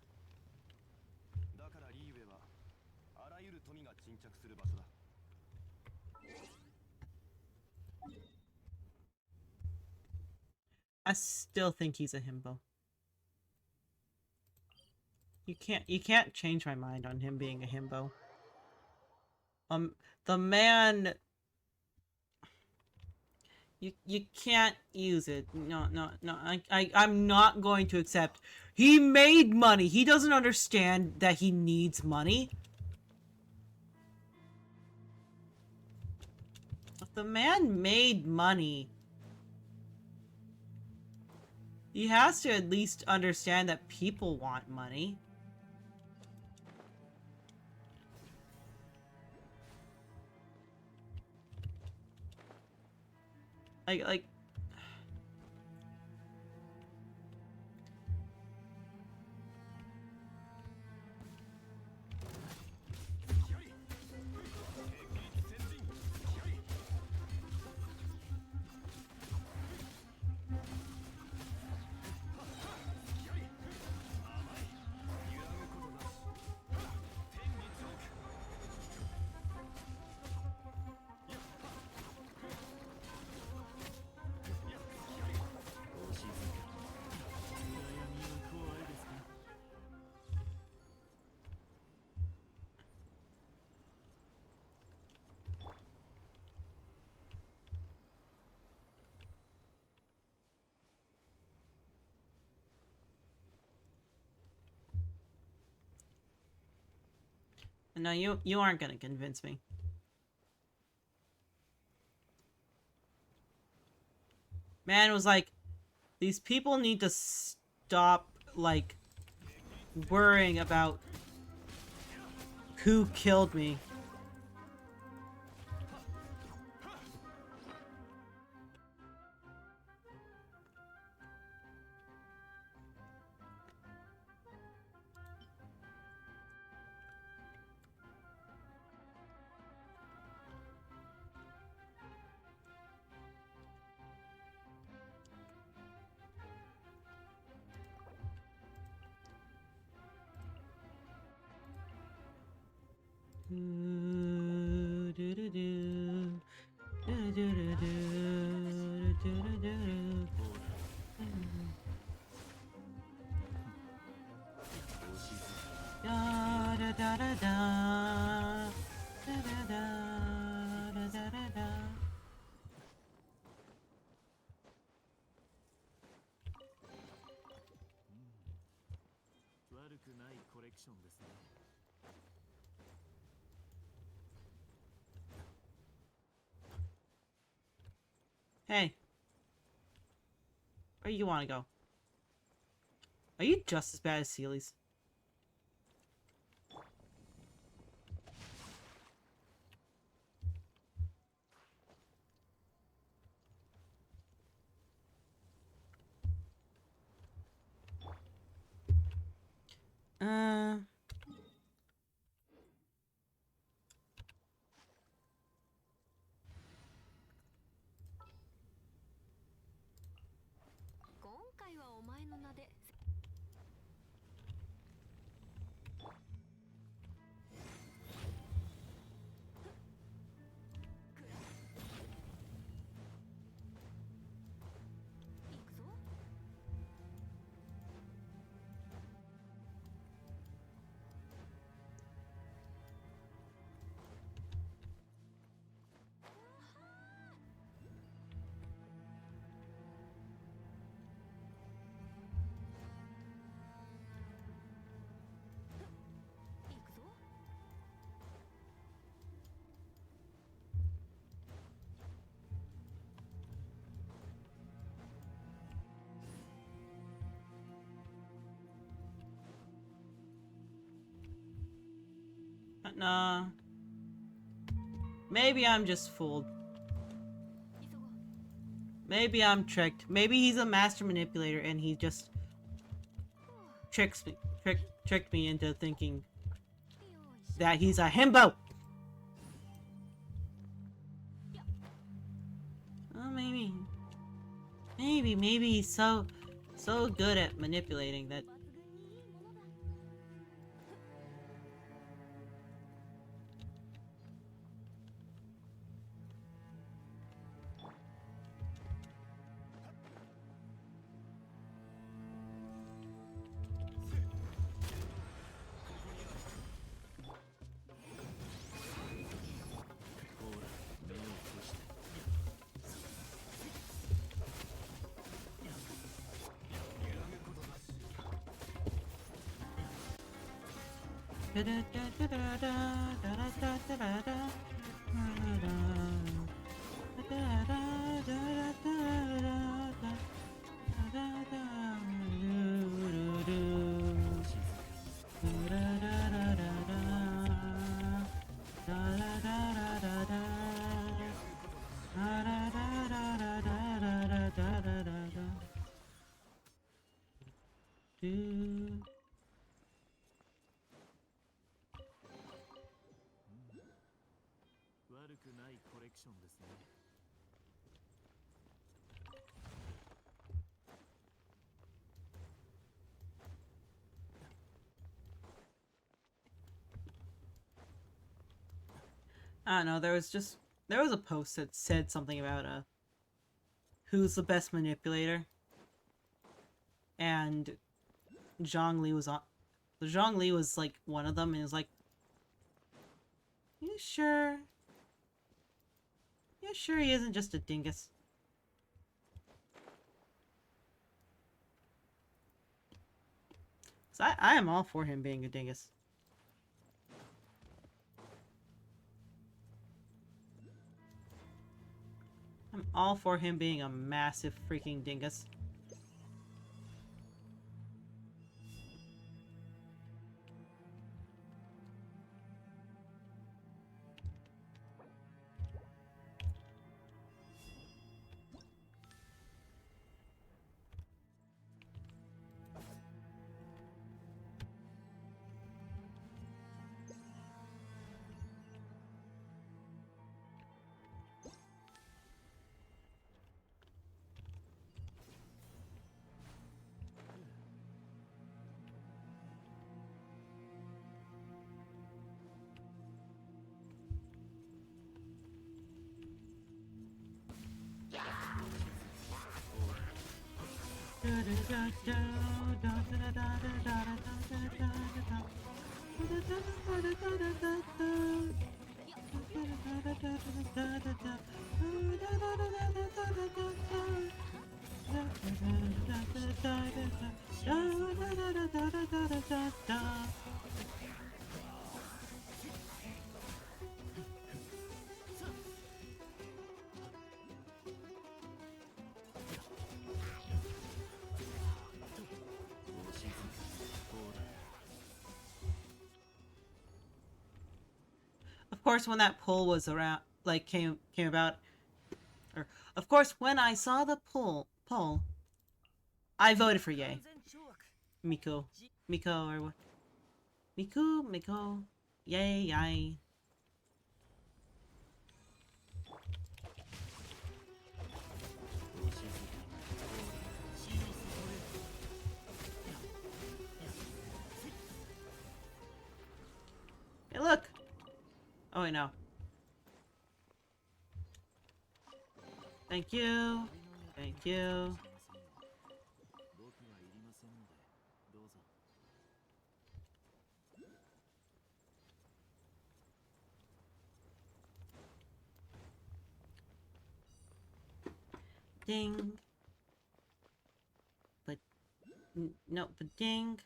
Speaker 3: だからリーウェはあらゆる富が沈着する場所だ。
Speaker 1: I still think he's a himbo. You can't change my mind on him being a himbo. The man, you can't use it. No. I'm not going to accept. He made money. He doesn't understand that he needs money. The man made money. He has to at least understand that people want money. Like no, you aren't gonna convince me. Man was like, these people need to stop, like, worrying about who killed me. Hey. Where you want to go? Are you just as bad as Seely's? Uh...
Speaker 4: 今回はお前の名で
Speaker 1: Nah. Maybe I'm just fooled.
Speaker 4: 急ごう。
Speaker 1: Maybe I'm tricked. Maybe he's a master manipulator and he just tricked me into thinking
Speaker 4: よいしょ。
Speaker 1: that he's a himbo. Oh, maybe he's so good at manipulating that.
Speaker 4: 抜群にいいものだ。
Speaker 2: ほら目を閉して 悪くないコレクションですね。
Speaker 1: I don't know, there was a post that said something about who's the best manipulator. And Zhongli was on Zhongli was like one of them and was like, You sure he isn't just a dingus? So I am all for him being a dingus. I'm all for him being a massive freaking dingus. Of course, when that poll was around, like came about, or of course when I saw the poll, I voted for Yay. Miko, or what? Miko, Yay. Hey, look. Oh wait, no. Thank you. Thank you.
Speaker 2: 僕はいりませんのでどうぞ。
Speaker 1: Ding. But no, but ding.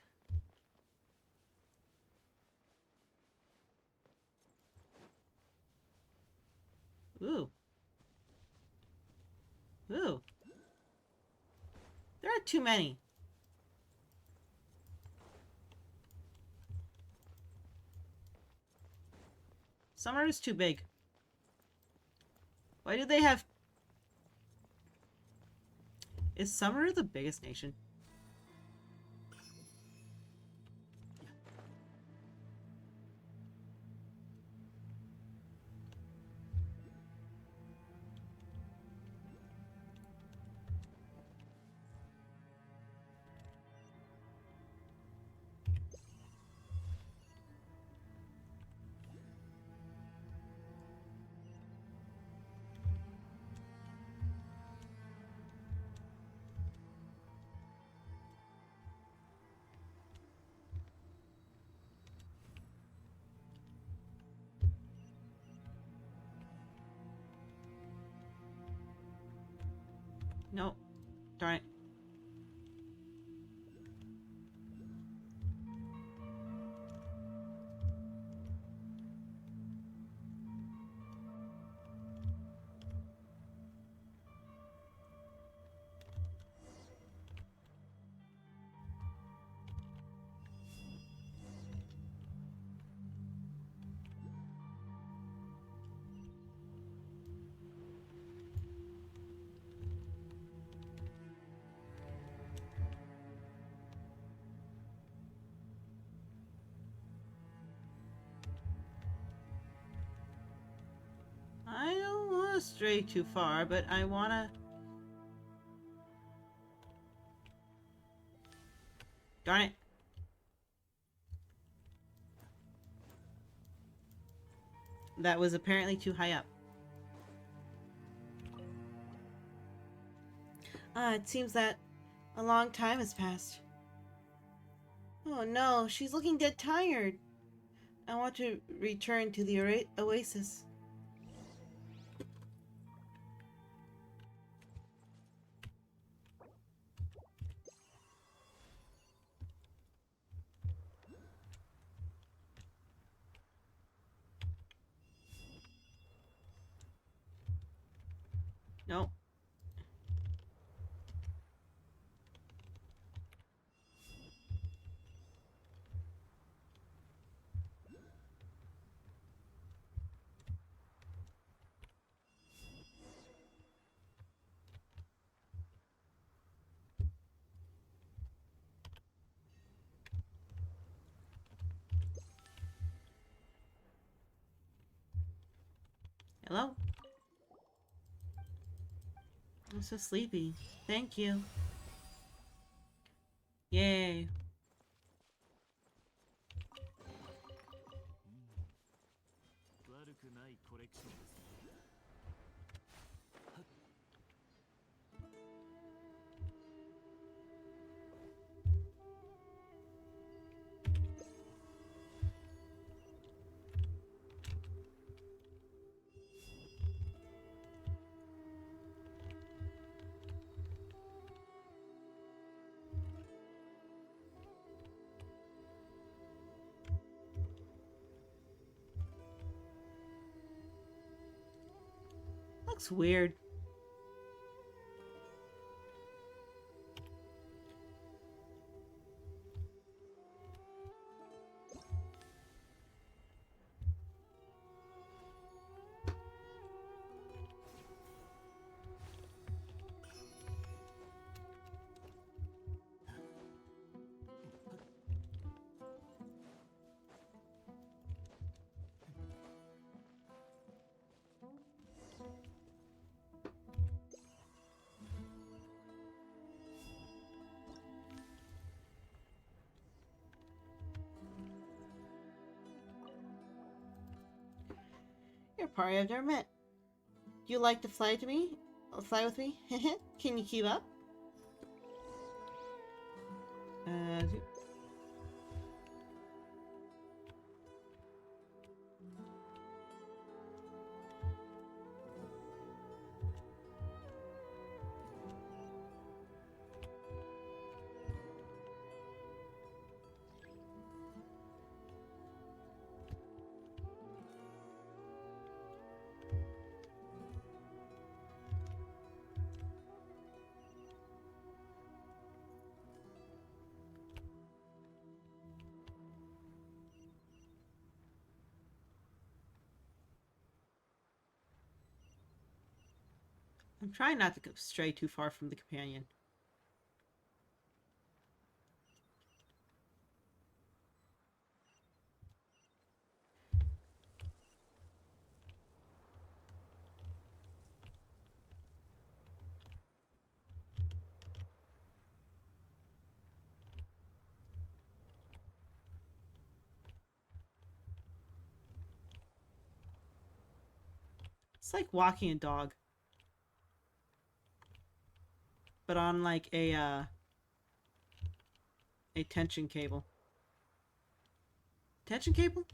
Speaker 1: Ooh. Ooh. There are too many. Summer is too big. Why do they have... Is Summer the biggest nation? No. Darn it. I don't want to stray too far, but I want to... Darn it. That was apparently too high up. It seems that a long time has passed. Oh no, she's looking dead tired. I want to return to the oasis. No. Hello? I'm so sleepy. Thank you. Yay. Looks weird. You're a party I've never met. Do you like to fly to me? Fly with me? Can you keep up? Uh... I'm trying not to stray too far from the companion. It's like walking a dog, but on like a tension cable. Tension cable?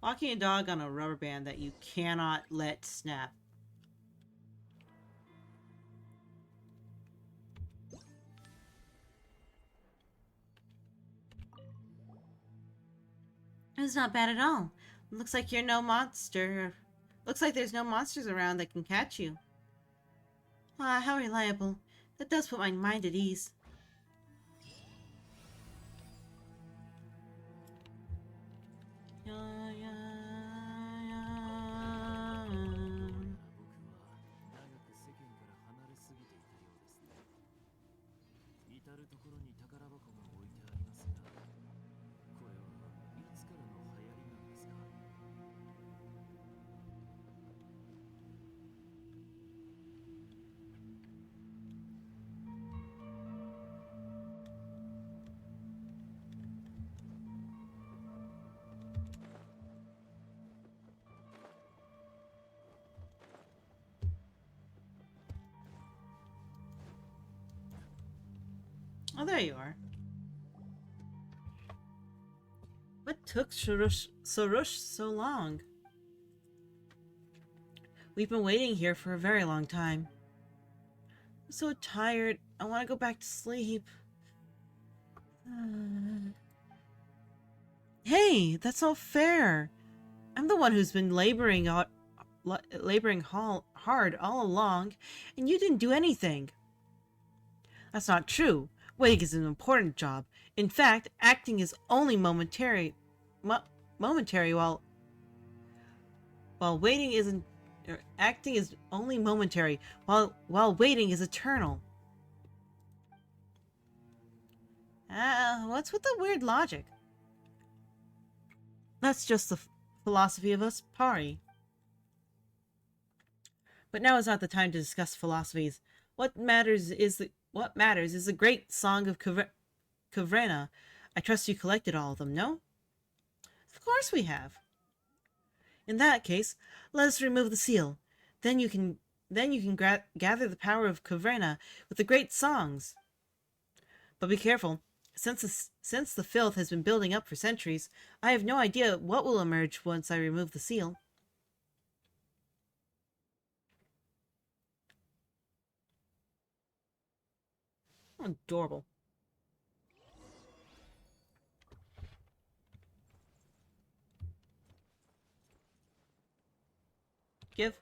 Speaker 1: Walking a dog on a rubber band that you cannot let snap. It's not bad at all. Looks like you're no monster. Looks like there's no monsters around that can catch you. Ah, how reliable. That does put my mind at ease. Yeah, yeah, yeah.
Speaker 2: 僕は長く世間から離れすぎていたようですね。至る所に宝箱が置いてありますが、これはいつからの流行りなんですか？Oh,
Speaker 1: there you are. What took Sarush so long? We've been waiting here for a very long time. I'm so tired. I want to go back to sleep. Hey, that's not fair. I'm the one who's been laboring hard all along, and you didn't do anything. That's not true. Waiting is an important job. In fact, acting is only momentary while waiting isn't acting is only momentary while waiting is eternal. What's with the weird logic? That's just the philosophy of us Pari. But now is not the time to discuss philosophies. What matters is the great song of Kavrena. I trust you collected all of them, no? Of course we have. In that case, let us remove the seal. Then you can gather the power of Kavrena with the great songs. But be careful. Since the filth has been building up for centuries, I have no idea what will emerge once I remove the seal. Adorable. Give.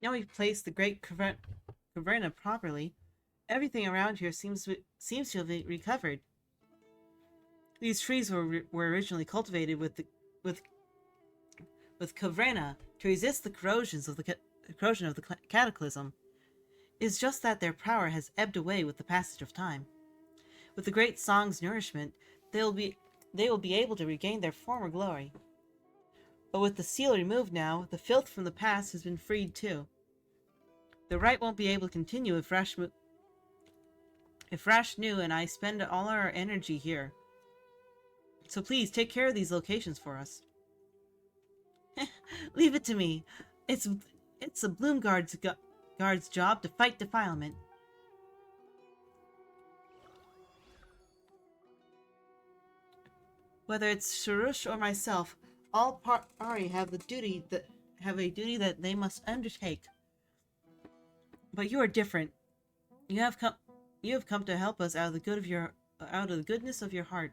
Speaker 1: Now we've placed the great Caverna properly. Everything around here seems to have recovered. These trees were originally cultivated with Caverna to resist the corrosion of the cataclysm. It's just that their power has ebbed away with the passage of time. With the great song's nourishment, they will be able to regain their former glory. But with the seal removed now, the filth from the past has been freed too. The rite won't be able to continue if Rashnu and I spend all our energy here. So please, take care of these locations for us. Leave it to me. It's the Bloomguard's job to fight defilement. Whether it's Sharush or myself, all Pari have a duty that they must undertake. But you are different. You have come to help us out of the good of your out of the goodness of your heart.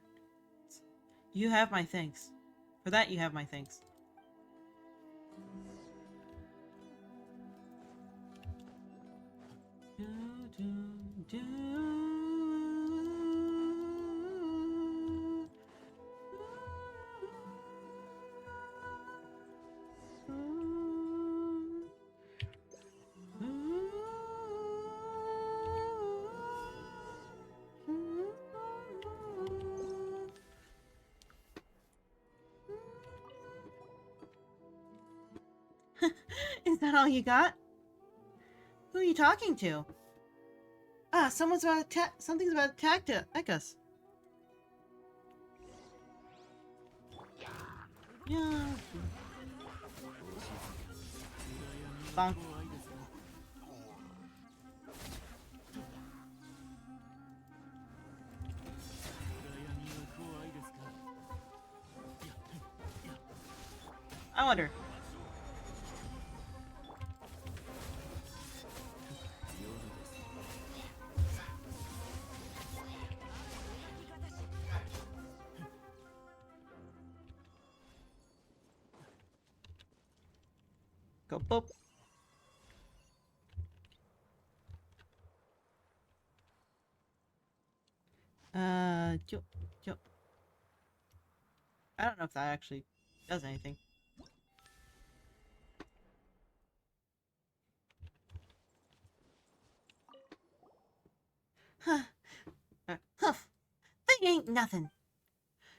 Speaker 1: You have my thanks. For that, you have my thanks. Is that all you got? Who are you talking to? Ah, something's about to attack us. Yeah. Bonk. I wonder. Go boop. Jo, jo. I don't know if that actually does anything. Huh. Huff. They ain't nothing.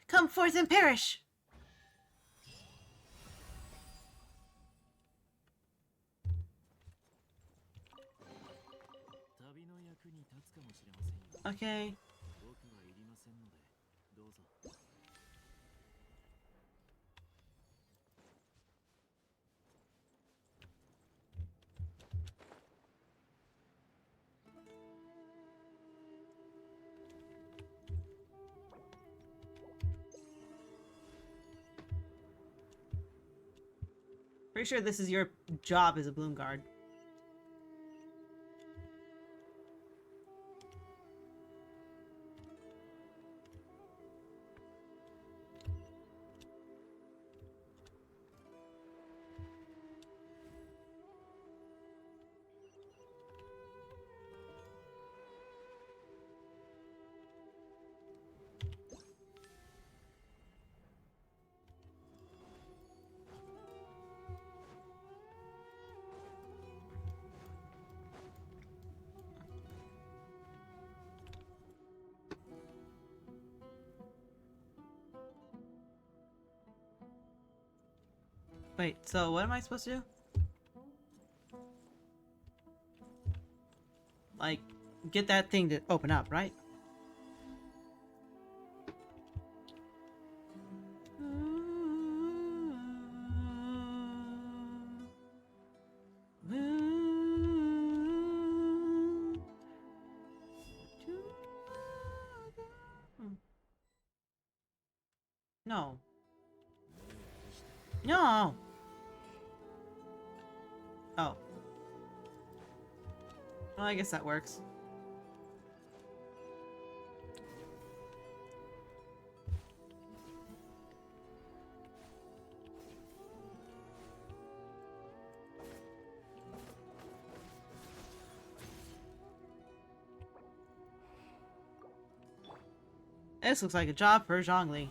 Speaker 1: Come forth and perish. Okay. Pretty sure this is your job as a Bloom Guard. Wait, so what am I supposed to do? Like, get that thing to open up, right? No. No! Oh. Well, I guess that works. This looks like a job for Zhongli.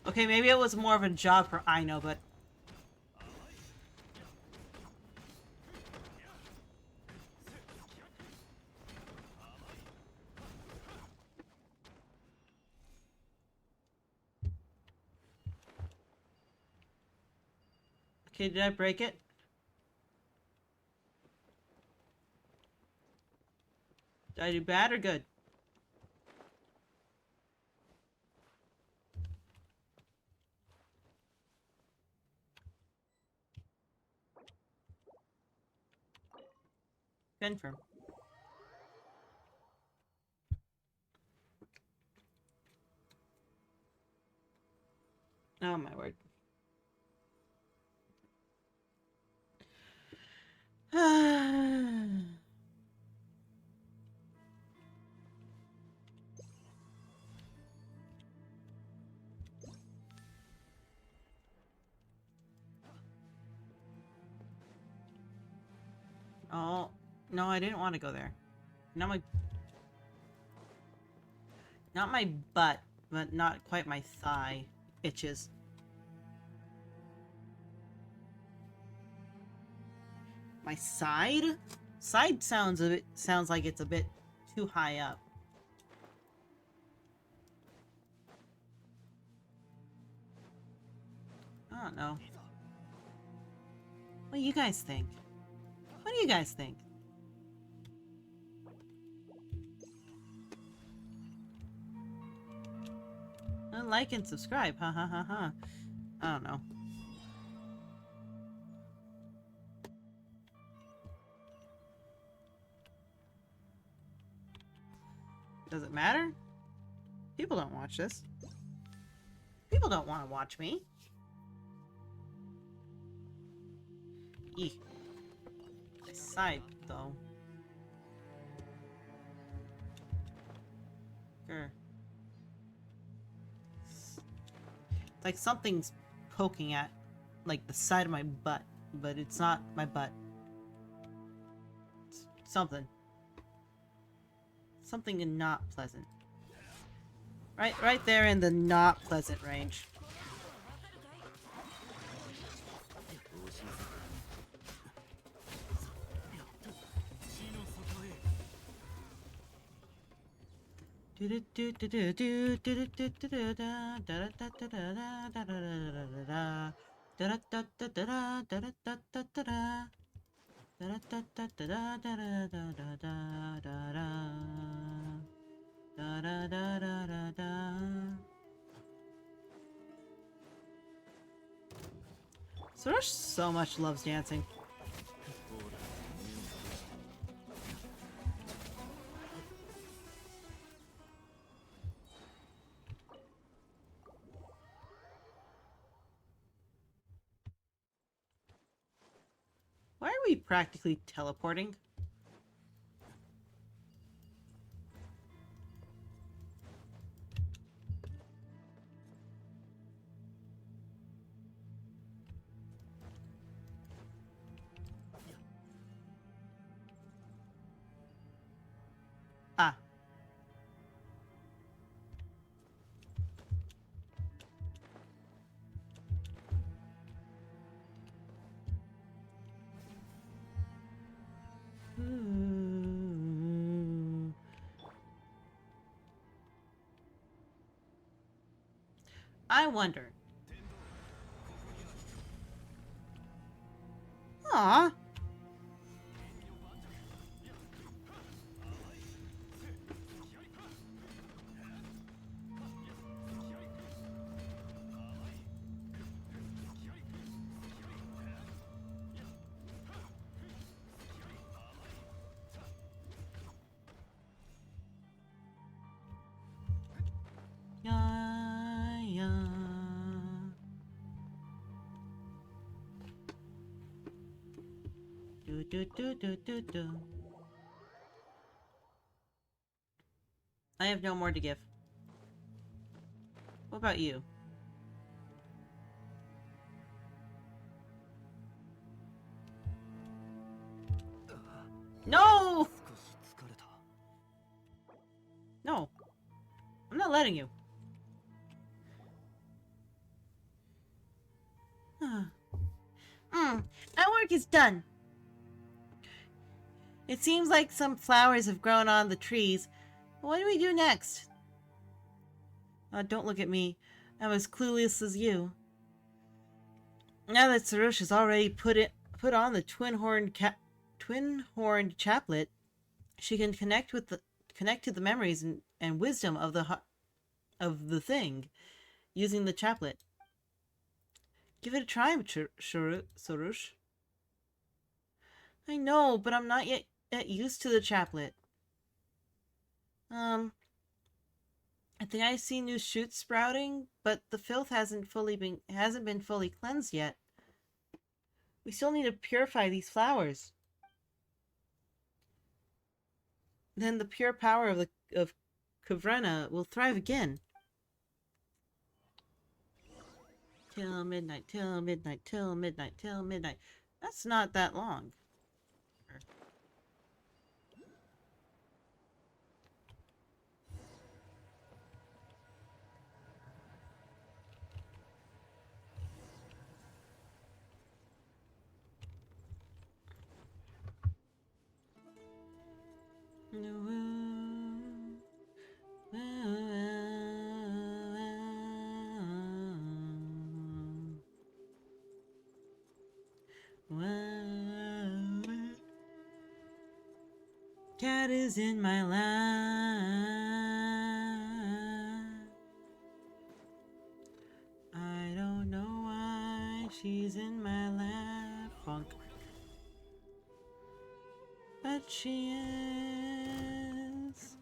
Speaker 1: Okay, maybe it was more of a job for Aino, but... Okay, did I break it? Did I do bad or good? Confirm. Oh my word. Oh, no, I didn't want to go there. Not my butt, but not quite my thigh itches. My side? Side sounds like it's a bit too high up. I don't know. What do you guys think? What do you guys think? Like and subscribe. Ha ha ha ha. I don't know. Does it matter? People don't watch this. People don't want to watch me. Eek. My side, though. Grr. It's like something's poking at, like, the side of my butt, but it's not my butt. It's something. Something not pleasant. Right there in the not pleasant range. Soros so much loves dancing. Why are we practically teleporting? Ah. I wonder. Aw. Yeah, yeah. Do do do do do do. I have no more to give. What about you? No! No. I'm not letting you. Our work is done. It seems like some flowers have grown on the trees. What do we do next? Don't look at me. I'm as clueless as you. Now that Sarosh has already put on the twin-horned chaplet, she can connect to the memories and wisdom of the thing using the chaplet. Give it a try, Sarosh. I know, but I'm not yet used to the chaplet. I think I see new shoots sprouting, but the filth hasn't been fully cleansed yet. We still need to purify these flowers. then the pure power of Kavrena will thrive again. Till midnight, till midnight, till midnight, till midnight. That's not that long. Cat is in my lap. I don't know why she's in my lap. Funk. But she is.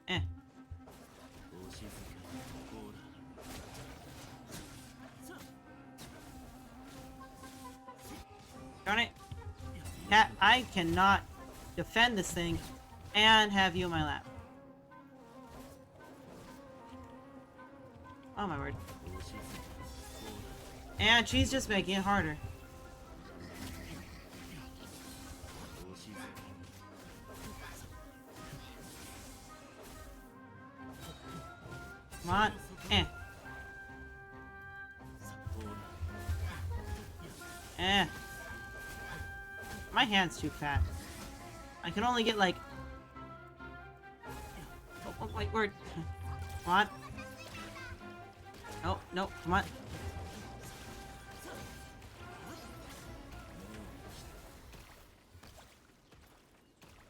Speaker 1: Eh. Darn it. Cat, I cannot defend this thing and have you in my lap. Oh my word. And she's just making it harder. Come on. Eh. Eh. My hand's too fat. I can only get like... Oh, wait, word. Come on. No, no, come on.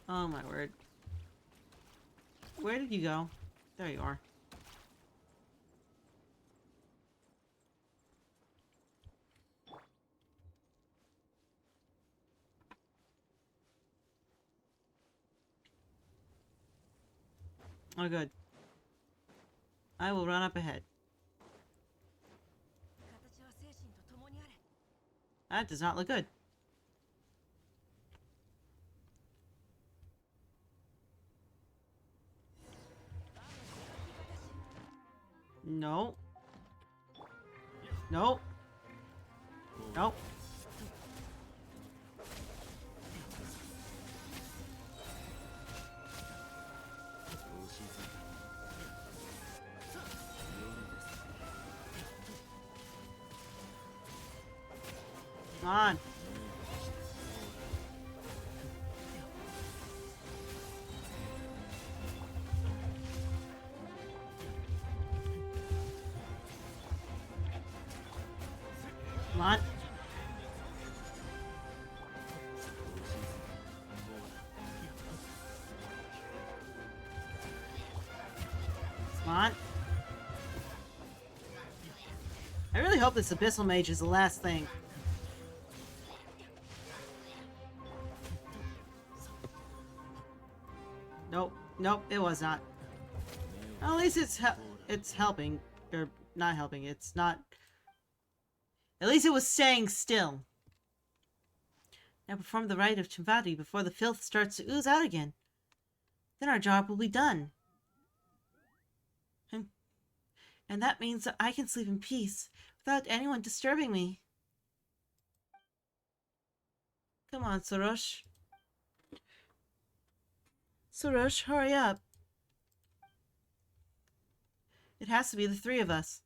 Speaker 1: Oh my word. Where did you go? There you are. Oh, good. I will run up ahead.
Speaker 4: 形は精神と共にあれ。
Speaker 1: That does not look good. No. No. No. Come on. Come on. Come on. I really hope this Abyssal Mage is the last thing. Nope. Nope, it was not. Well, at least it's helping. Or not helping. It's not... At least it was staying still. Now perform the rite of Chimvadi before the filth starts to ooze out again. Then our job will be done. And that means that I can sleep in peace without anyone disturbing me. Come on, Soros. Soros, hurry up. It has to be the three of us.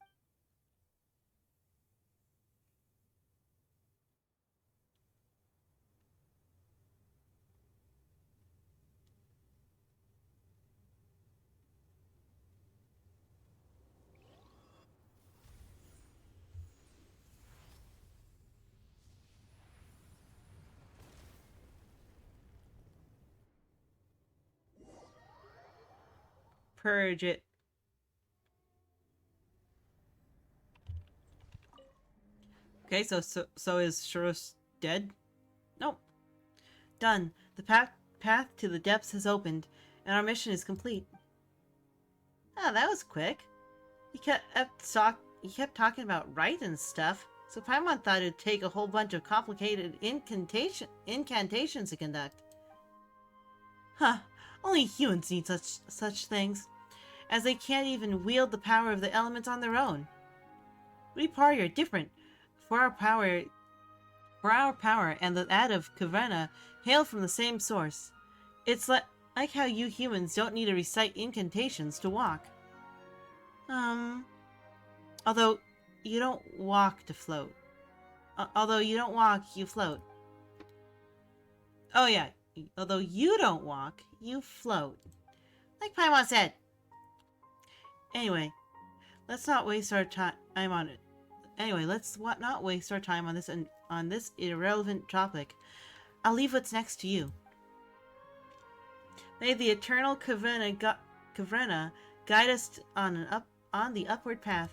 Speaker 1: Purge it. Okay, so is Soros dead? Nope. Done. The path to the depths has opened, and our mission is complete. Ah, that was quick. He kept talking about right and stuff. So Paimon thought it'd take a whole bunch of complicated incantations to conduct. Huh, only humans need such things, as they can't even wield the power of the elements on their own. We Pari are different. For our power and that of Kavrena hail from the same source. It's like how you humans don't need to recite incantations to walk. Although you don't walk to float. Although you don't walk, you float. Oh yeah, although you don't walk, you float. Like Paimon said. Anyway, let's not waste our time on it. Anyway, let's not waste our time on this irrelevant topic. I'll leave what's next to you. May the eternal Kavrena guide us on the upward path.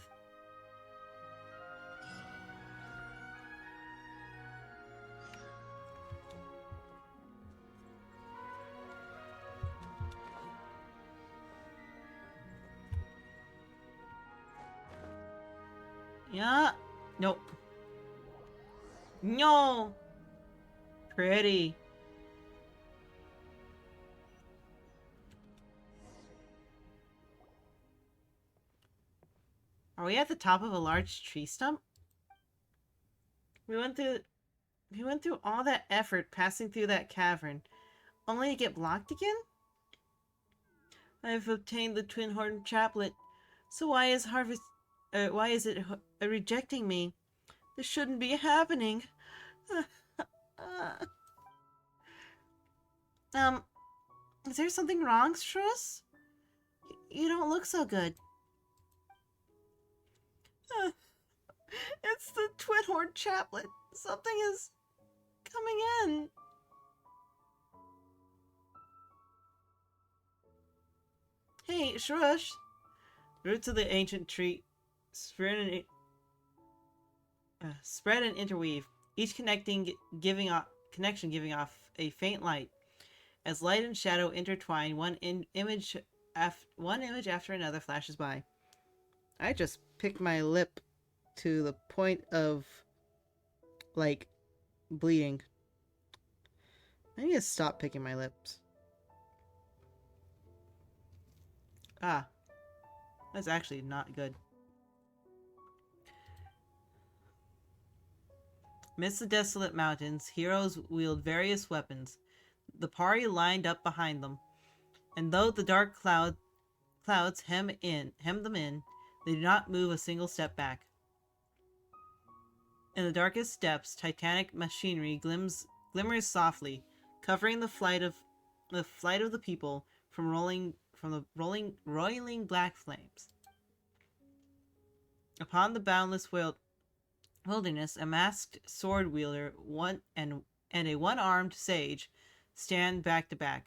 Speaker 1: Yeah. Nope. No. Pretty. Are we at the top of a large tree stump? We went through all that effort passing through that cavern, only to get blocked again? I've obtained the Twin Horn Chaplet, so why is it rejecting me? This shouldn't be happening. Is there something wrong, Struss? You don't look so good. It's the Twin Horn Chaplet. Something is coming in. Hey, Shrush. Roots of the ancient tree spread and interweave, each connection giving off a faint light. As light and shadow intertwine, one image after another flashes by. I just picked my lip to the point of, like, bleeding. I need to stop picking my lips. Ah. That's actually not good. Amidst the desolate mountains, heroes wield various weapons. The Pari lined up behind them, and though the dark clouds hem them in, they do not move a single step back. In the darkest depths, titanic machinery glimmers softly, covering the flight of the people from the roiling black flames. Upon the boundless wilderness, a masked sword wielder and a one-armed sage stand back to back.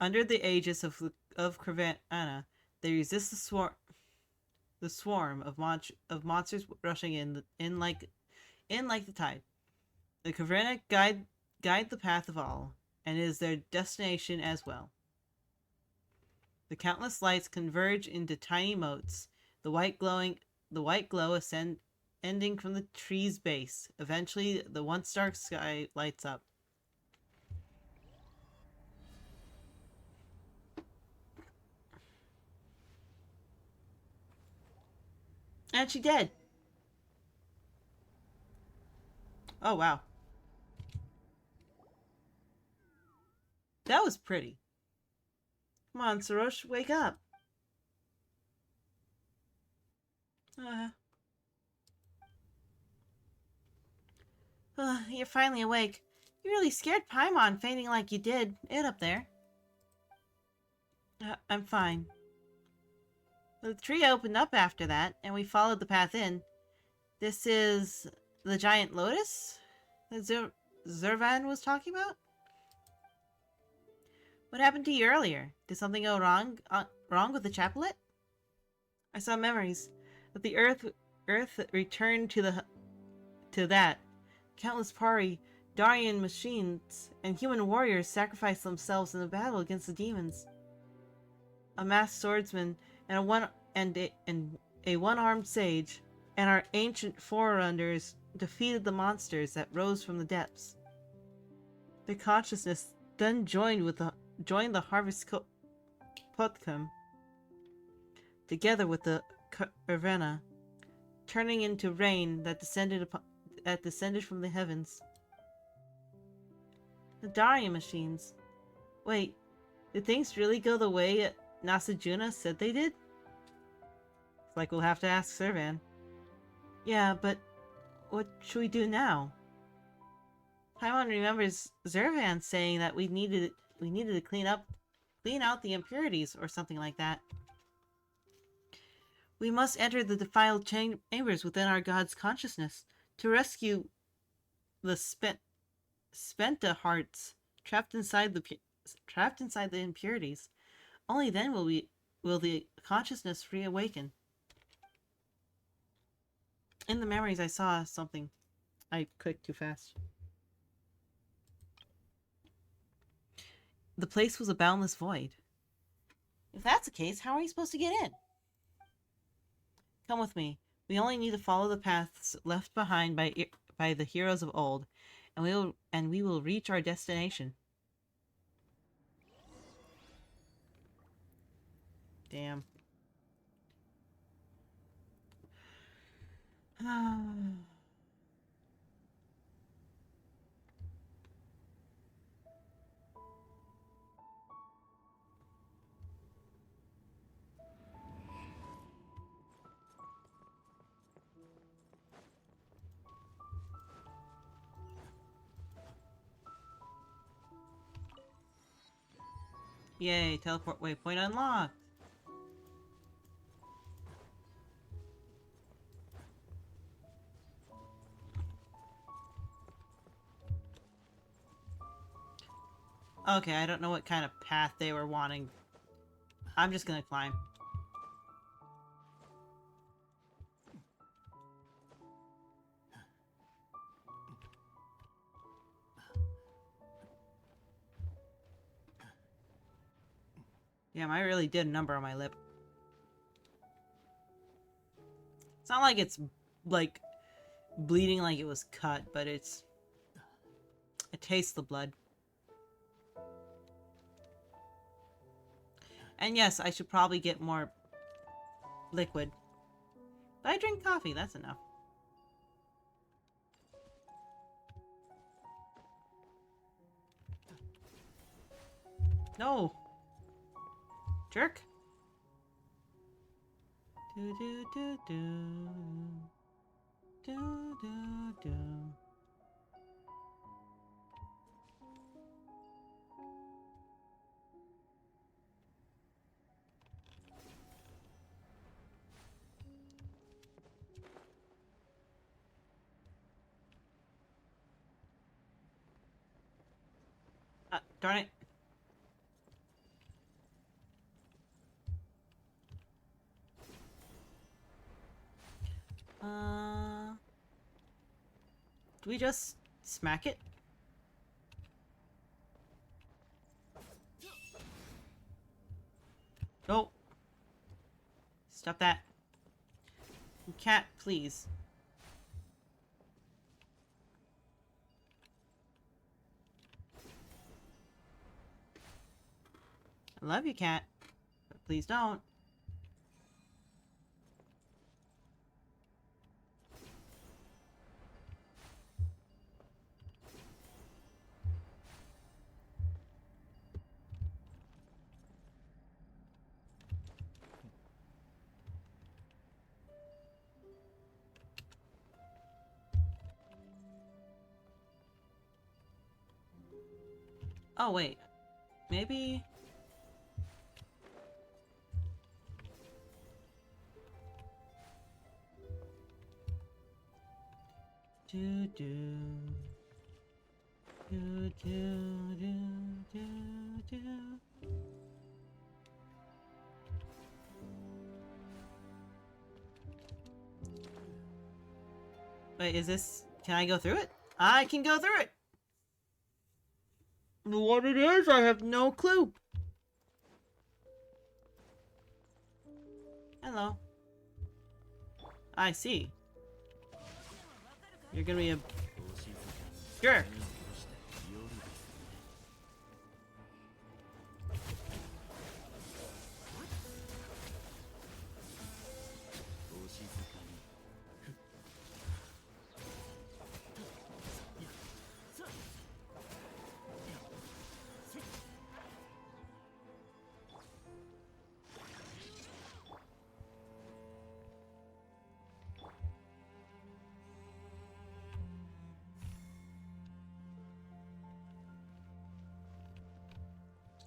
Speaker 1: Under the aegis of Kavrena, they resist the swarm of monsters rushing in like the tide. The Kavrena guide the path of all, and is their destination as well. The countless lights converge into tiny motes, the white glow ending from the tree's base. Eventually, the once dark sky lights up. And she did. Oh, wow. That was pretty. Come on, Sarosh, wake up. You're finally awake. You really scared Paimon fainting like you did. It up there. I'm fine. The tree opened up after that, and we followed the path in. This is the giant lotus that Zurvan was talking about? What happened to you earlier? Did something go wrong with the chaplet? I saw memories that the earth returned to that. Countless Pari, Darien machines, and human warriors sacrificed themselves in the battle against the demons. A masked swordsman and a one-armed sage and our ancient forerunners defeated the monsters that rose from the depths. Their consciousness then joined the Harvest Potcom together with the Ravenna, turning into rain that descended from the heavens. The Daria machines. Wait, did things really go the way Nasajuna said they did? It's like we'll have to ask Servan. Yeah, but what should we do now? Paimon remembers Zervan saying that we needed to clean out the impurities or something like that. We must enter the defiled chambers within our god's consciousness to rescue the Spenta hearts trapped inside the impurities. Only then will the consciousness reawaken. In the memories I saw something. I clicked too fast. The place was a boundless void. If that's the case, how are we supposed to get in? Come with me. We only need to follow the paths left behind by the heroes of old, and we will reach our destination. Damn. Yay, teleport waypoint unlocked. Okay, I don't know what kind of path they were wanting. I'm just gonna climb. Damn, I really did a number on my lip. It's not like it's, like, bleeding like it was cut, but it tastes the blood. And yes, I should probably get more liquid. But I drink coffee, that's enough. No! Jerk! Do do do do. Do do do. Darn it. Do we just smack it? No. Stop that. Cat, please. I love you, cat. But please don't. Oh, wait. Maybe... Do do do do do do do. Wait, is this... Can I go through it? I can go through it! What it is, I have no clue. Hello. I see. You're gonna be a
Speaker 2: お静かに
Speaker 1: jerk.
Speaker 2: 目を閉じて夜ですね。お静かに。いや、さあ。いや、せっ。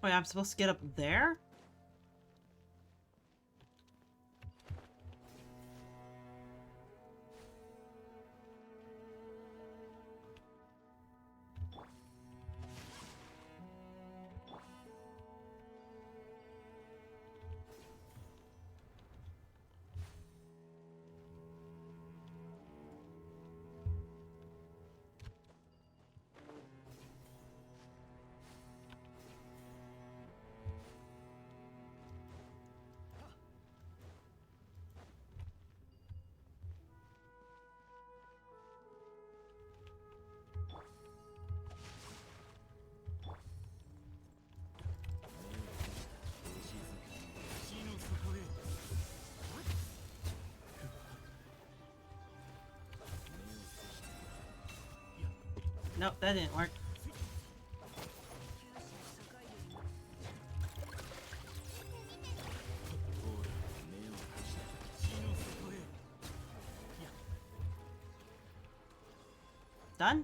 Speaker 1: Wait, I'm supposed to get up there? Nope, that didn't work.
Speaker 2: ほら、目を閉じて死の底へ。
Speaker 1: Done?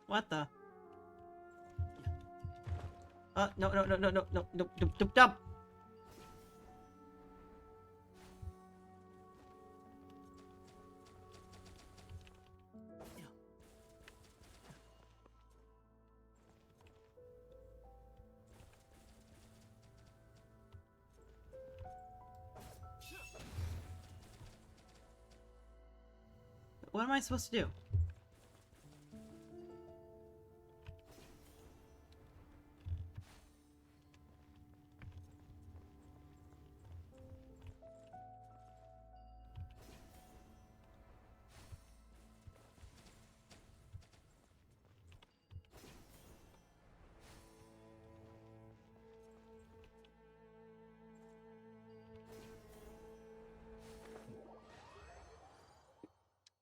Speaker 1: What the? No, no, no, no, no, no, no, no, no, no. What am I supposed to do?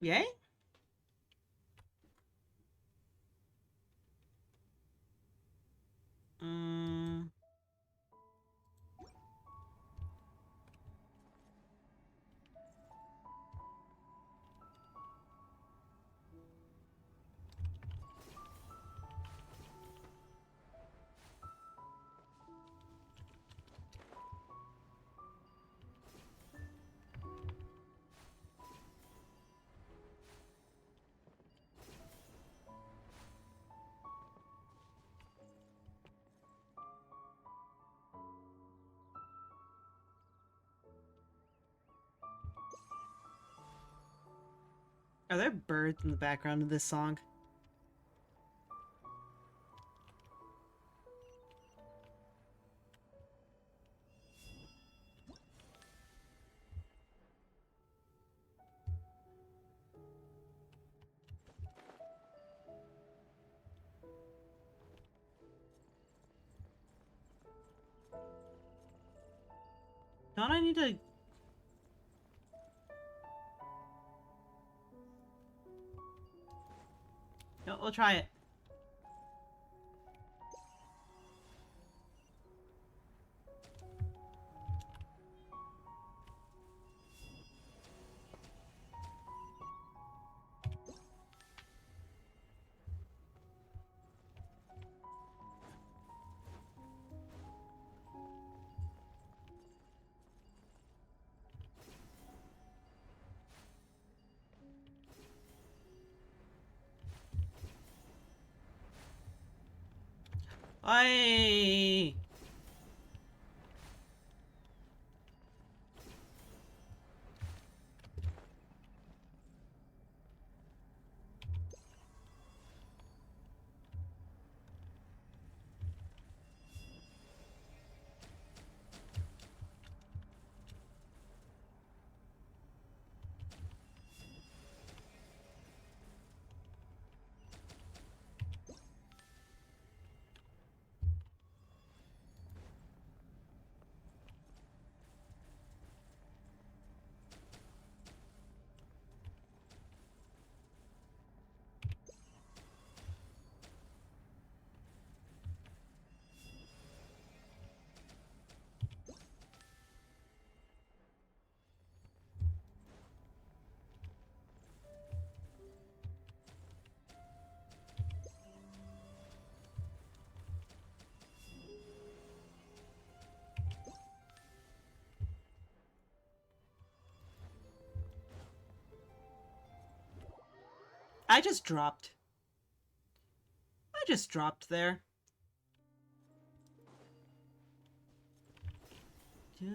Speaker 1: Yay? Are there birds in the background of this song? Don't I need to... No, we'll try it. Aye. I just dropped. I just dropped there. Do,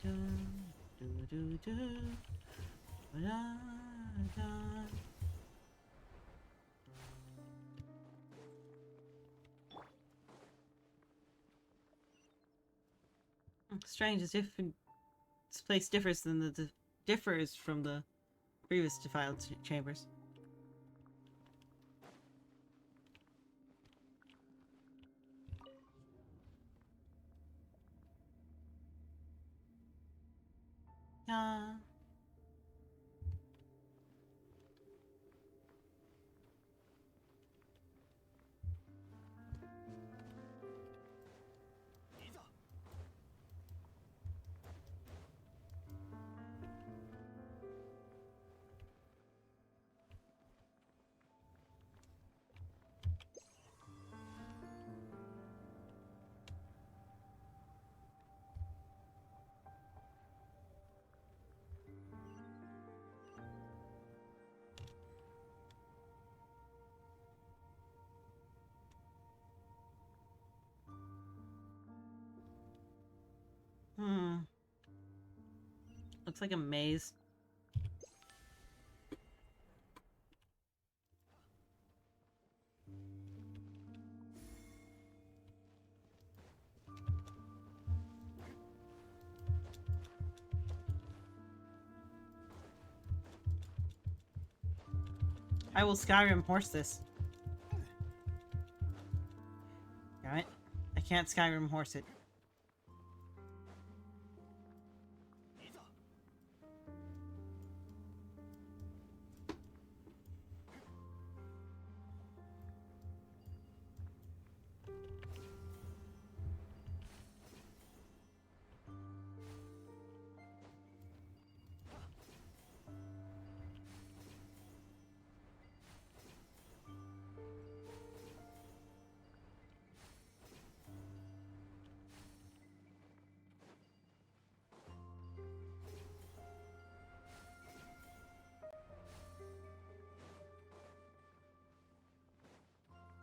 Speaker 1: do, do, do, do. Da, da. Strange, as if this place differs than differs from the previous defiled chambers. Yeah. Hmm. Looks like a maze. I will Skyrim horse this. Damn it. I can't Skyrim horse it.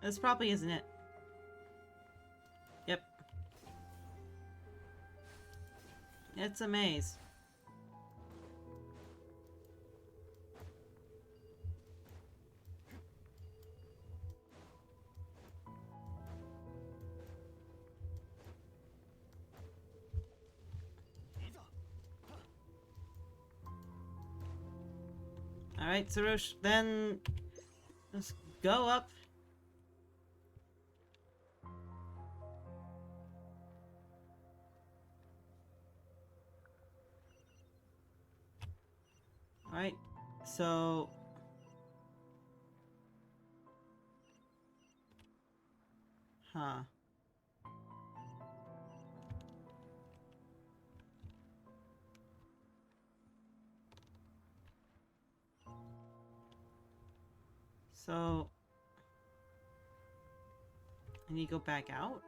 Speaker 1: This probably isn't it. Yep. It's a maze. Alright, Sarosh, then let's go up. Alright, so... Huh. So... I need to go back out?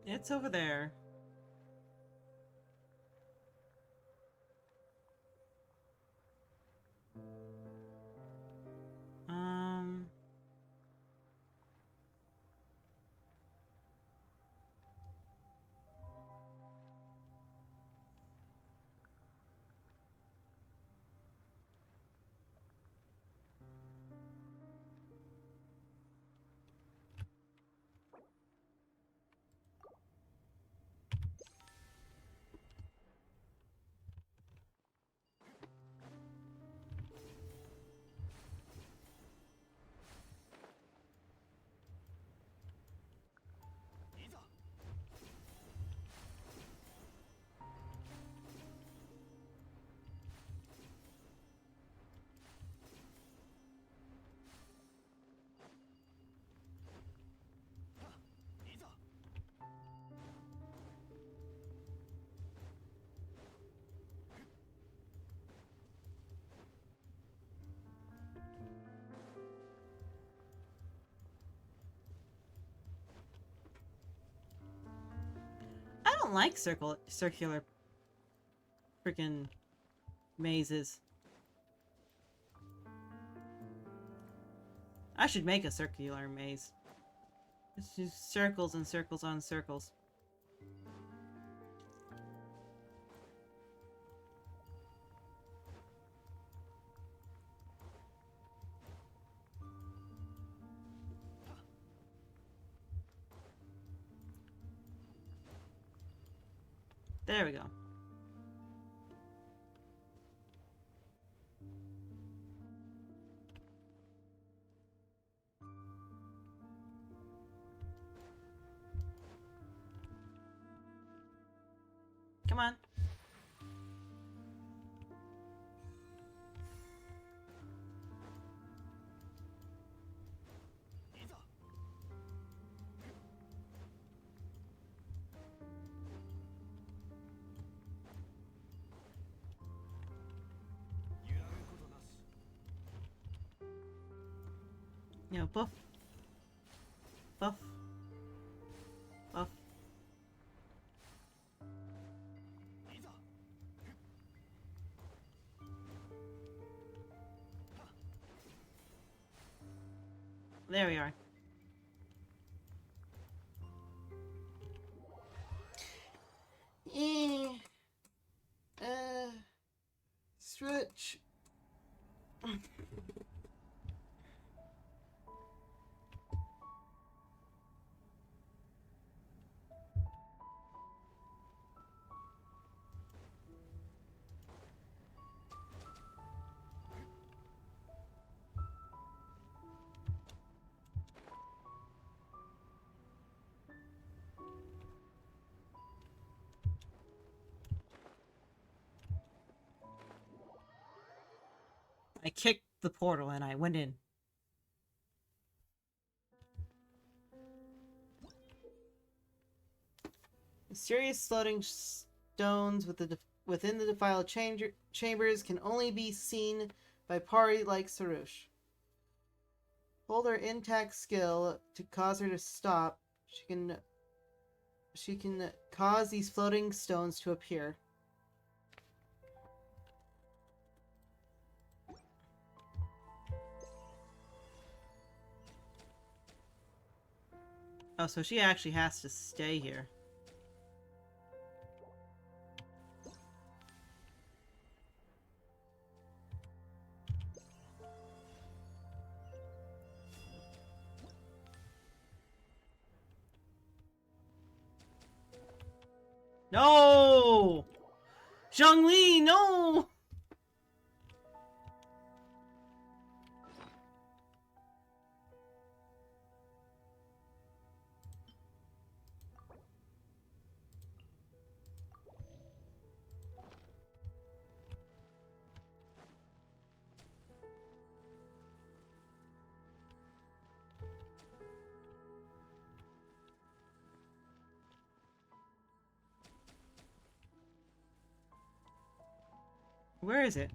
Speaker 1: It's over there. Um... I don't like circular freaking mazes. I should make a circular maze. Just use circles and circles on circles. There we go. Come on. You know, buff. Buff. Buff. There we are. Stretch. I kicked the portal and I went in. Mysterious floating stones within the defiled chambers can only be seen by party like Sarush. Hold her intact skill to cause her to stop. She can cause these floating stones to appear. Oh, so she actually has to stay here. No! Zhongli, no! Where is it?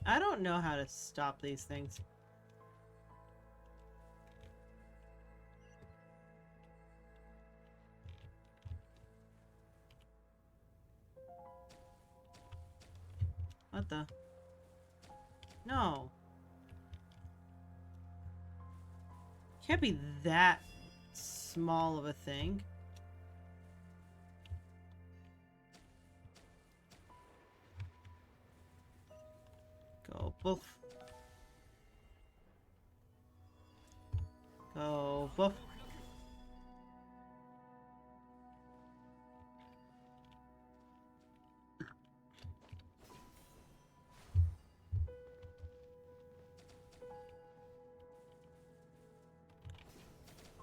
Speaker 1: I don't know how to stop these things. What the? No. Can't be that small of a thing. Go boof. Go boof.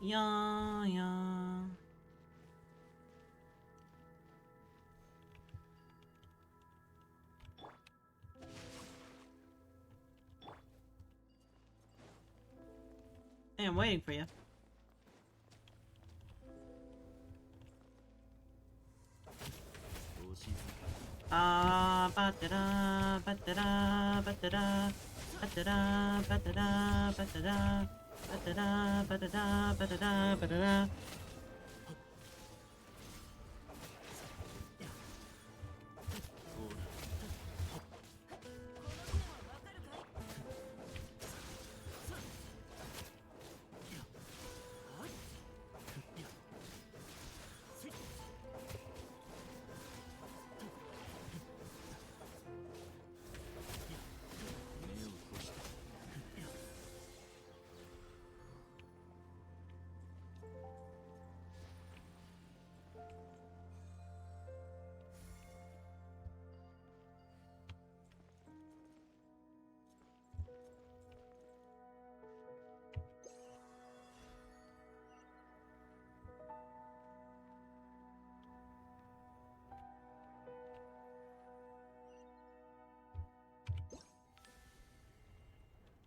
Speaker 1: Yeah, yeah. Hey, I'm waiting for you. Ba-da-da, ba-da-da, ba-da-da, ba-da-da, ba-da-da, ba-da-da, ba-da-da, ba-da-da, ba-da-da, ba-da-da.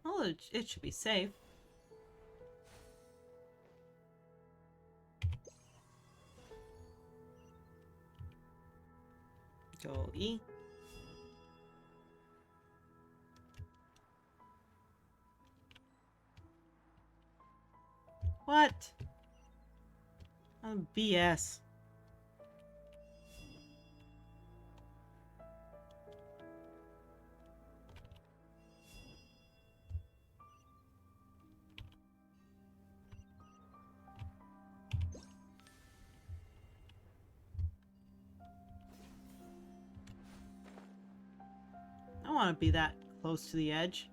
Speaker 1: Oh, it should be safe. Go E. What? Oh, BS. I don't want to be that close to the edge.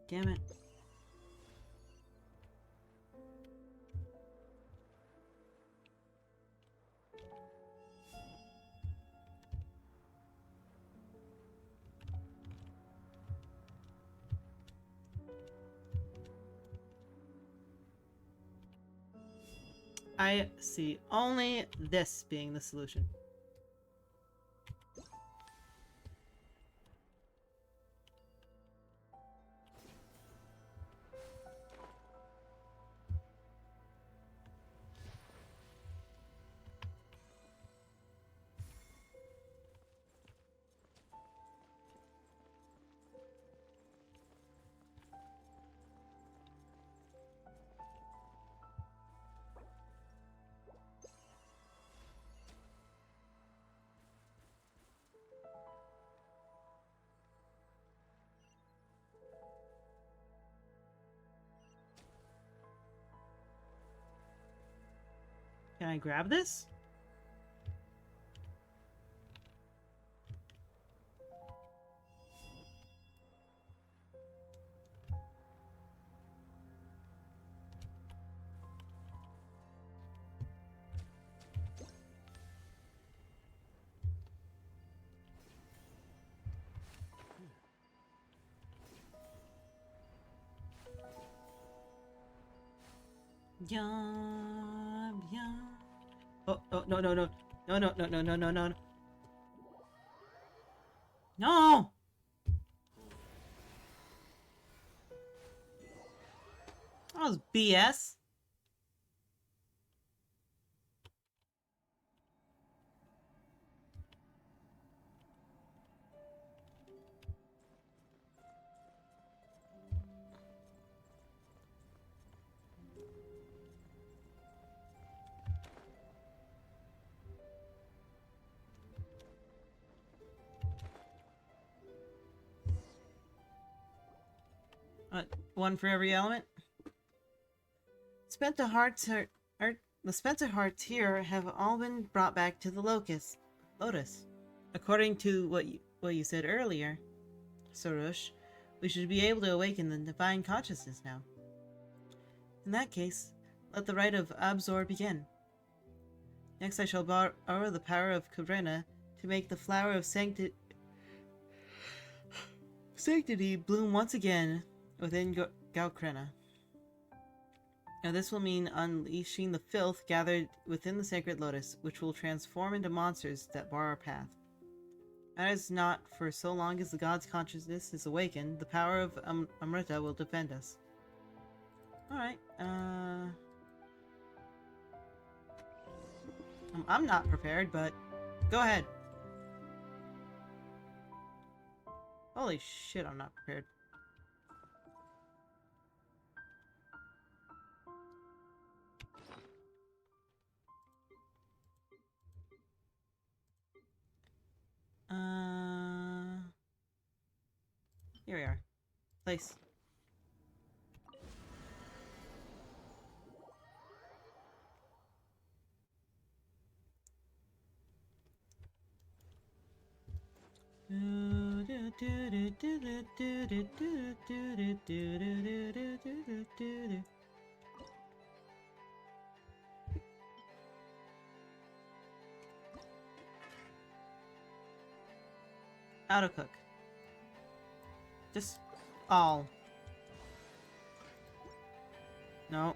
Speaker 1: Damn it. I see only this being the solution. Can I grab this? Yeah, yeah. Oh, oh, no, no, no. No, no, no, no, no, no, no. No! That was BS. One for every element. Spenta hearts the Spenta hearts here have all been brought back to the Lotus. According to what you said earlier, Sorush, we should be able to awaken the divine consciousness now. In that case, let the rite of Abzor begin. Next I shall borrow the power of Kubrena to make the flower of sanctity bloom once again within Gaukrena. Now this will mean unleashing the filth gathered within the sacred lotus, which will transform into monsters that bar our path. That is not for so long as the god's consciousness is awakened, the power of Amrita will defend us. Alright, I'm not prepared, but go ahead. Holy shit, I'm not prepared. Here we are. Place. Auto cook. Just all. No.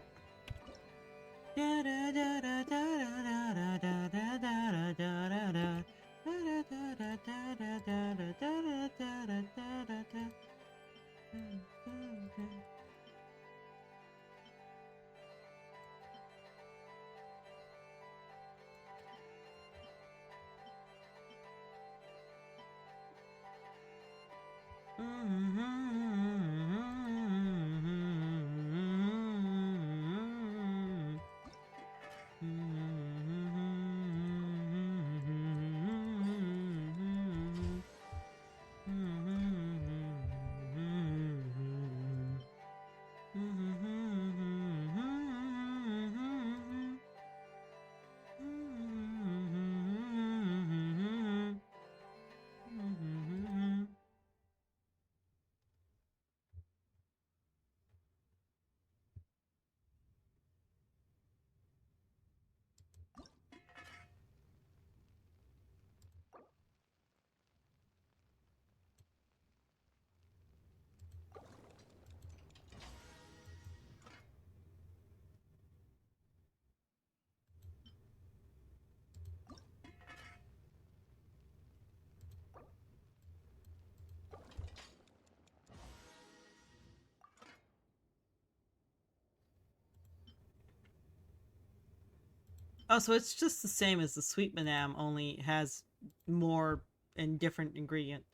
Speaker 1: Oh, so it's just the same as the sweet Manam, only has more and different ingredient.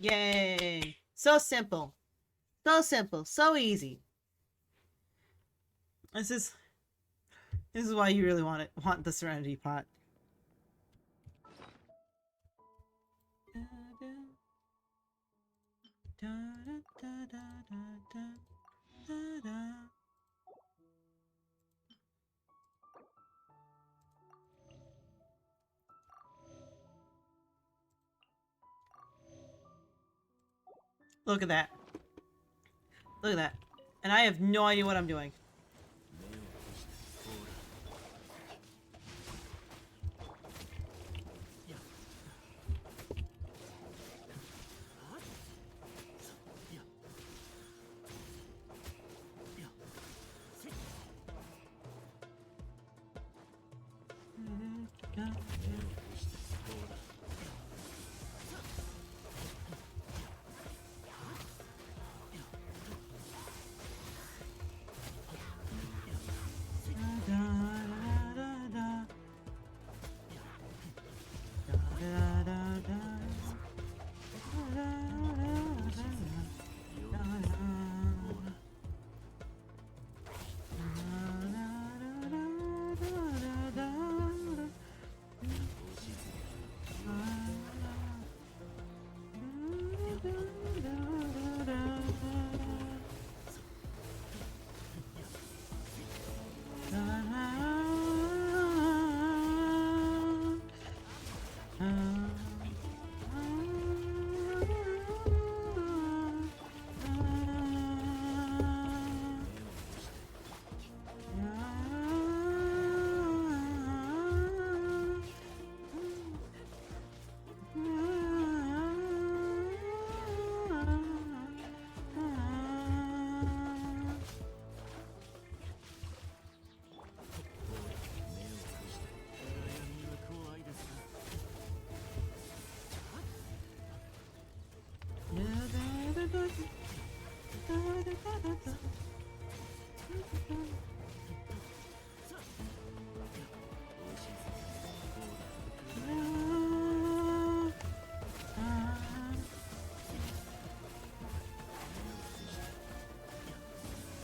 Speaker 1: Yay! So simple. So simple. So easy. This is why you really want the Serenity Pot. Look at that. Look at that. And I have no idea what I'm doing.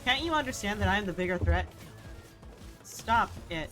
Speaker 1: Can't you understand that I am the bigger threat? Stop it.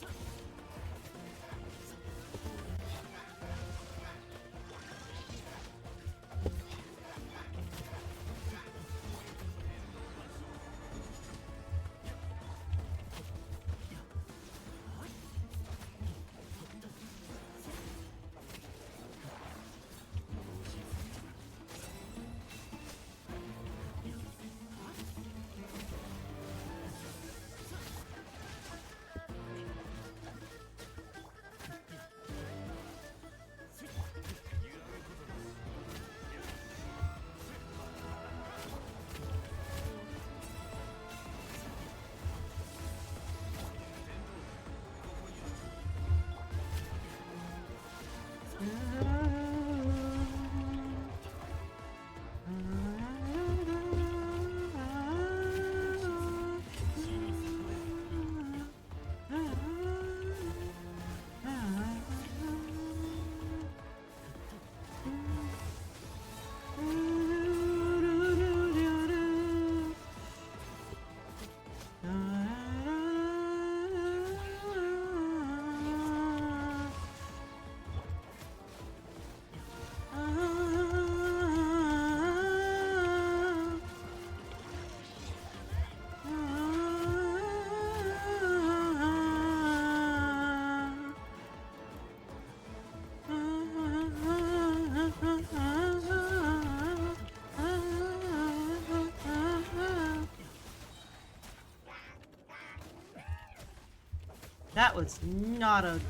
Speaker 1: That was not a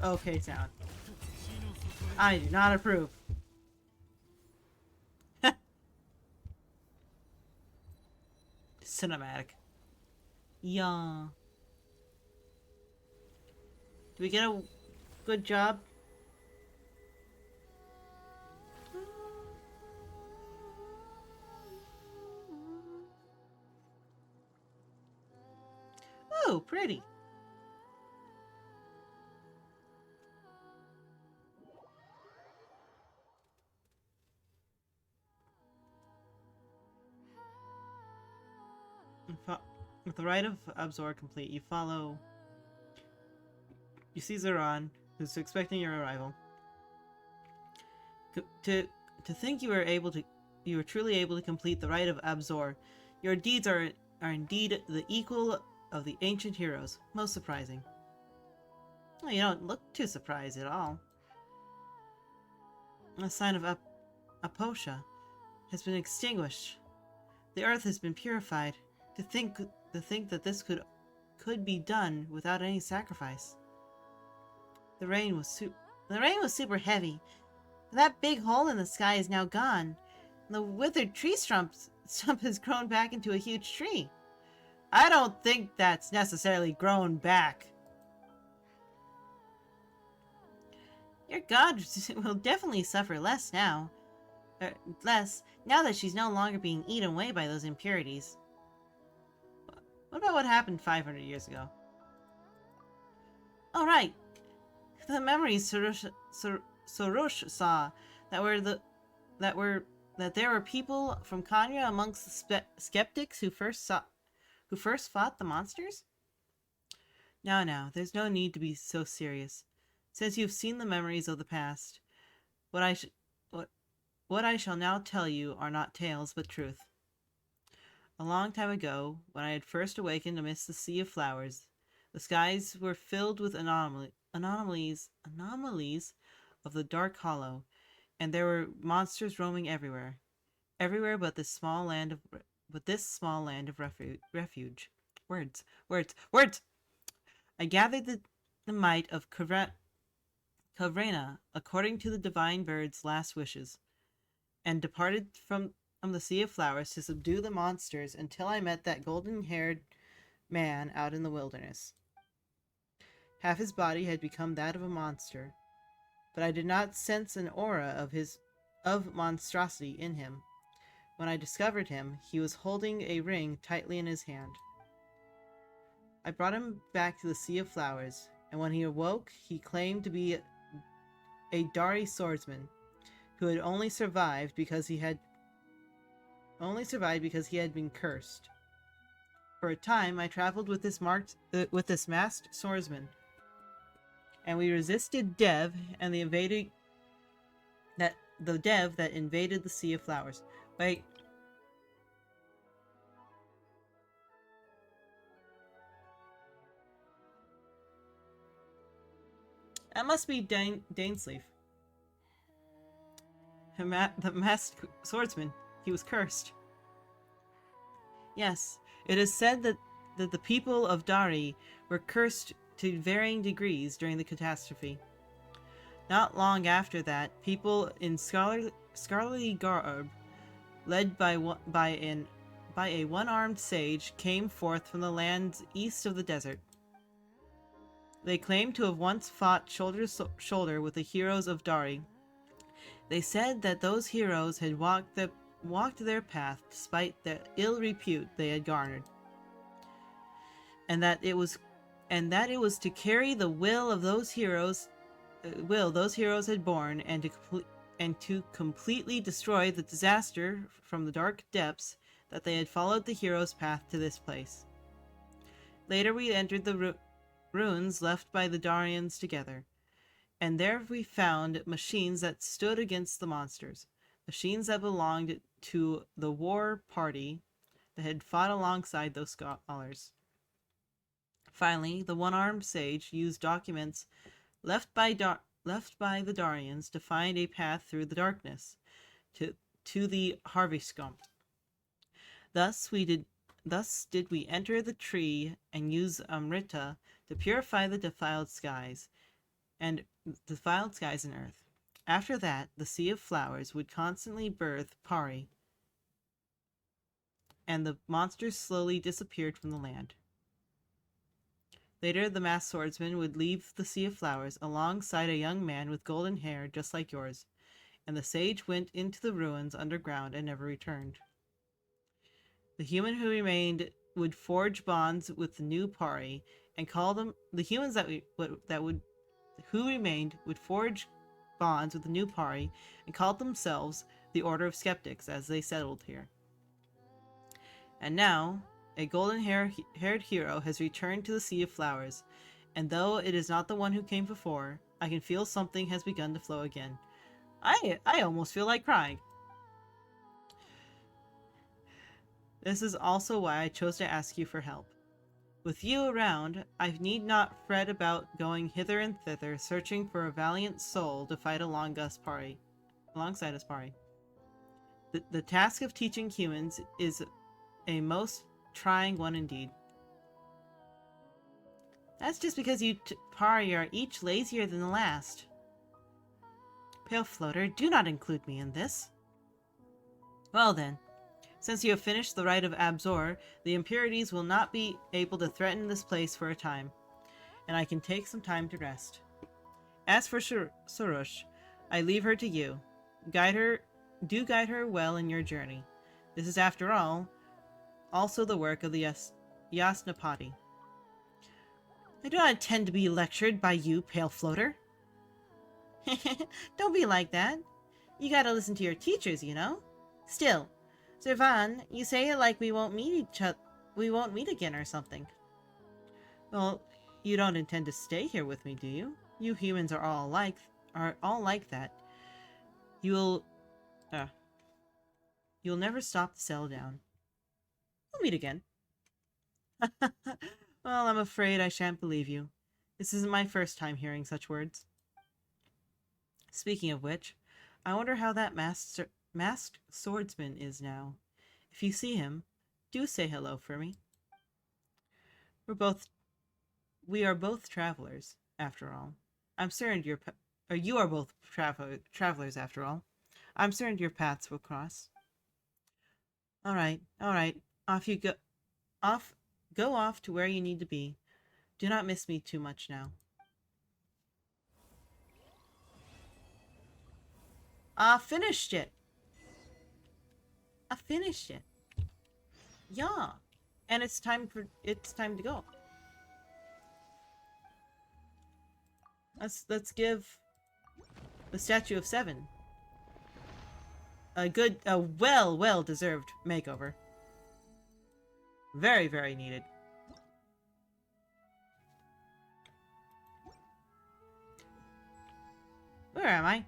Speaker 1: okay sound. I do not approve. Cinematic. Yeah. Do we get a good job? Ooh, pretty. With the rite of Absor complete, you follow. You see Zeron, who's expecting your arrival. To think you were truly able to complete the rite of Absor. Your deeds are indeed the equal of the ancient heroes. Most surprising. Well, you don't look too surprised at all. A sign of Aposha has been extinguished. The earth has been purified. To think that this could be done without any sacrifice. The rain was super heavy. That big hole in the sky is now gone. The withered tree stump has grown back into a huge tree. I don't think that's necessarily grown back. Your god will definitely suffer less now. Less, now that she's no longer being eaten away by those impurities. What about what happened 500 years ago? Oh, right. The memories Sorush saw that there were people from Kanya amongst the skeptics who first fought the monsters? Now, there's no need to be so serious. Since you've seen the memories of the past, what I shall now tell you are not tales, but truth. A long time ago, when I had first awakened amidst the sea of flowers, the skies were filled with anomalies of the dark hollow, and there were monsters roaming everywhere but this small land of refuge. Words. I gathered the might of Kavrena according to the divine bird's last wishes, and departed from the Sea of Flowers to subdue the monsters until I met that golden-haired man out in the wilderness. Half his body had become that of a monster, but I did not sense an aura of monstrosity in him. When I discovered him, he was holding a ring tightly in his hand. I brought him back to the Sea of Flowers, and when he awoke, he claimed to be a Dari swordsman who had only survived because he had been cursed. For a time, I traveled with this masked swordsman, and we resisted Dev and the Dev that invaded the Sea of Flowers. Wait. That must be Dainsleif. The masked swordsman. He was cursed. Yes, it is said that the people of Dari were cursed to varying degrees during the catastrophe. Not long after that, people in scholarly garb, led by a one-armed sage, came forth from the lands east of the desert. They claimed to have once fought shoulder to shoulder with the heroes of Dari. They said that those heroes had walked their path despite the ill repute they had garnered, and that it was to carry the will of those heroes had borne, and to completely destroy the disaster from the dark depths that they had followed the hero's path to this place. Later we entered the ruins left by the Darians together, and there we found machines that stood against the monsters, machines that belonged to the war party that had fought alongside those scholars. Finally, the one-armed sage used documents left by the Darians to find a path through the darkness to the Harveyskomp. Thus did we enter the tree and use Amrita to purify the defiled skies and earth. After that, the Sea of Flowers would constantly birth Pari, and the monsters slowly disappeared from the land. Later, the masked swordsman would leave the Sea of Flowers alongside a young man with golden hair just like yours, and the sage went into the ruins underground and never returned. The human who remained would forge bonds with the new Pari and call them the humans who remained would forge bonds with the new Pari and called themselves the Order of Skeptics as they settled here. And now, a haired hero has returned to the Sea of Flowers, and though it is not the one who came before, I can feel something has begun to flow again. I almost feel like crying. This is also why I chose to ask you for help. With you around, I need not fret about going hither and thither, searching for a valiant soul to fight alongside Aspari. The task of teaching humans is a most trying one indeed. That's just because you Pari are each lazier than the last. Pale Floater, do not include me in this. Well then, since you have finished the rite of Abzor, the impurities will not be able to threaten this place for a time, and I can take some time to rest. As for Surush, I leave her to you. Guide her well in your journey. This is, after all, also the work of the Yasnapati. I do not intend to be lectured by you, Pale Floater. Don't be like that. You gotta listen to your teachers, you know? Still, Zervan, you say it like we won't meet again or something. Well, you don't intend to stay here with me, do you? You humans are all like that. You'll never stop to settle down. We'll meet again. Well, I'm afraid I shan't believe you. This isn't my first time hearing such words. Speaking of which, I wonder how that masked swordsman is now. If you see him, do say hello for me. We are both travelers, after all. I'm certain you are both travelers, after all. I'm certain your paths will cross. All right. Off you go. Go off to where you need to be. Do not miss me too much now. I finished it. Yeah. And it's time to go. Let's give the Statue of Seven a well deserved makeover. Very, very needed. Where am I?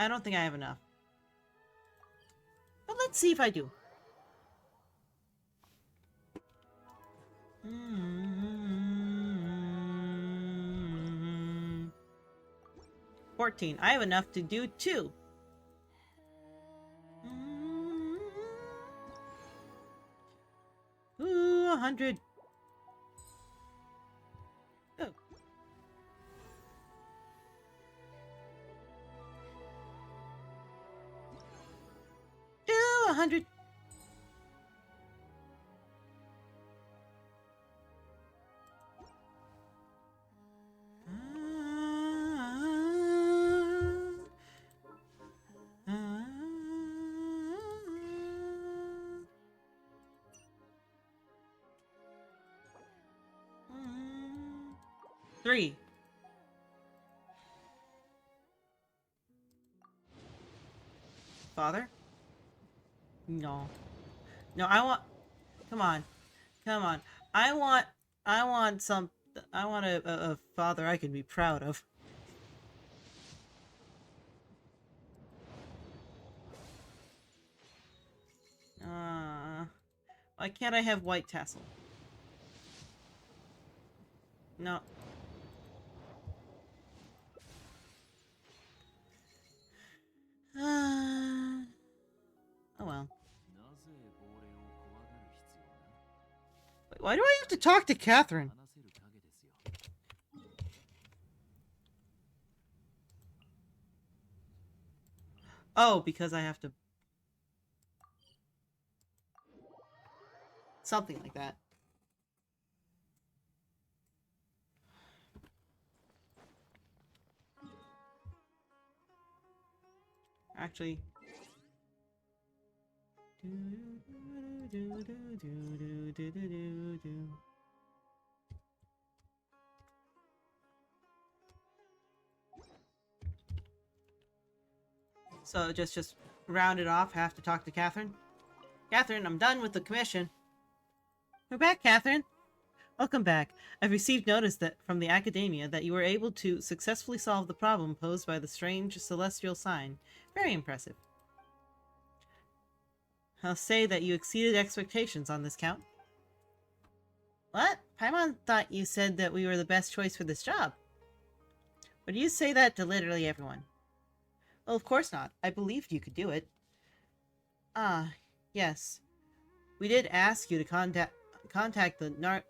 Speaker 1: I don't think I have enough. But let's see if I do. 14. I have enough to do 2. Ooh, 100. Oh. Ooh, 100. Three. Father? No. No, I want... Come on. I want a father I can be proud of. Why can't I have white tassel? No. Oh well. Wait, why do I have to talk to Catherine? Oh, because I have to... Something like that. Actually... So just round it off. Have to talk to Catherine. Catherine, I'm done with the commission. We're back, Catherine. Welcome back. I've received notice that from the Academia that you were able to successfully solve the problem posed by the strange celestial sign. Very impressive. I'll say that you exceeded expectations on this count. What? Paimon thought you said that we were the best choice for this job. But you say that to literally everyone. Well, of course not. I believed you could do it. Ah, yes. We did ask you to contact the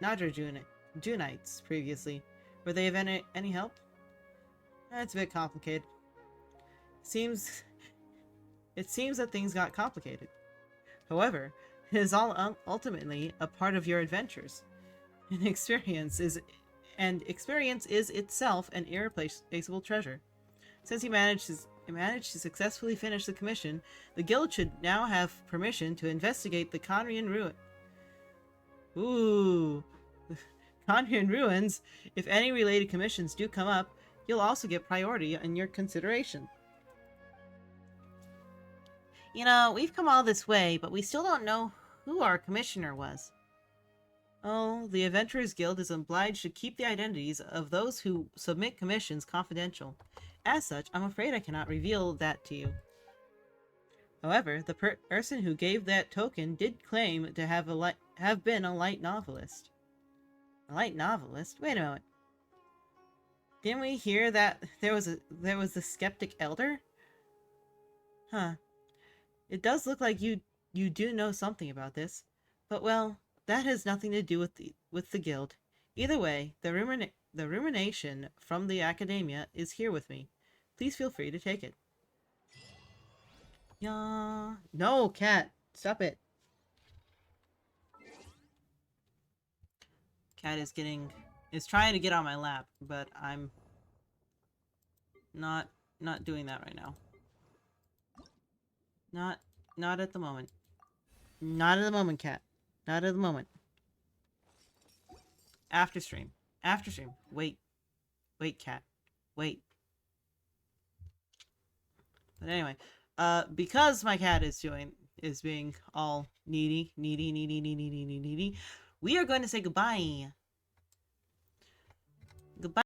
Speaker 1: Nadra Junites previously. Were they of any help? It's a bit complicated. It seems that things got complicated. However, it is all ultimately a part of your adventures. And experience is itself an irreplaceable treasure. Since you managed to successfully finish the commission, the guild should now have permission to investigate the Conrian ruin. Ooh, Conrian ruins. If any related commissions do come up, you'll also get priority in your consideration. You know, we've come all this way, but we still don't know who our commissioner was. Oh, the Adventurers Guild is obliged to keep the identities of those who submit commissions confidential. As such, I'm afraid I cannot reveal that to you. However, the person who gave that token did claim to have been a light novelist. A light novelist? Wait a moment. Didn't we hear that there was the skeptic elder? Huh. It does look like you do know something about this, but well, that has nothing to do with the guild. Either way, the rumination from the Academia is here with me. Please feel free to take it. Yeah. No, cat. Stop it. Cat is trying to get on my lap, but I'm not doing that right now. Not at the moment. Not at the moment, cat. Not at the moment. After stream. After stream. Wait. Wait, cat. Wait. But anyway, because my cat is being all needy, we are going to say goodbye. Goodbye.